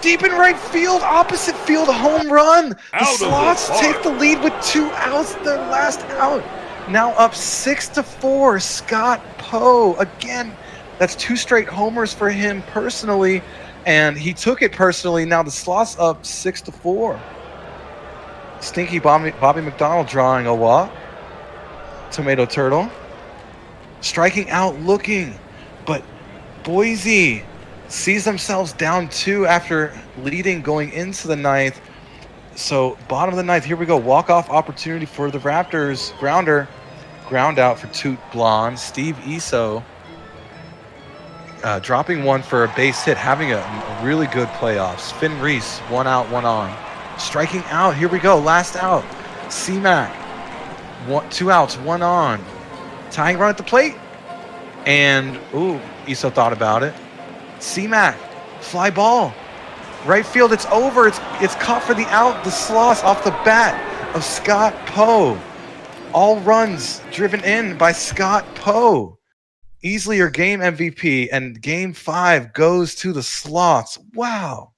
Deep in right field, opposite field, a home run. The Slots take the lead with 2 outs, their last out. Now up 6-4. Scott Poe. Again, that's 2 straight homers for him personally, and he took it personally. Now the Slots up 6-4. Stinky Bobby McDonald drawing a walk. Tomato Turtle. Striking out looking, but Boise sees themselves down 2 after leading going into the 9th. So bottom of the 9th, here we go. Walk-off opportunity for the Raptors. Grounder. Ground out for Toot Blonde. Steve Iso dropping 1 for a base hit, having a really good playoffs. Finn Reese, 1 out, 1 on. Striking out, here we go. Last out. C-Mac. 2 outs, 1 on. Tying run at the plate. And, Iso thought about it. C-Mac, fly ball. Right field, it's over. It's caught for the out. The Sloss off the bat of Scott Poe. All runs driven in by Scott Poe. Easily your game MVP, and game 5 goes to the Slots. Wow.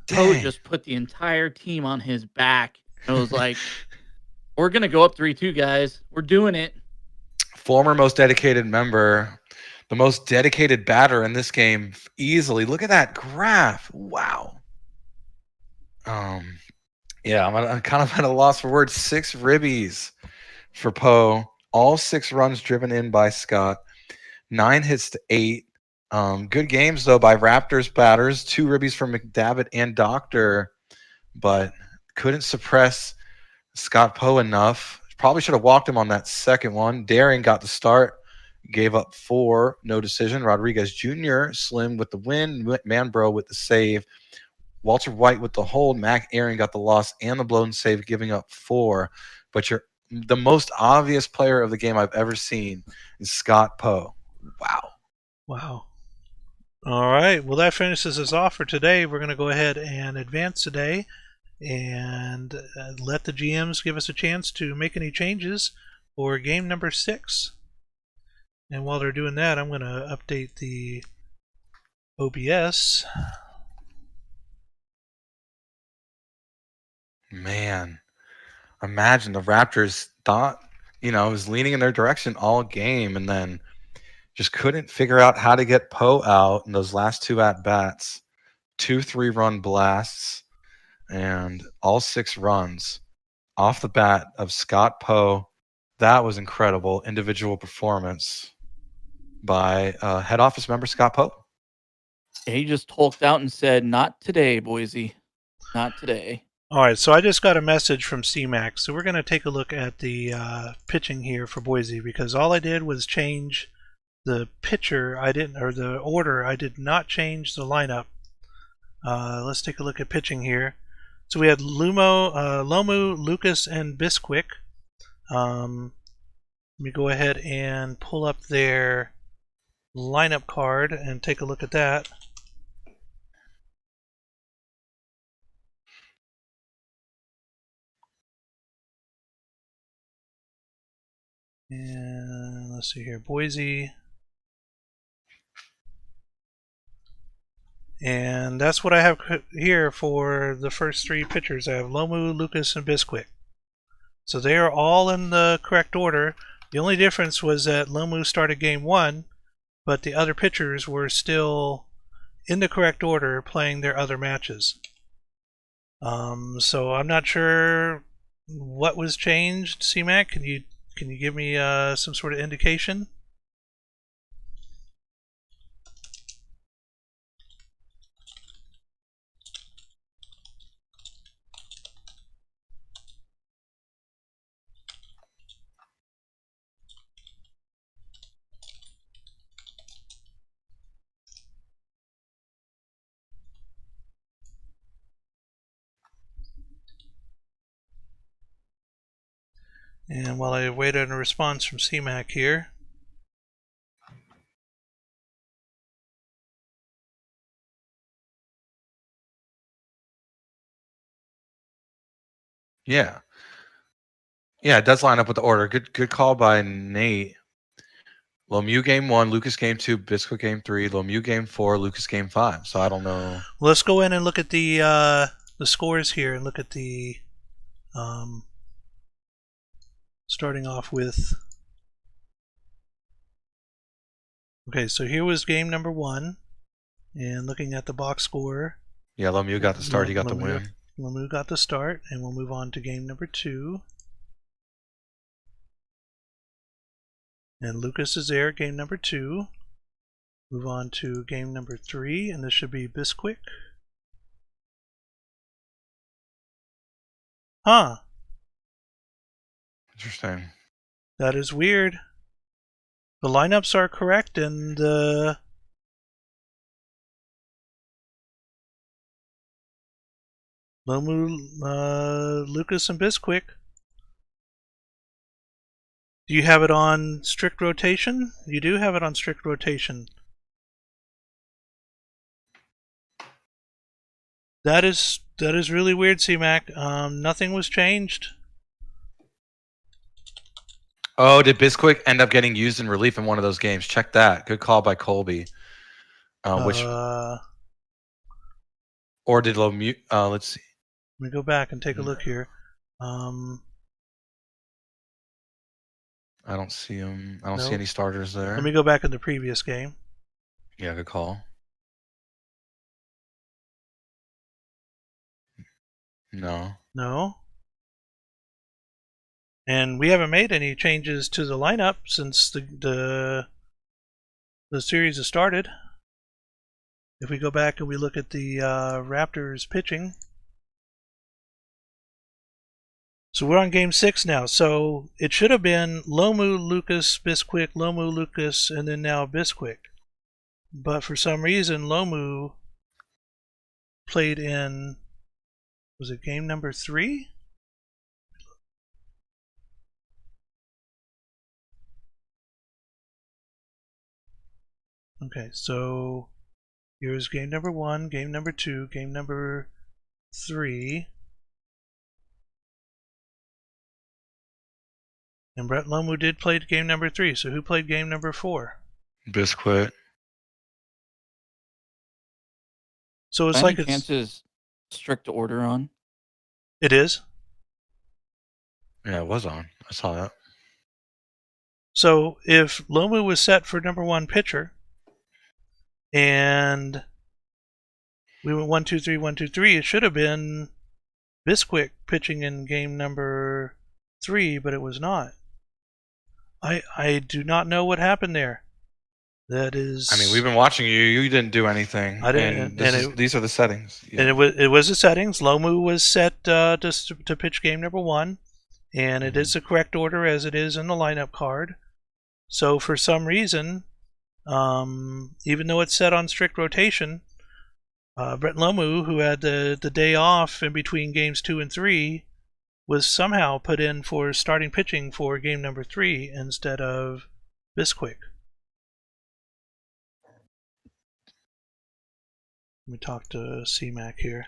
Poe just put the entire team on his back. It was like, we're going to go up 3-2, guys. We're doing it. Former most dedicated member, the most dedicated batter in this game easily. Look at that graph. Wow. Yeah, I'm kind of at a loss for words. 6 ribbies for Poe. All 6 runs driven in by Scott. 9 hits to 8. Good games, though, by Raptors batters. 2 ribbies from McDavitt and Doctor, but couldn't suppress Scott Poe enough. Probably should have walked him on that second one. Daring got the start. Gave up 4. No decision. Rodriguez Jr. Slim with the win. Manbro with the save. Walter White with the hold. Mac Aaron got the loss and the blown save, giving up 4. But the most obvious player of the game I've ever seen is Scott Poe. Wow. Wow. All right. Well, that finishes us off for today. We're going to go ahead and advance today and let the GMs give us a chance to make any changes for game number 6. And while they're doing that, I'm going to update the OBS. Man, imagine the Raptors thought, it was leaning in their direction all game, and then just couldn't figure out how to get Poe out in those last 2 at-bats. 2 3-run blasts, and all 6 runs off the bat of Scott Poe. That was incredible individual performance by head office member Scott Poe. He just hulked out and said, "Not today, Boise. Not today." All right, so I just got a message from CMAC. So we're going to take a look at the pitching here for Boise, because all I did was change the pitcher. The order. I did not change the lineup. Let's take a look at pitching here. So we had Lomu, Lucas, and Bisquick. Let me go ahead and pull up their lineup card and take a look at that. And let's see here, Boise. And that's what I have here for the first 3 pitchers. I have Lomu, Lucas, and Bisquick. So they are all in the correct order. The only difference was that Lomu started game 1, but the other pitchers were still in the correct order playing their other matches. So I'm not sure what was changed. CMAC, can you give me some sort of indication? And while I wait on a response from CMAC here. Yeah, it does line up with the order. Good call by Nate. Lemieux game 1, Lucas game 2, Bisquick game 3, Lemieux game 4, Lucas game 5. So I don't know. Let's go in and look at the scores here and look at the starting off with. Okay, so here was game number 1, and looking at the box score. Yeah, Lemieux got the start. He got the win. Lemieux got the start, and we'll move on to game number 2. And Lucas is there, game number 2. Move on to game number 3, and this should be Bisquick. Huh. Interesting. That is weird. The lineups are correct, and Lomu, Lucas, and Bisquick. Do you have it on strict rotation? You do have it on strict rotation. That is really weird, CMAC. Nothing was changed. Oh, did Bisquick end up getting used in relief in one of those games? Check that. Good call by Colby. Or did Lemieux? Let's see. Let me go back and take a look here. I don't see him. I don't see any starters there. Let me go back in the previous game. Yeah, good call. No. No. And we haven't made any changes to the lineup since the series has started. If we go back and we look at the Raptors pitching. So we're on game 6 now. So it should have been Lomu, Lucas, Bisquick, Lomu, Lucas, and then now Bisquick. But for some reason, Lomu played in, was it game number 3? Okay, so here's game number 1, game number 2, game number 3. And Brett Lomu did play game number 3, so who played game number 4? Biscuit. So it's By like any chance is strict order on? It is? Yeah, it was on. I saw that. So if Lomu was set for number 1 pitcher, and we went 1, 2, 3, 1, 2, 3, it should have been Bisquick pitching in game number 3, but it was not. I do not know what happened there. That is. I mean, we've been watching you. You didn't do anything. I didn't. These are the settings. Yeah. And it was the settings. Lomu was set to pitch game number 1, and it is the correct order as it is in the lineup card. So for some reason, even though it's set on strict rotation, Brett Lomu, who had the day off in between games 2 and 3, was somehow put in for starting pitching for game number 3 instead of Bisquick. Let me talk to C-Mac here.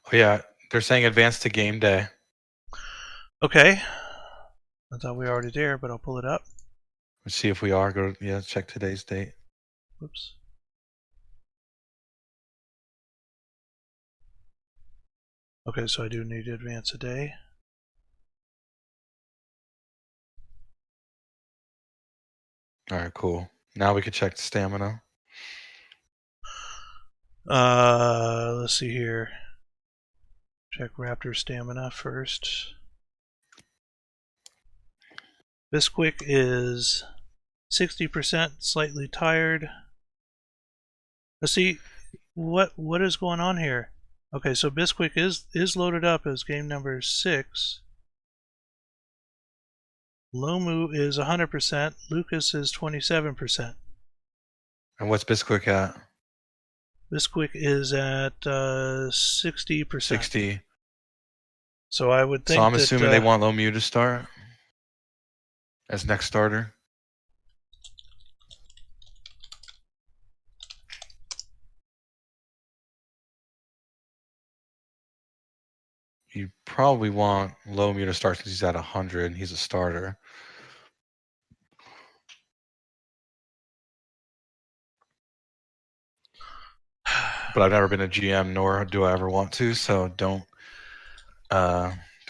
Oh yeah, they're saying advance to game day. Okay. I thought we were already there, but I'll pull it up. Let's see if we are. Check today's date. Whoops. Okay, so I do need to advance a day. All right, cool. Now we can check the stamina. Let's see here. Check Raptor stamina first. Bisquick is 60%, slightly tired. Let's see what is going on here. Okay, so Bisquick is loaded up as game number 6. Lomu is 100%. Lucas is 27%. And what's Bisquick at? Bisquick is at 60%. 60. So I would think. So I'm assuming they want Lomu to start as next starter. You probably want Lomu to start since he's at 100 and he's a starter. But I've never been a GM, nor do I ever want to, so don't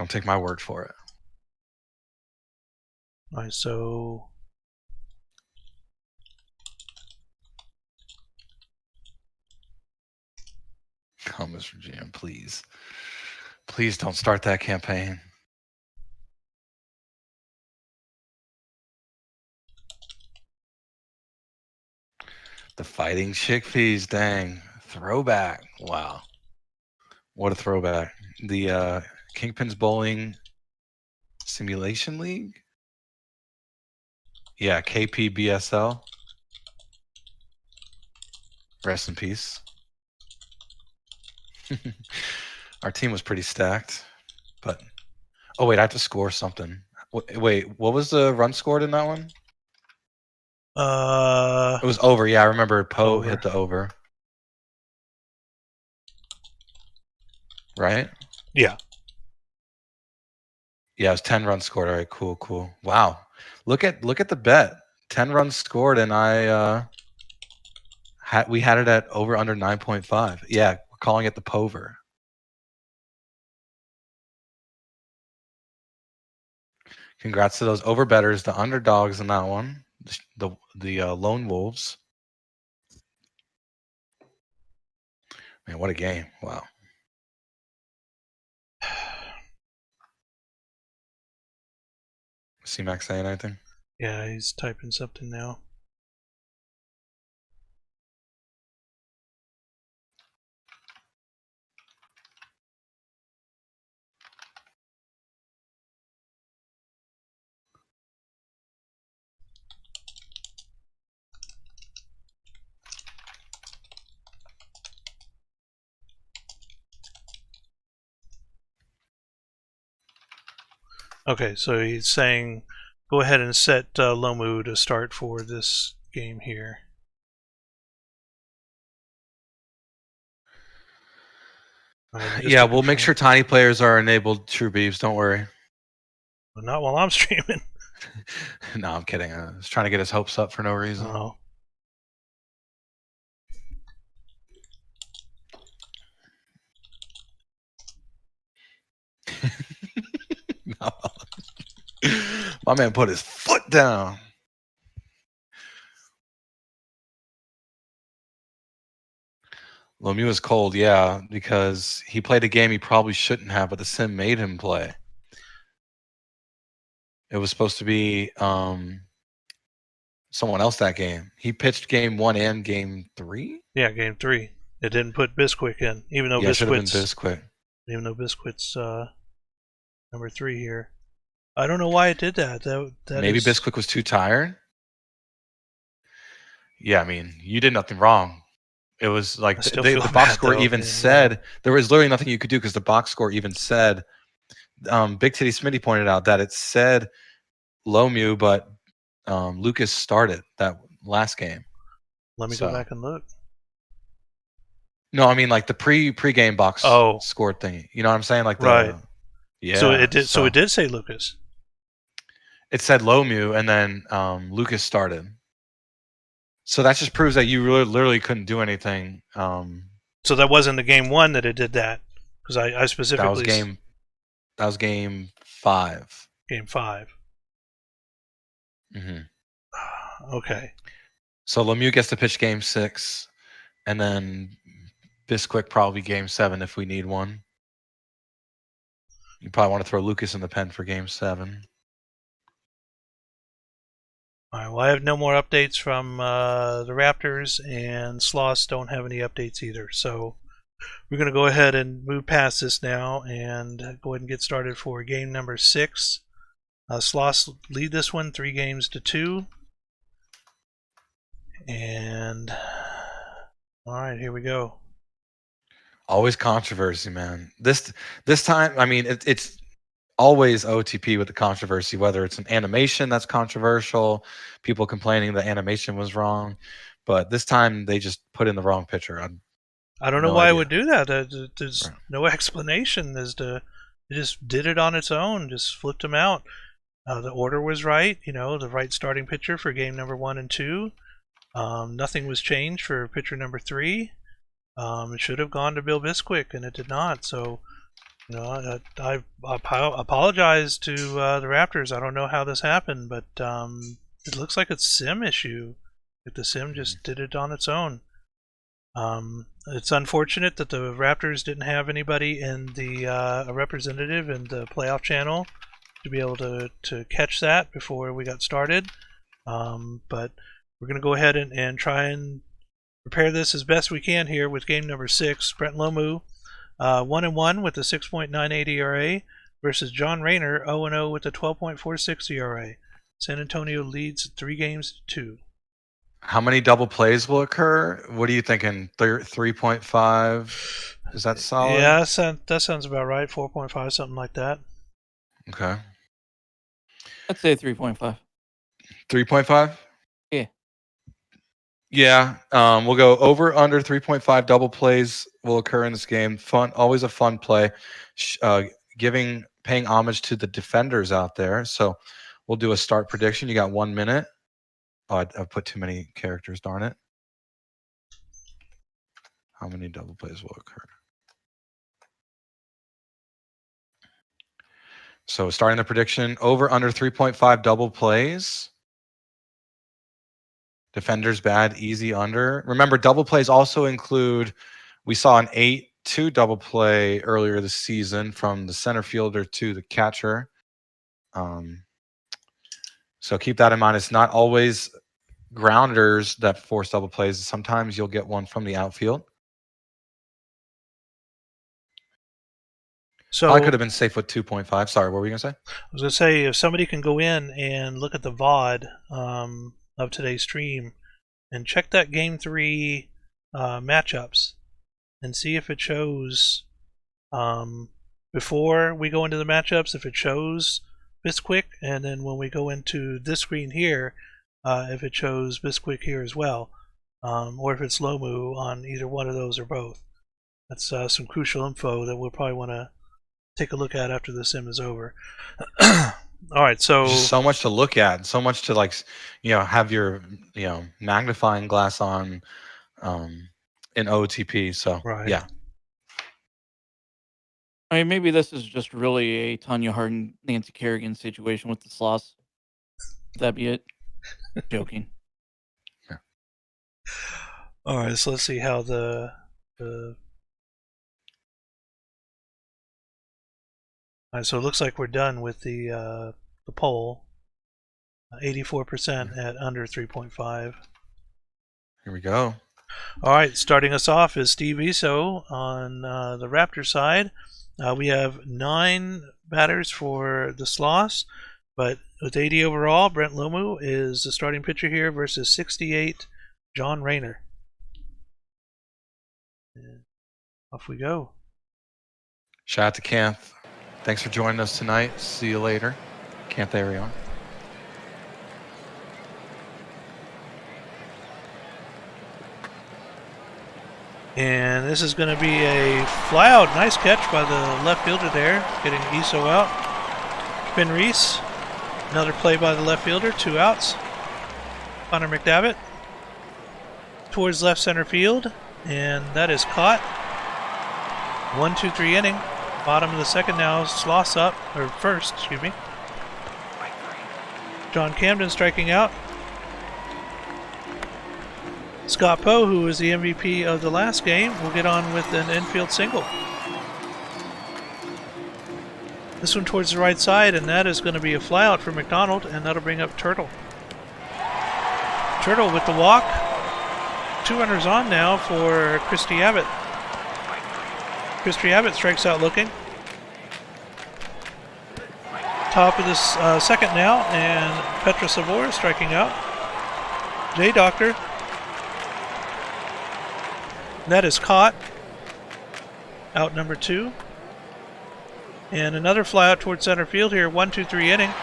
take my word for it. All right, so Oh, Mr. GM, please. Please don't start that campaign. The Fighting Chickpeas, dang. Throwback. Wow. What a throwback. The Kingpins Bowling Simulation League? Yeah, KPBSL. Rest in peace. Our team was pretty stacked, but oh wait, I have to score something. Wait, what was the run scored in that one? It was over. Yeah, I remember Poe hit the over. Right? Yeah. Yeah, it was 10 runs scored. All right, cool. Wow. Look at the bet. 10 runs scored, and I We had it at over under 9.5. Yeah, we're calling it the Pover. Congrats to those overbetters, the underdogs in that one, the Lone Wolves. Man, what a game! Wow. C-Max saying anything? Yeah, he's typing something now. Okay, so he's saying go ahead and set Lomu to start for this game here. Yeah, we'll make sure tiny players are enabled, True Beeves. Don't worry. But not while I'm streaming. No, I'm kidding. I was trying to get his hopes up for no reason. Oh. No. My man put his foot down. Lemieux is cold, yeah, because he played a game he probably shouldn't have, but the sim made him play. It was supposed to be someone else that game. He pitched game 1 and game 3? Yeah, game 3. It didn't put Bisquick in, even though it should have been Bisquick. Even though Bisquick's number 3 here. I don't know why it did that. Maybe Bisquick was too tired? Yeah, I mean, you did nothing wrong. It was like the box score even said there was literally nothing you could do because the box score even said, Big Titty Smitty pointed out that it said Lomu, but Lucas started that last game. Let me go back and look. No, I mean like the pre-game box score thing. You know what I'm saying? Like right. Yeah. So it did. So it did say Lucas. It said Lomu, and then Lucas started. So that just proves that you literally couldn't do anything. So that wasn't the game 1 that it did that, because I specifically that was game 5. Game 5. Mm-hmm. Okay. So Lemieux gets to pitch game 6, and then Bisquick probably game 7 if we need one. You probably want to throw Lucas in the pen for game 7. All right. Well, I have no more updates from the Raptors, and Sloss don't have any updates either. So we're going to go ahead and move past this now and go ahead and get started for game number 6. Sloss lead this one 3-2. And all right, here we go. Always controversy, man. This time, I mean, it's always OTP with the controversy, whether it's an animation that's controversial, people complaining the animation was wrong, but this time they just put in the wrong pitcher. I don't know why it would do that. There's no explanation as to it just did it on its own, just flipped them out. The order was right, the right starting pitcher for game number 1 and 2. Nothing was changed for pitcher number 3. It should have gone to Bill Bisquick, and it did not. So, I apologize to the Raptors. I don't know how this happened, but it looks like it's sim issue. Like the sim just did it on its own. It's unfortunate that the Raptors didn't have anybody in a representative in the playoff channel to be able to catch that before we got started. But we're going to go ahead and try and prepare this as best we can here with game number 6. Brent Lomu, 1-1 with a 6.98 ERA versus John Rayner, 0-0 with a 12.46 ERA. San Antonio leads 3-2. How many double plays will occur? What are you thinking? 3.5? Is that solid? Yeah, that sounds about right. 4.5, something like that. Okay. I'd say 3.5. 3.5? Yeah. Yeah. We'll go over under 3.5 double plays will occur in this game. Fun, always a fun play. Paying homage to the defenders out there. So we'll do a start prediction. You got 1 minute. Oh, I've put too many characters, darn it. How many double plays will occur? So starting the prediction, over under 3.5 double plays. Defenders bad, easy under. Remember, double plays also include, we saw an 8-2 double play earlier this season from the center fielder to the catcher. So keep that in mind. It's not always grounders that force double plays. Sometimes you'll get one from the outfield. So I could have been safe with 2.5. Sorry, what were you going to say? I was going to say, if somebody can go in and look at the VOD of today's stream and check that Game 3 matchups and see if it shows, before we go into the matchups, if it shows Bisquick, and then when we go into this screen here, if it shows Bisquick here as well, or if it's Lomu on either one of those or both. That's some crucial info that we'll probably want to take a look at after the sim is over. All right, so There's so much to look at, so much to have your magnifying glass on in OTP. So right. yeah. I mean, maybe this is just really a Tanya Hardin, Nancy Kerrigan situation with the sloths. That'd be it. Joking. Yeah. All right, so let's see how the All right, so it looks like we're done with the poll. 84% at under 3.5. Here we go. All right, starting us off is Steve Iso on the Raptor side. We have 9 batters for the Sloths, but with 80 overall, Brent Lomu is the starting pitcher here versus 68, John Rayner. And off we go. Shout out to Canth. Thanks for joining us tonight. See you later. Canth Arion. And this is going to be a fly-out. Nice catch by the left fielder there, getting Iso out. Ben Reese, another play by the left fielder, 2 outs. Connor McDavitt towards left center field, and that is caught. 1-2-3 inning. Bottom of the second now, Sloss up, or first, excuse me. John Camden striking out. Scott Poe, who was the MVP of the last game, will get on with an infield single. This one towards the right side, and that is going to be a flyout for McDonald, and that'll bring up Turtle. Turtle with the walk. 2 runners on now for Christy Abbott. Christy Abbott strikes out looking. Top of this second now, and Petra Savor striking out. J Doctor. That is caught. Out number 2. And another fly out towards center field here. 1-2-3 inning.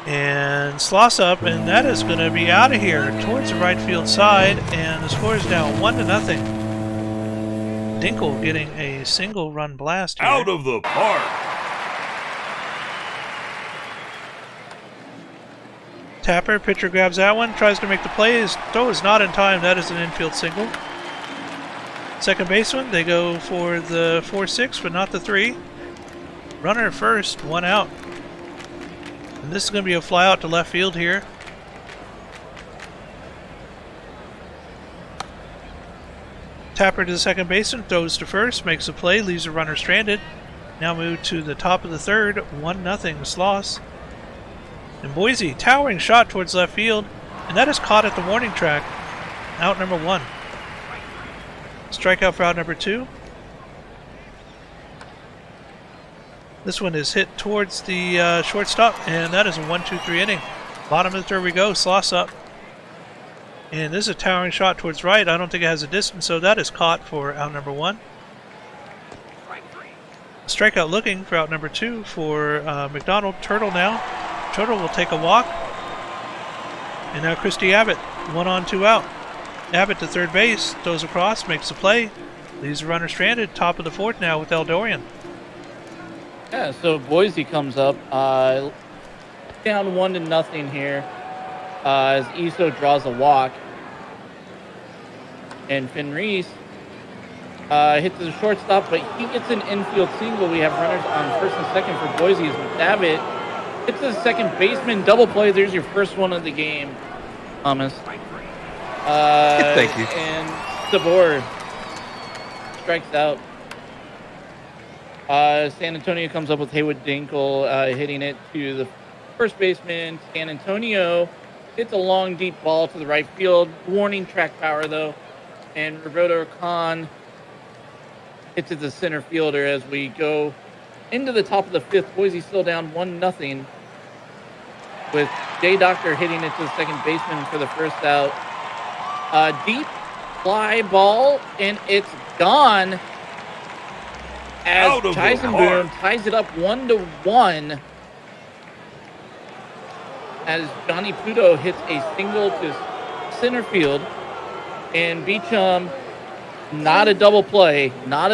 And Sloss up, and that is going to be out of here towards the right field side, and the score is now 1-0. Dinkle getting a single run blast here. Out of the park. Tapper, pitcher grabs that one, tries to make the play. His throw is not in time. That is an infield single. Second baseman, they go for the 4-6, but not the 3. Runner at first, 1 out. And this is going to be a fly out to left field here. Tapper to the second baseman, throws to first, makes a play, leaves the runner stranded. Now move to the top of the third, 1-0 Sloss. And Boise, towering shot towards left field, and that is caught at the warning track. Out number 1. Strikeout for out number 2. This one is hit towards the shortstop, and that is a 1-2-3 inning. Bottom of the third we go, Sloss up. And this is a towering shot towards right. I don't think it has a distance, so that is caught for out number 1. Strikeout looking for out number 2 for McDonald. Turtle now. Turtle will take a walk. And now Christy Abbott, 1 on, 2 out. Abbott to third base, throws across, makes the play. Leaves the runner stranded. Top of the 4th now with Eldorian. Yeah, so Boise comes up, down 1-0 here. as Iso draws a walk. And Finn Reese hits the shortstop, but he gets an infield single. We have runners on first and second for Boise as McDavitt hits the second baseman. Double play. There's your first one of the game, Thomas. Thank you. And Sabor strikes out. San Antonio comes up with Haywood Dinkle hitting it to the first baseman. San Antonio hits a long, deep ball to the right field. Warning track power, though. And Roberto Khan hits it to the center fielder as we go into the top of the fifth. Boise still down 1-0 with Jay Doctor hitting it to the second baseman for the first out. Deep fly ball, and it's gone as Tyson Boone ties it up 1-1 as Johnny Puto hits a single to center field. And Beecham, not a double play. Wow.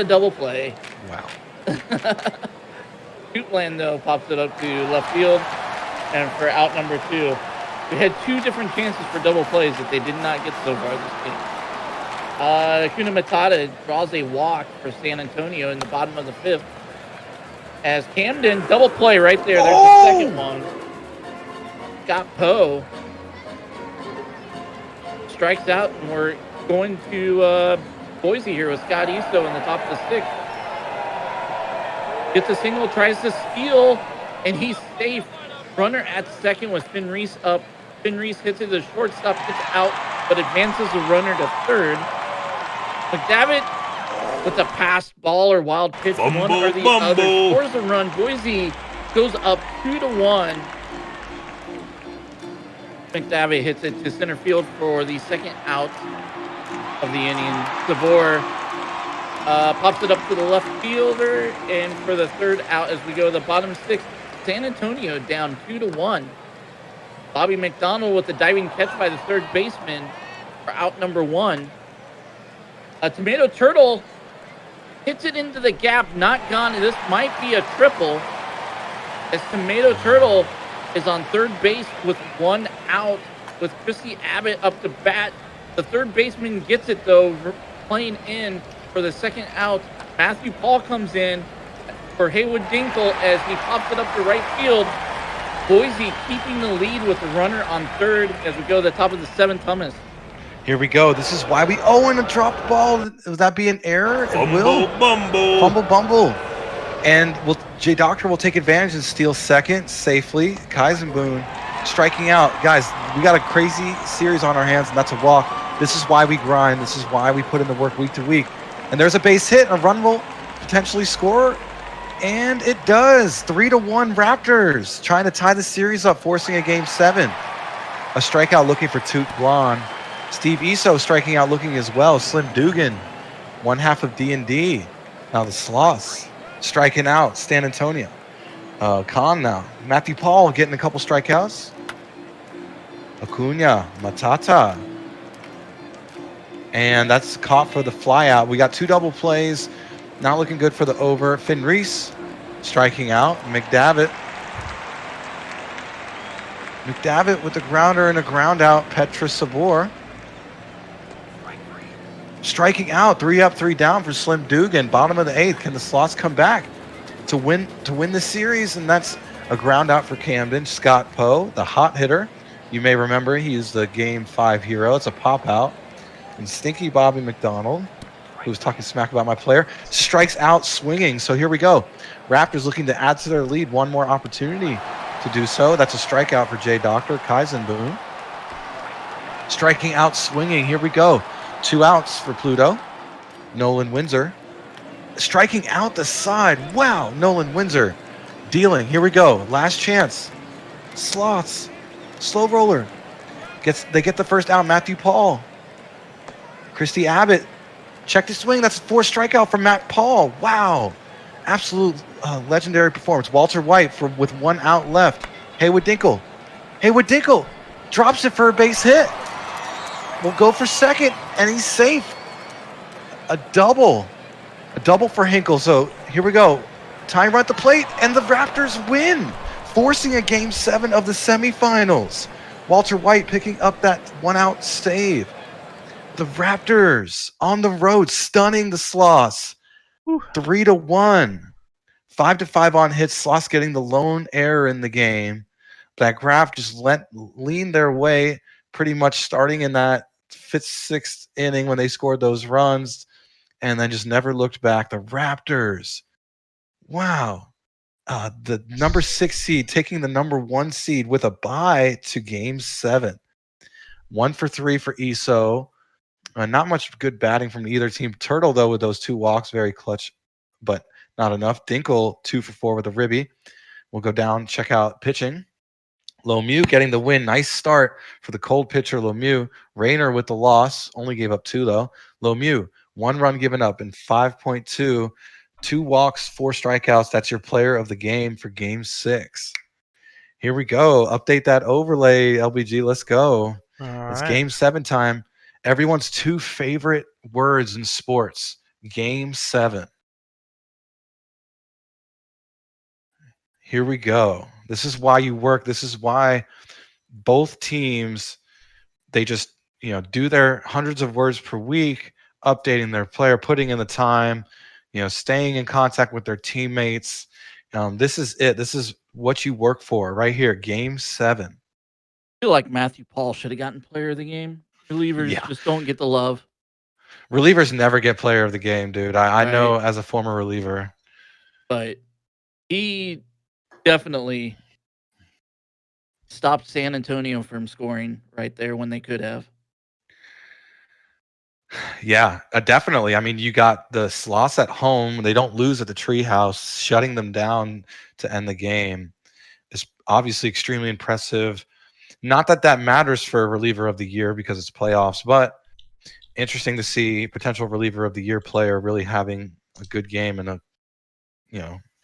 Shootland, though, pops it up to left field. And for out number 2, we had 2 different chances for double plays that they did not get so far this game. Kuna Matata draws a walk for San Antonio in the bottom of the 5th. As Camden, double play right there. There's the second one. Scott Poe strikes out, and we're going to Boise here with Scott Isto in the top of the 6th. Gets a single, tries to steal, and he's safe. Runner at second with Finn Reese up. Finn Reese hits it to the shortstop, gets out, but advances the runner to third. McDavitt with a pass ball or wild pitch, one or the other, scores a run. Boise goes up 2-1. McDavitt hits it to center field for the second out of the inning. Sabor pops it up to the left fielder, and for the third out as we go to the bottom 6th, San Antonio down 2-1. Bobby McDonald with the diving catch by the third baseman for out number 1. Tomato Turtle hits it into the gap, not gone. This might be a triple as Tomato Turtle is on third base with 1 out with Chrissy Abbott up to bat. The third baseman gets it, though, playing in for the second out. Matthew Paul comes in for Haywood Dinkle as he pops it up to right field. Boise keeping the lead with the runner on third as we go to the top of the 7th. Thomas. Here we go. This is why we and a dropped ball. Would that be an error? Fumble bumble. And Jay Doctor will take advantage and steal second safely. Kaisenboon striking out. Guys, we got a crazy series on our hands, and that's a walk. This is why we grind. This is why we put in the work week to week. And there's a base hit. A run will potentially score. And it does. 3-1 Raptors. Trying to tie the series up, forcing a game 7. A strikeout looking for Toot Blonde. Steve Iso striking out looking as well. Slim Dugan, one half of D&D. Now the Sloths striking out. San Antonio. Khan now. Matthew Paul getting a couple strikeouts. Acuna, Matata. And that's caught for the flyout. We got 2 double plays. Not looking good for the over. Finn Reese striking out. McDavitt with the grounder and a ground out. Petra Sabor striking out. 3 up, 3 down for Slim Dugan. Bottom of the 8th. Can the Sloths come back to win the series? And that's a ground out for Camden. Scott Poe, the hot hitter. You may remember he is the Game 5 hero. It's a pop out. And Stinky Bobby McDonald, who was talking smack about my player, strikes out swinging. So here we go. Raptors looking to add to their lead. One more opportunity to do so. That's a strikeout for Jay Doctor. Kaisenboon striking out swinging. Here we go. 2 outs for Pluto. Nolan Windsor striking out the side. Wow, Nolan Windsor dealing. Here we go. Last chance. Sloths. Slow roller. They get the first out. Matthew Paul. Christy Abbott. Check the swing. That's a 4 strikeout from Matt Paul. Wow. Absolute legendary performance. Walter White with 1 out left. Haywood Dinkle drops it for a base hit. We'll go for second, and he's safe. A double for Hinkle. So here we go. Tying run at the plate, and the Raptors win, forcing a game 7 of the semifinals. Walter White picking up that 1-out save. The Raptors on the road, stunning the Sloss. 3-1. 5-5 on hits. Sloss getting the lone error in the game. That Graf just leaned their way pretty much starting in that fifth, sixth inning when they scored those runs, and then just never looked back. The Raptors, wow. The number 6 seed taking the number 1 seed with a bye to game 7. 1 for 3 for ESO. Not much good batting from either team. Turtle, though, with those 2 walks, very clutch, but not enough. Dinkle, 2 for 4 with a ribby. We'll go down, check out pitching. Lemieux getting the win. Nice start for the cold pitcher, Lemieux. Rayner with the loss. Only gave up 2, though. Lemieux, 1 run given up in 5.2. 2 walks, 4 strikeouts. That's your player of the game for game 6. Here we go. Update that overlay, LBG. Let's go. It's game 7 time. Everyone's 2 favorite words in sports. Game 7. Here we go. This is why you work. This is why both teams, they just, do their hundreds of words per week, updating their player, putting in the time, staying in contact with their teammates. This is it. This is what you work for right here. Game 7. I feel like Matthew Paul should have gotten player of the game. Relievers just don't get the love. Relievers never get player of the game, dude. I know as a former reliever. But he definitely stopped San Antonio from scoring right there when they could have. Yeah, definitely. I mean, you got the Sloss at home. They don't lose at the Treehouse. Shutting them down to end the game is obviously extremely impressive. Not that that matters for a reliever of the year because it's playoffs, but interesting to see potential reliever of the year player really having a good game and a,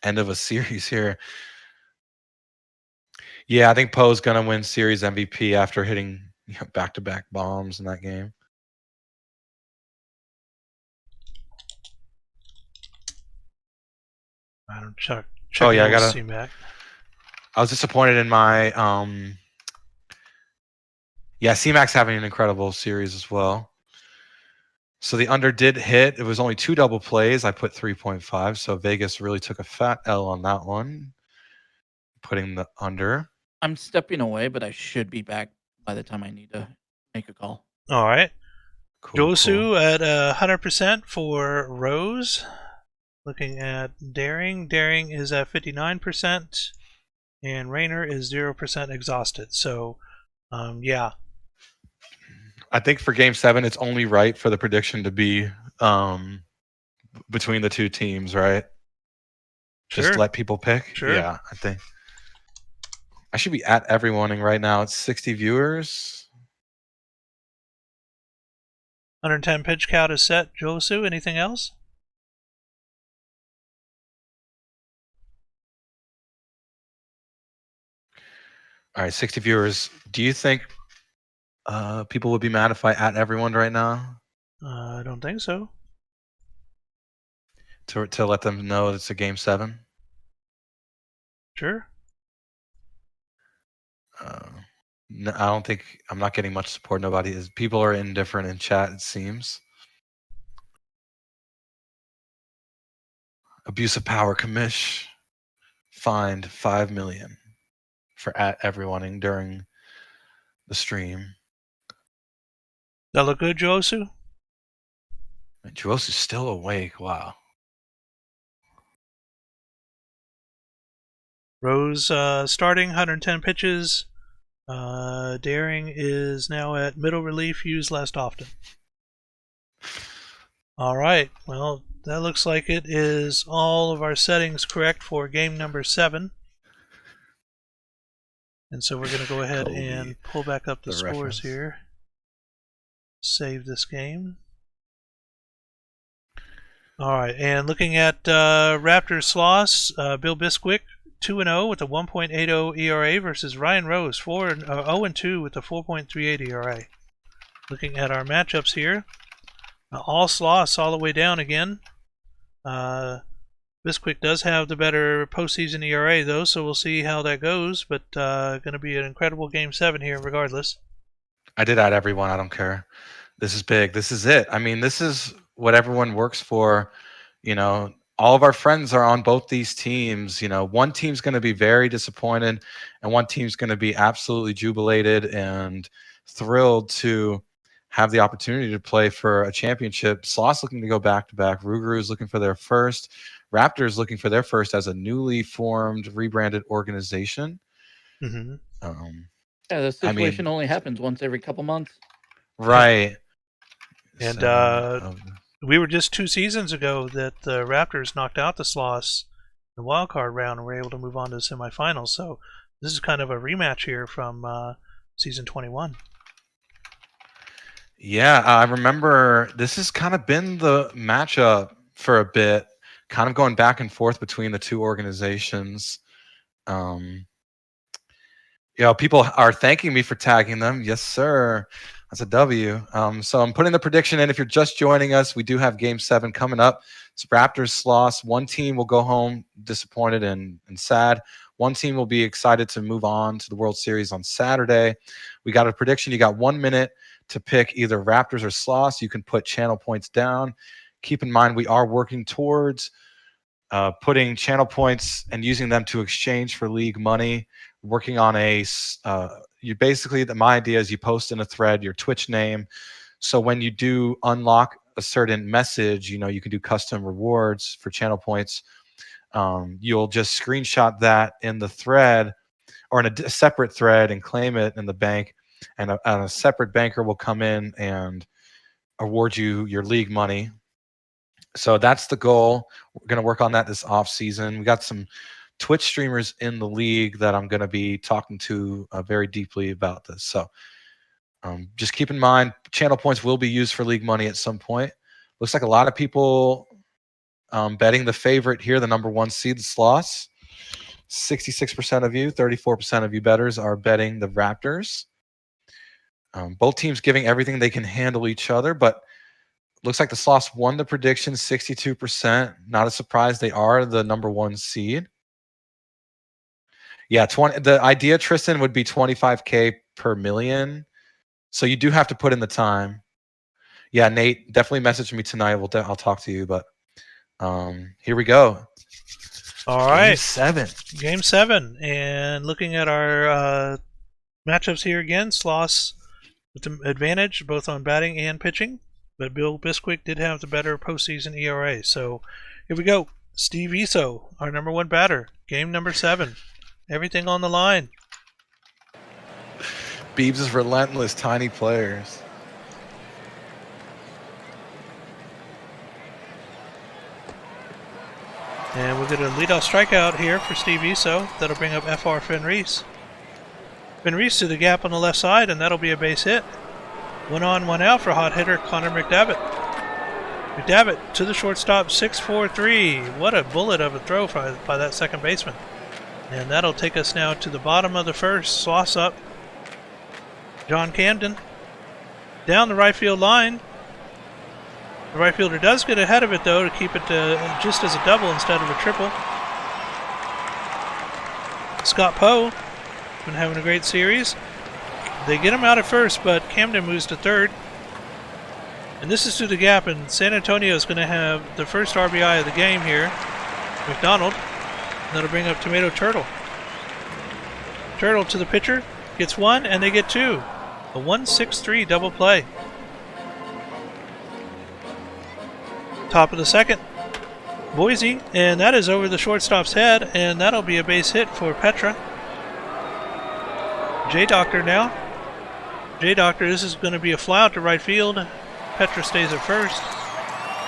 end of a series here. Yeah, I think Poe's going to win series MVP after hitting back-to-back bombs in that game. I don't check. Oh yeah, I got CMAC. I was disappointed in my CMAC's having an incredible series as well. So the under did hit. It was only 2 double plays. I put 3.5. So Vegas really took a fat L on that one, putting the under. I'm stepping away, but I should be back by the time I need to make a call. All right. Cool, Josu at 100% for Rose. Looking at Daring. Daring is at 59%. And Rayner is 0% exhausted. So, yeah. I think for game 7, it's only right for the prediction to be between the 2 teams, right? Sure. Just let people pick. Sure. Yeah, I think I should be at everyone right now. It's 60 viewers. 110 pitch count is set. Josu, anything else? All right, 60 viewers. Do you think people would be mad if I at everyone right now? I don't think so. To let them know it's a game 7? Sure. No, I don't think I'm not getting much support. Nobody is. People are indifferent in chat, it seems. Abuse of power commish. Fined 5 million for at everyone during the stream. That look good, Josu? Josu's still awake. Wow. Rose starting 110 pitches. Daring is now at middle relief, used less often. All right. Well, that looks like it is all of our settings correct for game number 7. And so we're going to go ahead and pull back up the scores reference here. Save this game. All right. And looking at Raptors Sloss, Bill Bisquick, 2-0 with a 1.80 ERA versus Ryan Rose, 0-2 with a 4.38 ERA. Looking at our matchups here, all Sloss all the way down again. Bisquick does have the better postseason ERA, though, so we'll see how that goes. But going to be an incredible Game 7 here, regardless. I did add everyone. I don't care. This is big. This is it. I mean, this is what everyone works for. All of our friends are on both these teams. One team's going to be very disappointed, and one team's going to be absolutely jubilated and thrilled to have the opportunity to play for a championship. Sloss looking to go back-to-back. Rougarou is looking for their first. Raptors looking for their first as a newly formed, rebranded organization. Mm-hmm. Yeah, the situation only happens once every couple months. Right. And we were just 2 seasons ago that the Raptors knocked out the Sloss in the wild card round and were able to move on to the semifinals. So this is kind of a rematch here from season 21. Yeah, I remember this has kind of been the matchup for a bit, kind of going back and forth between the two organizations. People are thanking me for tagging them. Yes, sir. That's a W. So I'm putting the prediction in. If you're just joining us, we do have Game 7 coming up. It's Raptors Sloss. One team will go home disappointed and sad. One team will be excited to move on to the World Series on Saturday. We got a prediction. You got 1 minute to pick either Raptors or Sloss. You can put channel points down. Keep in mind, we are working towards putting channel points and using them to exchange for league money. Working on my idea is you post in a thread your Twitch name. So when you do unlock a certain message, you can do custom rewards for channel points. You'll just screenshot that in the thread or in a separate thread and claim it in the bank. And a separate banker will come in and award you your league money. So that's the goal. We're going to work on that this off season. We got some Twitch streamers in the league that I'm going to be talking to very deeply about this. So just keep in mind, channel points will be used for league money at some point. Looks like a lot of people betting the favorite here, the number 1 seed, the Sloss. 66% of you, 34% of you bettors are betting the Raptors. Both teams giving everything they can handle each other, but looks like the Sloss won the prediction, 62%. Not a surprise. They are the number 1 seed. Yeah, the idea, Tristan, would be 25K per million. So you do have to put in the time. Yeah, Nate, definitely message me tonight. I'll talk to you. But here we go. All right. Game 7. Game 7. And looking at our matchups here again, Sloss with the advantage both on batting and pitching. But Bill Bisquick did have the better postseason ERA. So here we go. Steve Iso, our number 1 batter. Game number 7. Everything on the line. Beebs is relentless, tiny players. And we'll get a leadoff strikeout here for Steve Iso. That'll bring up FR Fenrice. Fenrice to the gap on the left side, and that'll be a base hit. 1 on, 1 out for hot hitter Connor McDavitt. McDavitt to the shortstop, 6-4-3. What a bullet of a throw by that second baseman. And that'll take us now to the bottom of the first. Sloss up. John Camden down the right field line. The right fielder does get ahead of it, though, to keep it just as a double instead of a triple. Scott Poe been having a great series. They get him out at first, but Camden moves to third. And this is to the gap, and San Antonio is going to have the first RBI of the game here. McDonald. That'll bring up Tomato Turtle. Turtle to the pitcher. Gets 1, and they get 2. A 1-6-3 double play. Top of the second. Boise, and that is over the shortstop's head, and that'll be a base hit for Petra. J-Doctor now. J-Doctor, this is going to be a fly out to right field. Petra stays at first.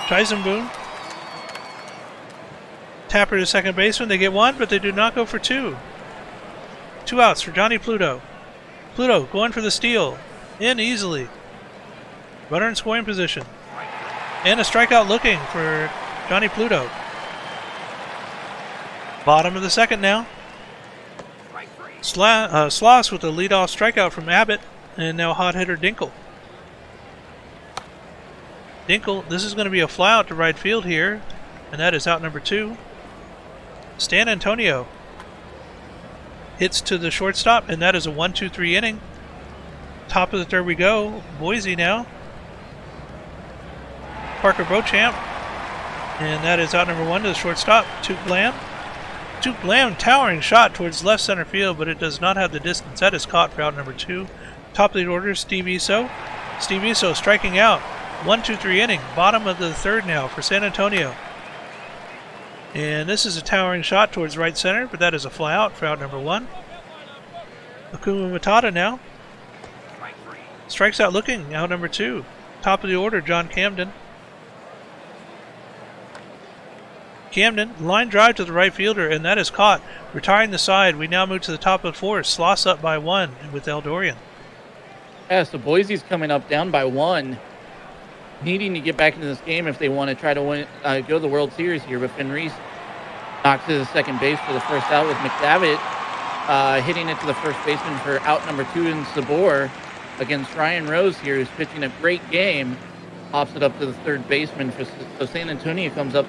Chisenboom. Tapper to second baseman. They get 1, but they do not go for 2. 2 outs for Johnny Pluto. Pluto going for the steal. In easily. Runner in scoring position. And a strikeout looking for Johnny Pluto. Bottom of the second now. Sloss with a leadoff strikeout from Abbott. And now hot hitter Dinkle. Dinkle, this is going to be a fly out to right field here. And that is out number 2. San Antonio hits to the shortstop, and that is a 1-2-3 inning. Top of the third we go. Boise now. Parker Beauchamp. And that is out number 1 to the shortstop, Tuke Blam. Tuke Blam, towering shot towards left center field, but it does not have the distance. That is caught for out number 2. Top of the order, Steve Iso. Steve Iso striking out. 1-2-3 inning. Bottom of the third now for San Antonio. And this is a towering shot towards right center, but that is a fly out for out number 1. Akuma Matata now. Strikes out looking, out number 2. Top of the order, John Camden. Camden, line drive to the right fielder, and that is caught. Retiring the side, we now move to the top of the 4th. Sloss up by 1 with Eldorian. Yeah, so Boise's coming up down by 1. Needing to get back into this game if they want to try to win, go to the World Series here. But Finn Reese knocks to the second base for the first out with McDavitt hitting it to the first baseman for out number 2 in Sabor against Ryan Rose here, who's pitching a great game. Pops it up to the third baseman so San Antonio comes up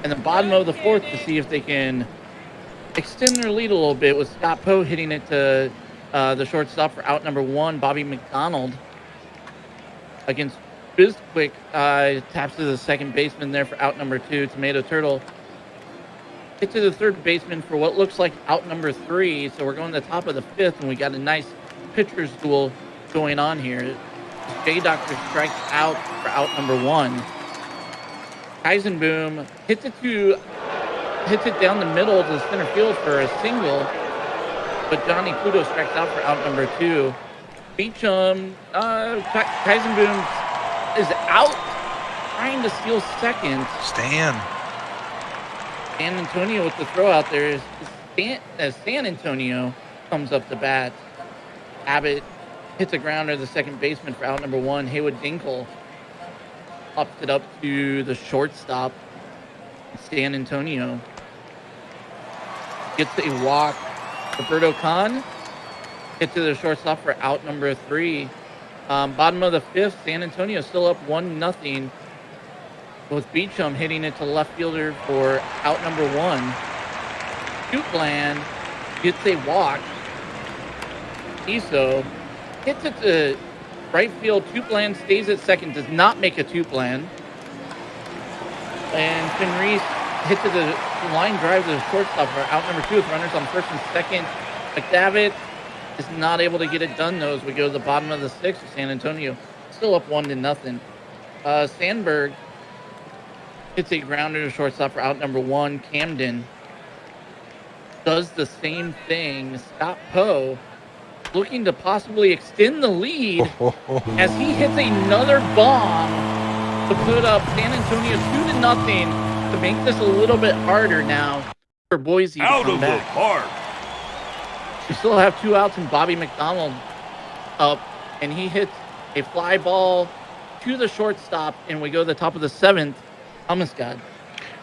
in the bottom of the 4th to see if they can extend their lead a little bit with Scott Poe hitting it to the shortstop for out number 1, Bobby McDonald against Bizquick. Taps to the second baseman there for out number 2, Tomato Turtle. Hit to the third baseman for what looks like out number 3. So we're going to the top of the 5th, and we got a nice pitcher's duel going on here. J Doctor strikes out for out number 1. Eisenboom hits it down the middle to the center field for a single, but Johnny Pluto strikes out for out number 2. Beecham, Eisenboom is out, trying to steal second. Stan Antonio with the throw out there as San Antonio comes up to bat. Abbott hits a grounder to the second baseman for out number 1. Haywood Dinkle ups it up to the shortstop. San Antonio gets a walk. Roberto Khan hit to the shortstop for out number 3. Bottom of the 5th, San Antonio still up 1-0 with Beecham hitting it to left fielder for out number 1. Tuplan gets a walk. Iso hits it to right field. Tuplan stays at second, does not make a Tuplan. And Finn Reese hit to the line drive to the shortstop for out number 2 with runners on first and second. McDavitt is not able to get it done, though, as we go to the bottom of the 6th. San Antonio still up 1-0. Sandberg hits a grounder to shortstop for out number 1. Camden does the same thing. Scott Poe looking to possibly extend the lead as he hits another bomb to put up San Antonio 2-0 to make this a little bit harder now for Boise to Out come of back. the park. We still have 2 outs and Bobby McDonald up, and he hits a fly ball to the shortstop, and we go to the top of the 7th. Thomas God.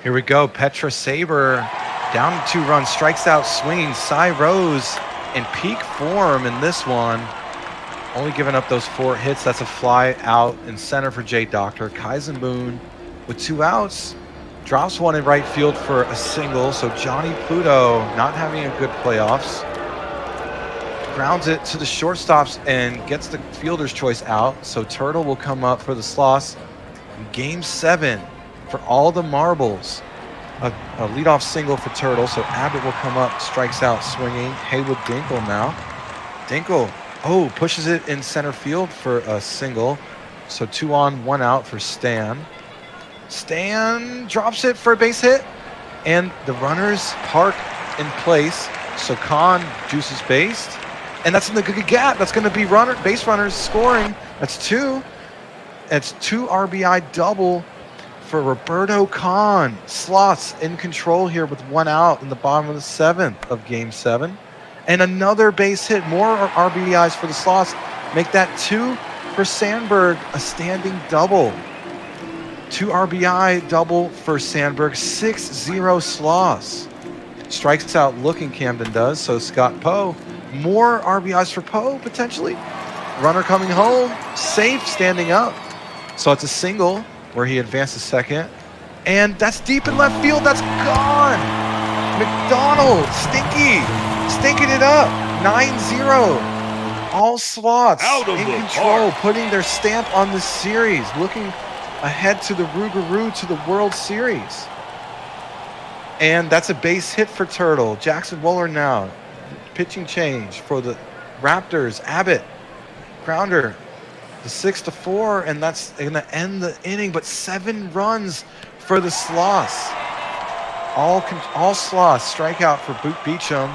Here we go. Petra Saber down 2 runs, strikes out swinging. Cy Rose in peak form in this one. Only giving up those 4 hits. That's a fly out in center for Jay Doctor. Kaisenboon with 2 outs. Drops one in right field for a single. So Johnny Pluto not having a good playoffs. Grounds it to the shortstops and gets the fielder's choice out. So Turtle will come up for the Sloss in Game 7 for all the marbles. A leadoff single for Turtle. So Abbott will come up, strikes out swinging. Haywood Dinkle now. Dinkle, pushes it in center field for a single. So 2 on, 1 out for Stan. Stan drops it for a base hit. And the runners park in place. So Khan juices base. And that's in the good gap. That's going to be base runners scoring. That's 2. It's 2 RBI double for Roberto Khan. Slots in control here with 1 out in the bottom of the 7th of Game 7. And another base hit. More RBIs for the Slots. Make that 2 for Sandberg. A standing double. 2 RBI double for Sandberg. 6-0 Sloss. Strikes out looking, Camden does. So Scott Poe. More RBIs for Poe, potentially. Runner coming home. Safe, standing up. So it's a single where he advances second. And that's deep in left field. That's gone. McDonald, stinking it up. 9-0. All slots in control, putting their stamp on the series, looking ahead to the Rougarou to the World Series. And that's a base hit for Turtle. Jackson Wohler now. Pitching change for the Raptors. Abbott, grounder, the 6-4, and that's going to end the inning. But 7 runs for the Sloths. All Sloths strikeout for Beecham,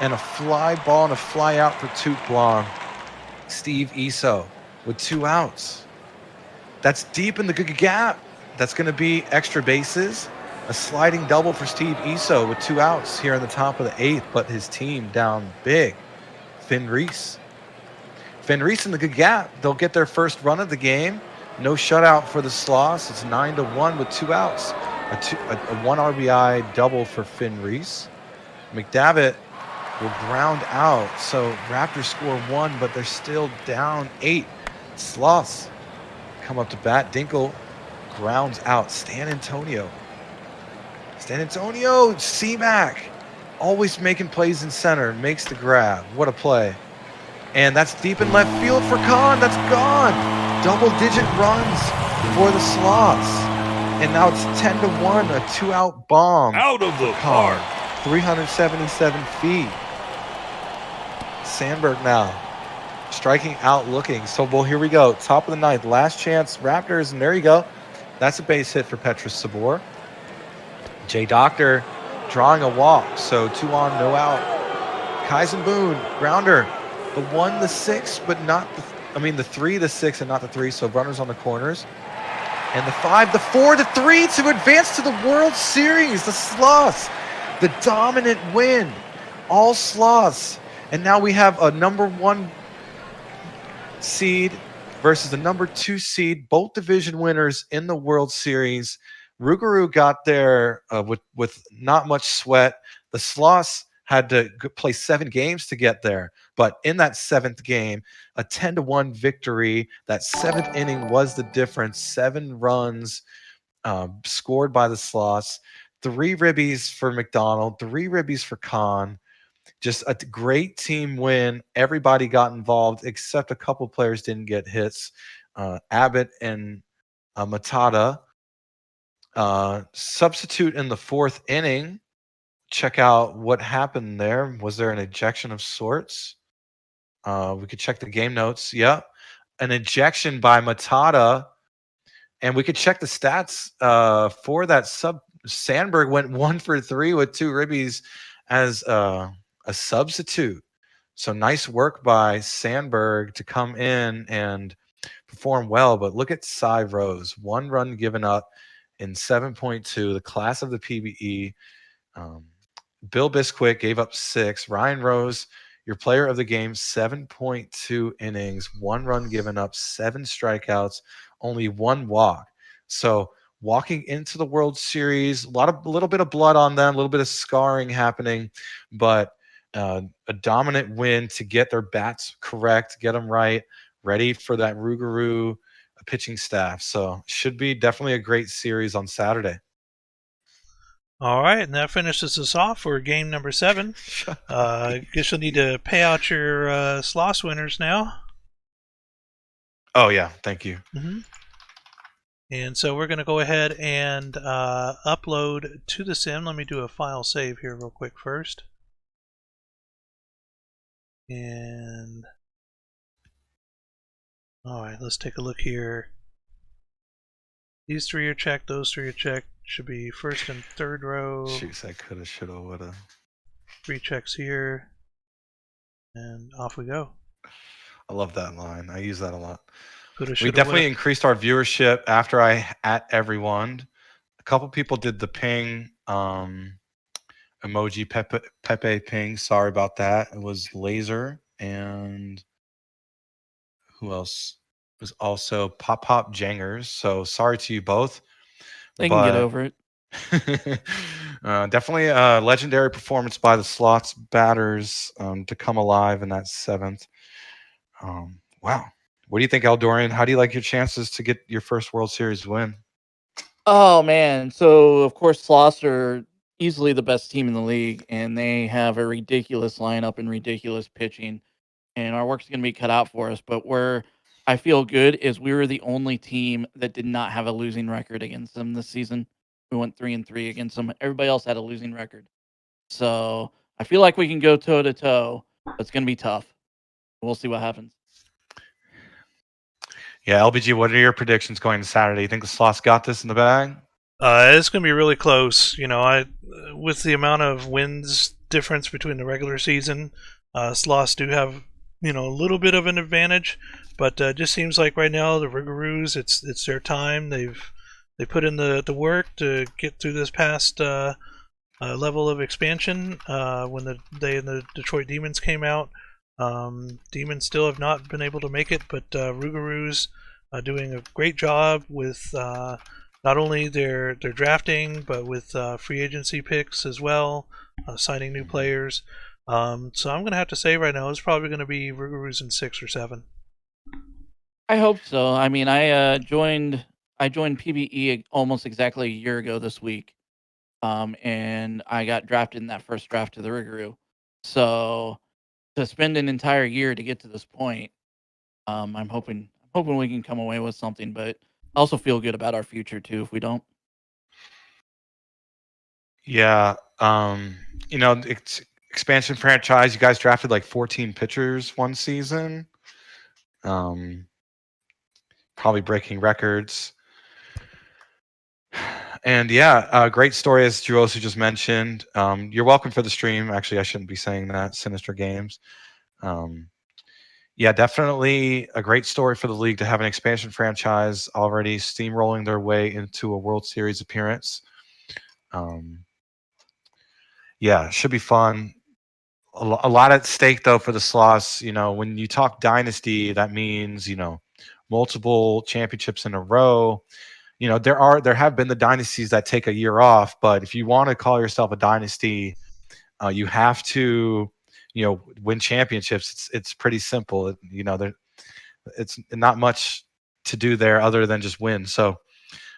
and a fly ball and a fly out for Toot Blom. Steve Iso with 2 outs. That's deep in the gap. That's going to be extra bases. A sliding double for Steve Iso with 2 outs here in the top of the 8th, but his team down big. Finn Reese in the good gap. They'll get their first run of the game. No shutout for the Sloths. It's 9-1 with 2 outs. A 1 RBI double for Finn Reese. McDavitt will ground out. So Raptors score 1, but they're still down 8. Sloths come up to bat. Dinkle grounds out. Stan Antonio, C-Mac, always making plays in center, makes the grab. What a play. And that's deep in left field for Kahn. That's gone. Double-digit runs for the Sloths. And now it's 10-1, a 2-out bomb. Out of the park. 377 feet. Sandberg now striking out, looking. So, well, here we go. Top of the 9th. Last chance, Raptors, and there you go. That's a base hit for Petrus Sabor. Jay Doctor drawing a walk. So 2 on, no out. Kaizen Boone, grounder. The 1, the 6, but not the 3, the 6, and not the 3. So runners on the corners. And the 5, the 4, the 3 to advance to the World Series. The Sloths, the dominant win. All Sloths. And now we have a number 1 seed versus the number 2 seed, both division winners in the World Series. Rougarou got there with not much sweat. The Sloths had to play 7 games to get there. But in that 7th game, a 10-1 victory. That 7th inning was the difference. 7 runs scored by the Sloths. 3 ribbies for McDonald, 3 ribbies for Kahn. Just a great team win. Everybody got involved, except a couple players didn't get hits. Abbott and Matata. Substitute in the 4th inning. Check out what happened there. Was there an ejection of sorts? We could check the game notes. Yep. An ejection by Matata. And we could check the stats for that sub. Sandberg went 1 for 3 with 2 ribbies as a substitute. So nice work by Sandberg to come in and perform well. But look at Cy Rose. 1 run given up in 7.2, the class of the PBE. Bill Bisquick gave up 6. Ryan Rose, your player of the game, 7.2 innings, 1 run given up, 7 strikeouts, only 1 walk. So walking into the World Series, a little bit of blood on them, a little bit of scarring happening, but a dominant win to get their bats correct, get them right, ready for that Rougarou pitching staff. So should be definitely a great series on Saturday. All right, and that finishes us off for game number 7. Guess you'll need to pay out your Sloss winners now. Oh, yeah. Thank you. Mm-hmm. And so we're going to go ahead and upload to the sim. Let me do a file save here real quick first. And all right, let's take a look here. These 3 are checked. Those 3 are checked. Should be 1st and 3rd row. Jeez, I coulda, shoulda, woulda. 3 checks here. And off we go. I love that line. I use that a lot. Coulda, We shoulda, definitely woulda. increased our viewership after I at everyone. A couple people did the ping emoji, Pepe ping. Sorry about that. It was Laser, and who else? It was also Pop Jangers. So sorry to you both. They can get over it. Definitely a legendary performance by the Sloths batters to come alive in that 7th. Wow. What do you think, Eldorian? How do you like your chances to get your first World Series win? Oh man! So of course, Sloss are easily the best team in the league, and they have a ridiculous lineup and ridiculous pitching, and our work's going to be cut out for us. But where I feel good is we were the only team that did not have a losing record against them this season. We went 3-3 against them. Everybody else had a losing record. So I feel like we can go toe to toe. It's going to be tough. We'll see what happens. Yeah, LBG, what are your predictions going to Saturday? You think the Sloths got this in the bag? It's going to be really close. With the amount of wins difference between the regular season, Sloths do have a little bit of an advantage, but it just seems like right now the Rougarous, it's their time. They put in the work to get through this past level of expansion. When the Detroit Demons came out, Demons still have not been able to make it, but Rougarous doing a great job with. Not only their drafting, but with free agency picks as well, signing new players. So I'm going to have to say right now it's probably going to be Rougarous in 6 or 7. I hope so. I mean, I joined PBE almost exactly a year ago this week, and I got drafted in that first draft to the Rougarou. So to spend an entire year to get to this point, I'm hoping we can come away with something. But I also feel good about our future too if we don't. Yeah, it's expansion franchise. You guys drafted like 14 pitchers one season. Probably breaking records. And yeah, great story as Drew also just mentioned. You're welcome for the stream. Actually, I shouldn't be saying that. Sinister Games. Yeah, definitely a great story for the league to have an expansion franchise already steamrolling their way into a World Series appearance. Yeah, should be fun. A lot at stake though for the Sloths. When you talk dynasty, that means multiple championships in a row. There have been the dynasties that take a year off, but if you want to call yourself a dynasty, you have to win championships. It's pretty simple. It's not much to do there other than just win. So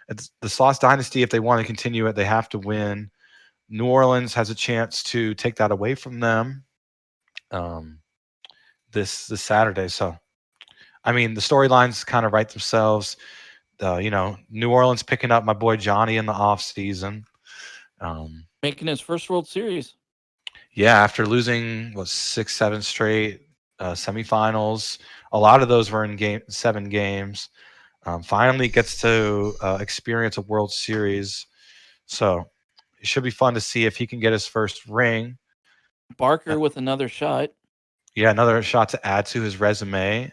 it's the Sloths dynasty. If they want to continue it, they have to win. New Orleans has a chance to take that away from them this Saturday. So, I mean, the storylines kind of write themselves. New Orleans picking up my boy Johnny in the off season, Making his first World Series. Yeah, after losing 6, 7 straight semifinals, a lot of those were in 7 games. Finally gets to experience a World Series, so it should be fun to see if he can get his first ring. Barker with another shot. Yeah, another shot to add to his resume.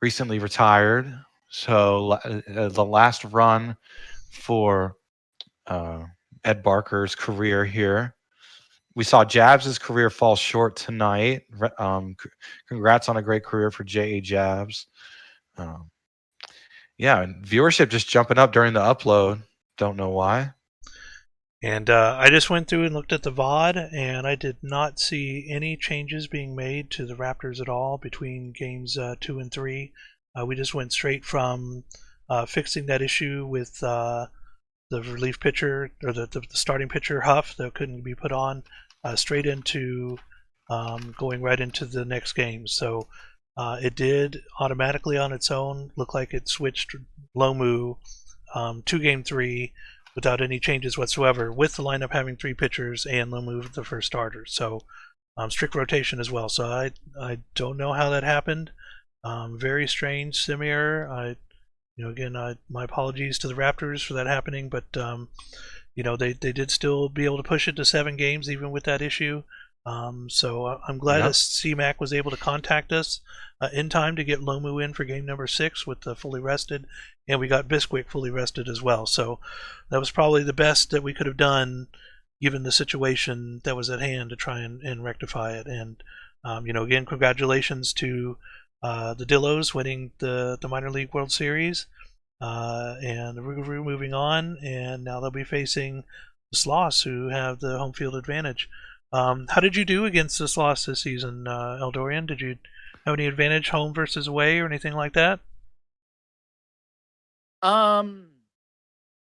Recently retired, so the last run for Ed Barker's career here. We saw Jabs' career fall short tonight. Congrats on a great career for J.A. Jabs. Yeah, and viewership just jumping up during the upload. Don't know why. And I just went through and looked at the VOD, and I did not see any changes being made to the Raptors at all between games 2 and 3. We just went straight from fixing that issue with the relief pitcher, or the starting pitcher, Huff, that couldn't be put on, straight into going right into the next game. So it did automatically on its own look like it switched Lomu to game 3 without any changes whatsoever, with the lineup having 3 pitchers and Lomu the first starter. So strict rotation as well. So I don't know how that happened. Very strange sim error. Again, my apologies to the Raptors for that happening, but they did still be able to push it to 7 games even with that issue. So I'm glad that CMAC was able to contact us in time to get Lomu in for game number 6 with the fully rested, and we got Bisquick fully rested as well. So that was probably the best that we could have done given the situation that was at hand to try and rectify it. And again, congratulations to the Dillos winning the minor league World Series, and the Rougarou moving on, and now they'll be facing the Sloths, who have the home field advantage. How did you do against the Sloths this season, Eldorian? Did you have any advantage home versus away or anything like that? I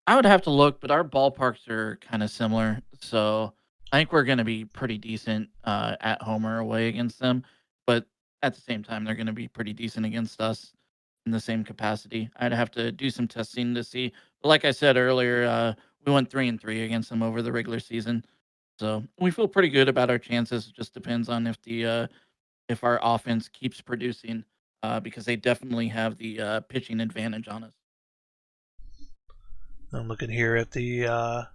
I would have to look, but our ballparks are kind of similar, so I think we're going to be pretty decent at home or away against them. But at the same time, they're going to be pretty decent against us in the same capacity. I'd have to do some testing to see. But like I said earlier, we went 3-3 against them over the regular season, so we feel pretty good about our chances. It just depends on if our offense keeps producing, because they definitely have the pitching advantage on us. I'm looking here at the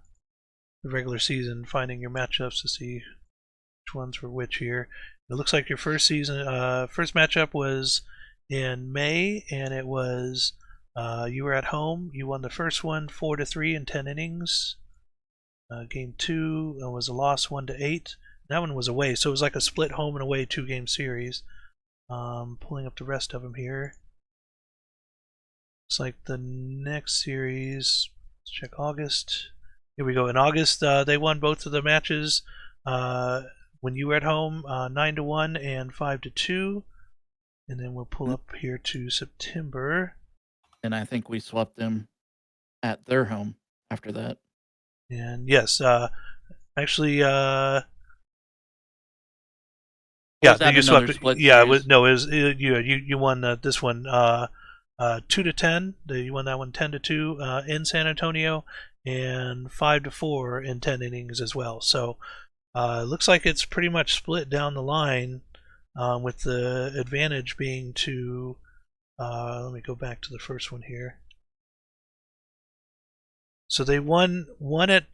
regular season, finding your matchups to see which ones were which here. It looks like your first matchup was in May, and it was you were at home. You won the first one 4-3 in 10 innings. Game 2 was a loss 1-8. That one was away, so it was like a split home and away 2-game series. Pulling up the rest of them here. Looks like the next series. Let's check August. Here we go. In August, they won both of the matches when you were at home, 9-1 and 5-2. And then we'll pull up here to September. And I think we swept them at their home after that. And yes, actually, Was yeah, that you another swept. split Yeah, it series? was no, it was you won this one 2-10. You won that one 10-2 in San Antonio, and 5-4 in 10 innings as well. So it looks like it's pretty much split down the line, with the advantage being to. Let me go back to the first one here. So they won one at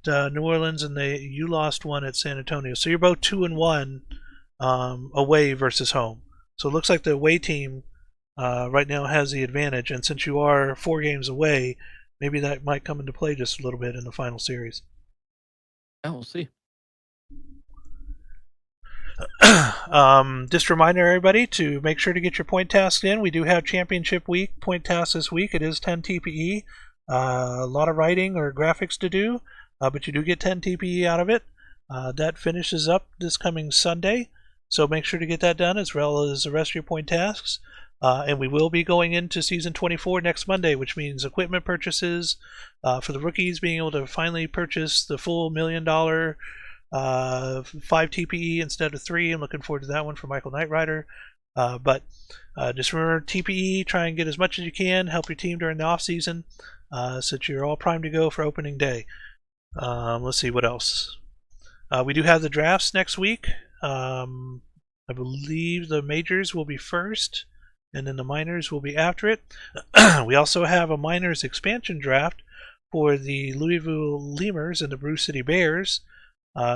New Orleans, and you lost one at San Antonio. So you're both 2-1 away versus home. So it looks like the away team right now has the advantage, and since you are 4 games away, maybe that might come into play just a little bit in the final series. Yeah, we'll see. Just a reminder, everybody, to make sure to get your point tasks in. We do have Championship Week point tasks this week. It is 10 TPE. A lot of writing or graphics to do, but you do get 10 TPE out of it. That finishes up this coming Sunday, so make sure to get that done as well as the rest of your point tasks. And we will be going into Season 24 next Monday, which means equipment purchases for the rookies, being able to finally purchase the full $1 million 5 TPE instead of 3. I'm looking forward to that one for Michael Knight Rider. But just remember, TPE, try and get as much as you can, help your team during the off season, so that you're all primed to go for opening day. Let's see what else. We do have the drafts next week. I believe the majors will be first, and then the minors will be after it. We also have a minors expansion draft for the Louisville Lemurs and the Brew City Bears.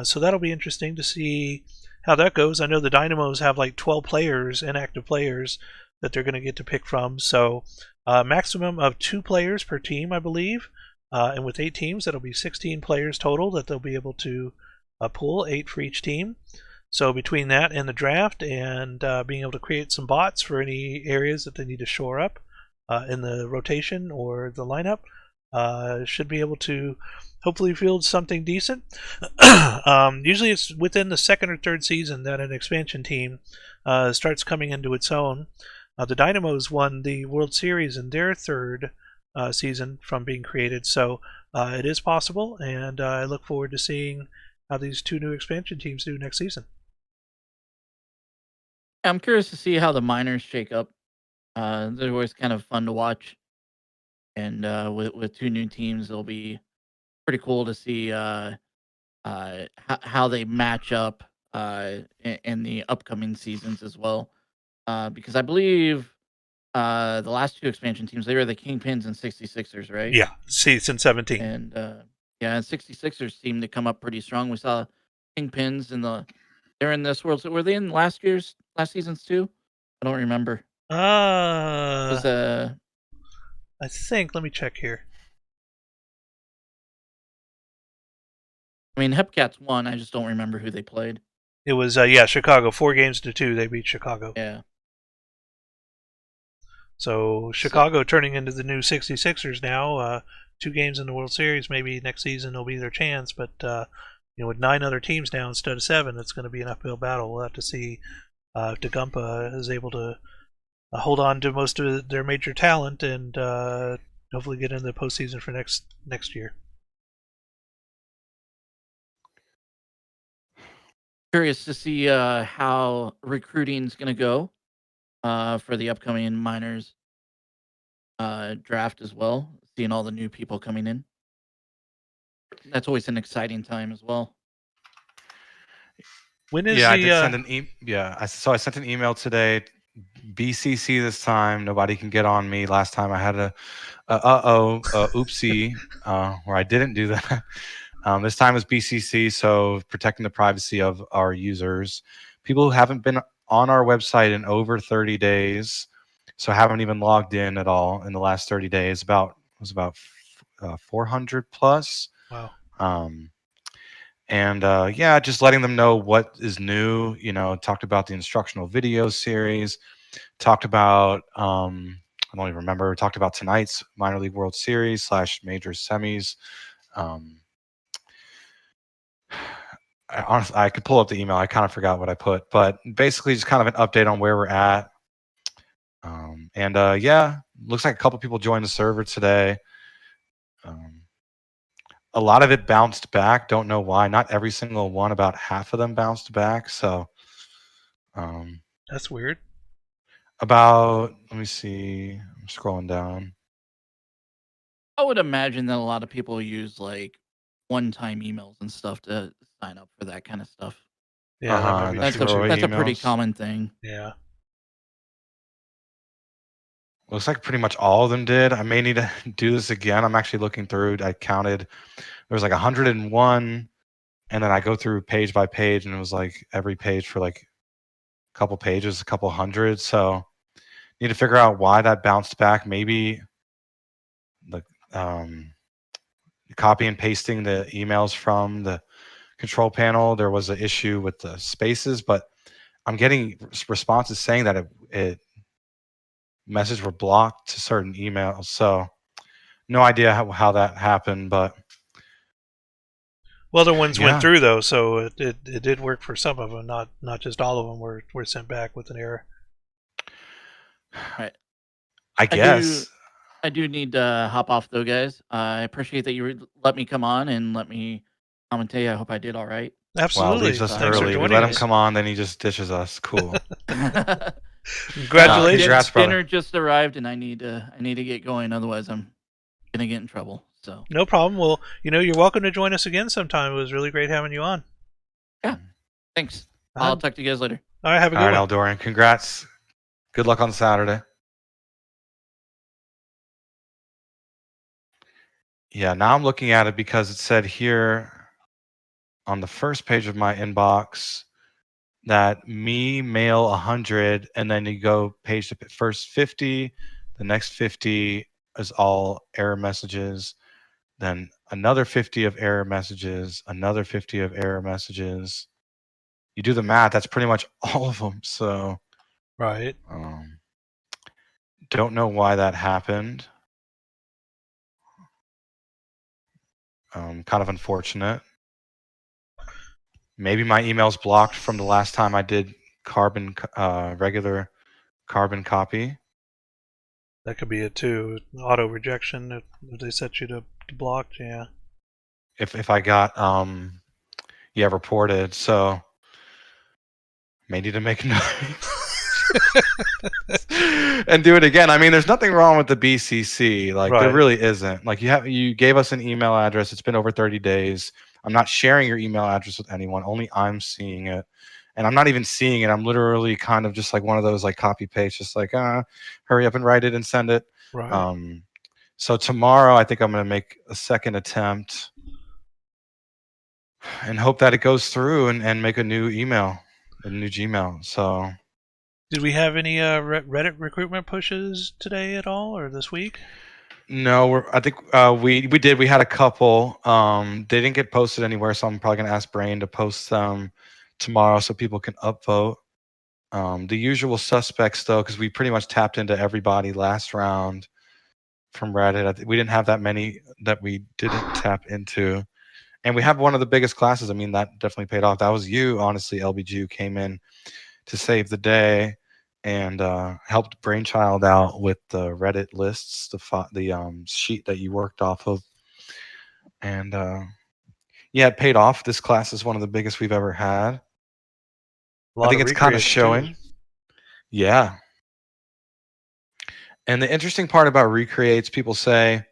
So that'll be interesting to see how that goes. I know the Dynamos have like 12 players, inactive players, that they're going to get to pick from. So maximum of 2 players per team, I believe. And with 8 teams, that'll be 16 players total that they'll be able to pull, 8 for each team. So between that and the draft and being able to create some bots for any areas that they need to shore up in the rotation or the lineup, should be able to hopefully field something decent. Usually it's within the second or third season that an expansion team starts coming into its own. The Dynamos won the World Series in their third season from being created, so it is possible, and I look forward to seeing how these 2 new expansion teams do next season. I'm curious to see how the minors shake up. They're always kind of fun to watch, and with 2 new teams, it'll be pretty cool to see how they match up in the upcoming seasons as well. Because I believe the last 2 expansion teams, they were the Kingpins and 66ers, right? Yeah, season 17. And yeah, and 66ers seemed to come up pretty strong. We saw Kingpins they're in this world. So were they in last season's too? I don't remember. Was I think. Let me check here. I mean, Hepcats won. I just don't remember who they played. It was Chicago. 4 games to 2. They beat Chicago. Yeah. So Chicago turning into the new 66ers now. 2 games in the World Series. Maybe next season will be their chance. But with 9 other teams now instead of 7, it's going to be an uphill battle. We'll have to see if Tagumpa is able to hold on to most of their major talent and hopefully get into the postseason for next year. Curious to see how recruiting's going to go for the upcoming minors draft as well. Seeing all the new people coming in. That's always an exciting time as well. When is Yeah, I the did send an so I sent an email today. BCC this time. Nobody can get on me. Last time I had a oopsie where I didn't do that. This time is BCC, so protecting the privacy of our users. People who haven't been on our website in over 30 days, so haven't even logged in at all in the last 30 days. About 400 plus. wow. And yeah, just letting them know what is new. Talked about the instructional video series. Talked about I don't even remember. Talked about tonight's minor league World Series / major semis. Honestly, I could pull up the email. I kind of forgot what I put, but basically just kind of an update on where we're at. And yeah, looks like a couple people joined the server today. A lot of it bounced back. Don't know why. Not every single one. About half of them bounced back. So That's weird. let me see. I'm scrolling down. I would imagine that a lot of people use like one-time emails and stuff to sign up for that kind of stuff. Yeah, that might And be the That's true. throwaway that's a pretty emails. common thing. Yeah. Looks like pretty much all of them did. I may need to do this again. I'm actually looking through. I counted. There was like 101, and then I go through page by page, and it was like every page for like a couple pages, a couple hundred. So need to figure out why that bounced back. Maybe the copy and pasting the emails from the control panel. There was an issue with the spaces, but I'm getting responses saying that it messages were blocked to certain emails. So no idea how that happened, but Well, the ones went yeah. through though, so it did work for some of them. Not just all of them were sent back with an error. Right. I guess. I do need to hop off though, guys. I appreciate that you let me come on and let me commentate. I hope I did all right. Well, Absolutely. leaves us Thanks for early. We joining let him us. come on, then he just ditches us. Cool. Congratulations. Congrats, brother. Dinner just arrived, and I need to get going. Otherwise, I'm gonna get in trouble. So No problem. Well, you're welcome to join us again sometime. It was really great having you on. yeah, thanks. I'll talk to you guys later. All right, have a All good right, one. Eldorian. Congrats. Good luck on Saturday. Yeah, now I'm looking at it because it said here on the first page of my inbox that me mail 100, and then you go page to first 50, the next 50 is all error messages, then another 50 of error messages, another 50 of error messages. You do the math, that's pretty much all of them. So Right. don't know why that happened. Kind of unfortunate. Maybe my email's blocked from the last time I did regular carbon copy. That could be it too. Auto rejection if they set you to blocked. Yeah. If I got reported, so may need to make a note and do it again. I mean, there's nothing wrong with the BCC. Like there Right. really isn't. Like you gave us an email address. It's been over 30 days. I'm not sharing your email address with anyone. Only I'm seeing it. And I'm not even seeing it. I'm literally kind of just like one of those like copy paste, just like hurry up and write it and send it. Right. So tomorrow I think I'm gonna make a second attempt and hope that it goes through and make a new email, a new Gmail. So did we have any Reddit recruitment pushes today at all, or this week? no, I think we did. We had a couple. They didn't get posted anywhere, so I'm probably gonna ask Brain to post them tomorrow so people can upvote. The usual suspects, though, because we pretty much tapped into everybody last round from Reddit. We didn't have that many that we didn't tap into. And we have one of the biggest classes. I mean, that definitely paid off. That was you, honestly, LBG, who came in to save the day. and helped Brainchild out with the Reddit lists, the sheet that you worked off of, and yeah, it paid off. This class is one of the biggest we've ever had. A I lot think of it's kind of recreates, too. showing. Yeah. And the interesting part about recreates, people say,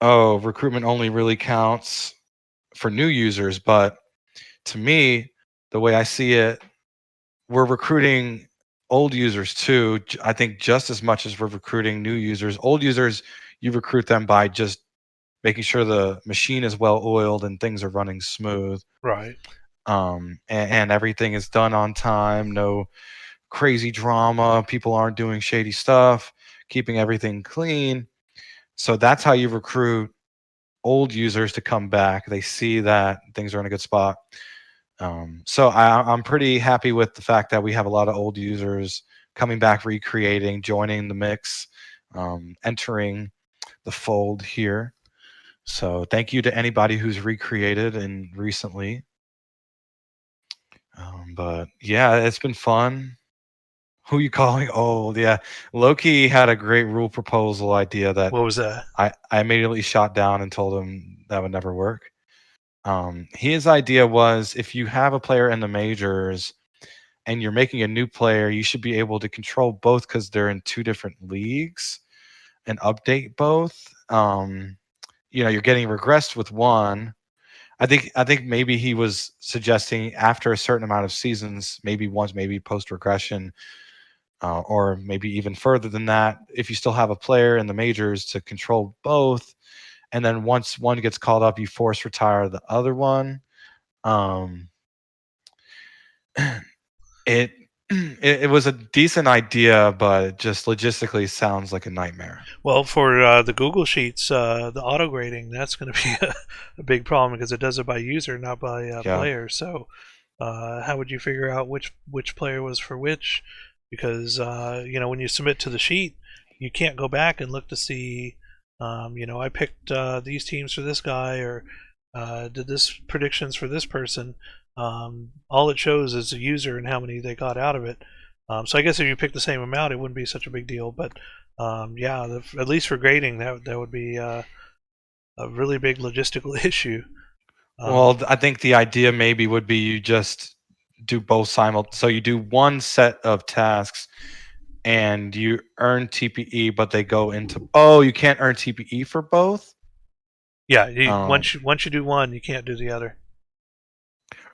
oh, recruitment only really counts for new users. But to me, the way I see it, we're recruiting old users too. I think just as much as we're recruiting new users. Old users, you recruit them by just making sure the machine is well oiled and things are running smooth. Right. And everything is done on time. No crazy drama. People aren't doing shady stuff. Keeping everything clean. So that's how you recruit old users to come back. They see that things are in a good spot. So I'm pretty happy with the fact that we have a lot of old users coming back, recreating, joining the mix, entering the fold here. So thank you to anybody who's recreated and recently. But yeah, it's been fun. Who you calling old? Yeah, Loki had a great rule proposal idea that What was that? I immediately shot down and told him that would never work. His idea was if you have a player in the majors and you're making a new player, you should be able to control both because they're in two different leagues and update both. You're getting regressed with one. I think maybe he was suggesting after a certain amount of seasons, maybe once, maybe post regression, or maybe even further than that, if you still have a player in the majors to control both, and then once one gets called up, you force retire the other one. Um, it it was a decent idea, but it just logistically sounds like a nightmare. Well, for the Google Sheets, the auto grading, that's going to be a big problem because it does it by user, not by Yeah. player. So, how would you figure out which player was for which? Because when you submit to the sheet, you can't go back and look to see. I picked these teams for this guy, or did this predictions for this person. All it shows is the user and how many they got out of it. So I guess if you pick the same amount, it wouldn't be such a big deal. But at least for grading, that would be a really big logistical issue. Well, I think the idea maybe would be you just do both so you do one set of tasks and you earn TPE, but they go into you can't earn TPE for both. Yeah, once you do one, you can't do the other.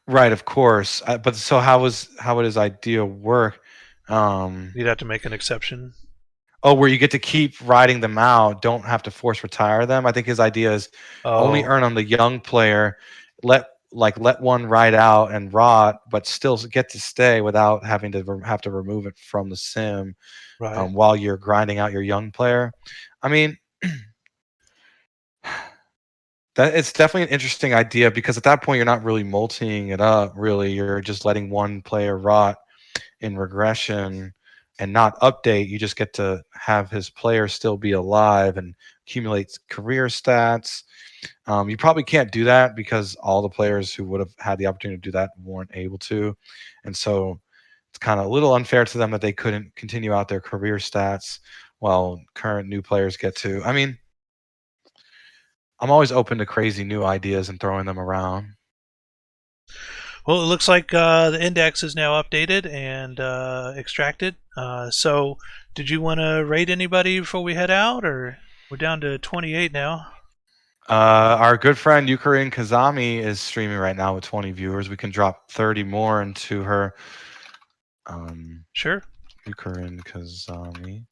Right, of course. But so how would his idea work? You'd have to make an exception. Where you get to keep riding them out, don't have to force retire them. I think his idea is only earn on the young player, let one ride out and rot, but still get to stay without having to have to remove it from the sim, Right. while you're grinding out your young player. I mean, that it's definitely an interesting idea because at that point you're not really multiing it up. Really, you're just letting one player rot in regression and not update. You just get to have his player still be alive and accumulate career stats. You probably can't do that because all the players who would have had the opportunity to do that weren't able to, and so it's kind of a little unfair to them that they couldn't continue out their career stats while current new players get to. I mean, I'm always open to crazy new ideas and throwing them around. Well, it looks like the index is now updated and extracted. So, did you want to rate anybody before we head out, or we're down to 28 now? Our good friend Yukarin Kazami is streaming right now with 20 viewers. We can drop 30 more into her. Sure. Yukarin Kazami.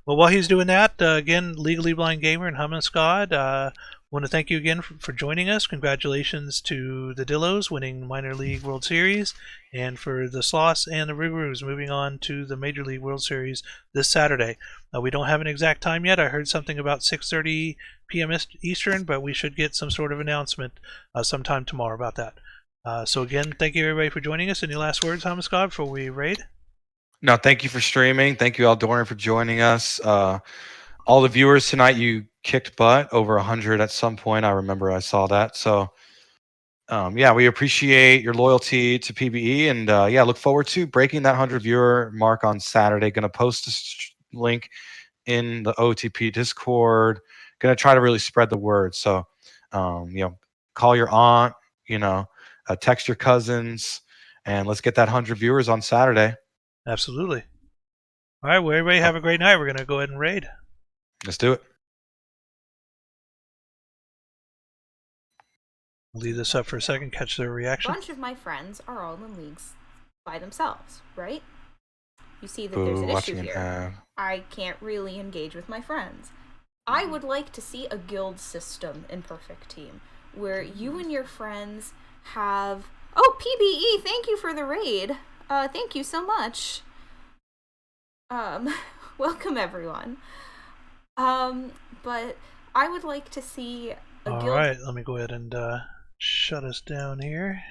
Well, while he's doing that, again, Legally Blind Gamer and Hummuscod, want to thank you again for joining us. Congratulations to the Dillos winning Minor League World Series, and for the Sloss and the Rigaroos moving on to the Major League World Series this Saturday. We don't have an exact time yet. I heard something about 6:30 p.m. Eastern, but we should get some sort of announcement sometime tomorrow about that. So again, thank you everybody for joining us. Any last words, Hummuscod, before we raid? No, thank you for streaming. Thank you, Aldorian, for joining us. All the viewers tonight, you kicked butt, over 100 at some point. I remember I saw that. So yeah, we appreciate your loyalty to PBE, and yeah, look forward to breaking that 100 viewer mark on Saturday. Going to post a link in the OTP Discord. Going to try to really spread the word. So, call your aunt, text your cousins, and let's get that 100 viewers on Saturday. Absolutely. All right, well, everybody have a great night. We're going to go ahead and raid. Let's do it. Leave this up for a second, catch their reaction. A bunch of my friends are all in leagues by themselves, right? You see that Boo, there's an watching issue an here. ad. I can't really engage with my friends. I would like to see a guild system in Perfect Team where you and your friends have... Oh, PBE, thank you for the raid. Thank you so much. Welcome everyone. But I would like to see a guild... Alright, let me go ahead and shut us down here.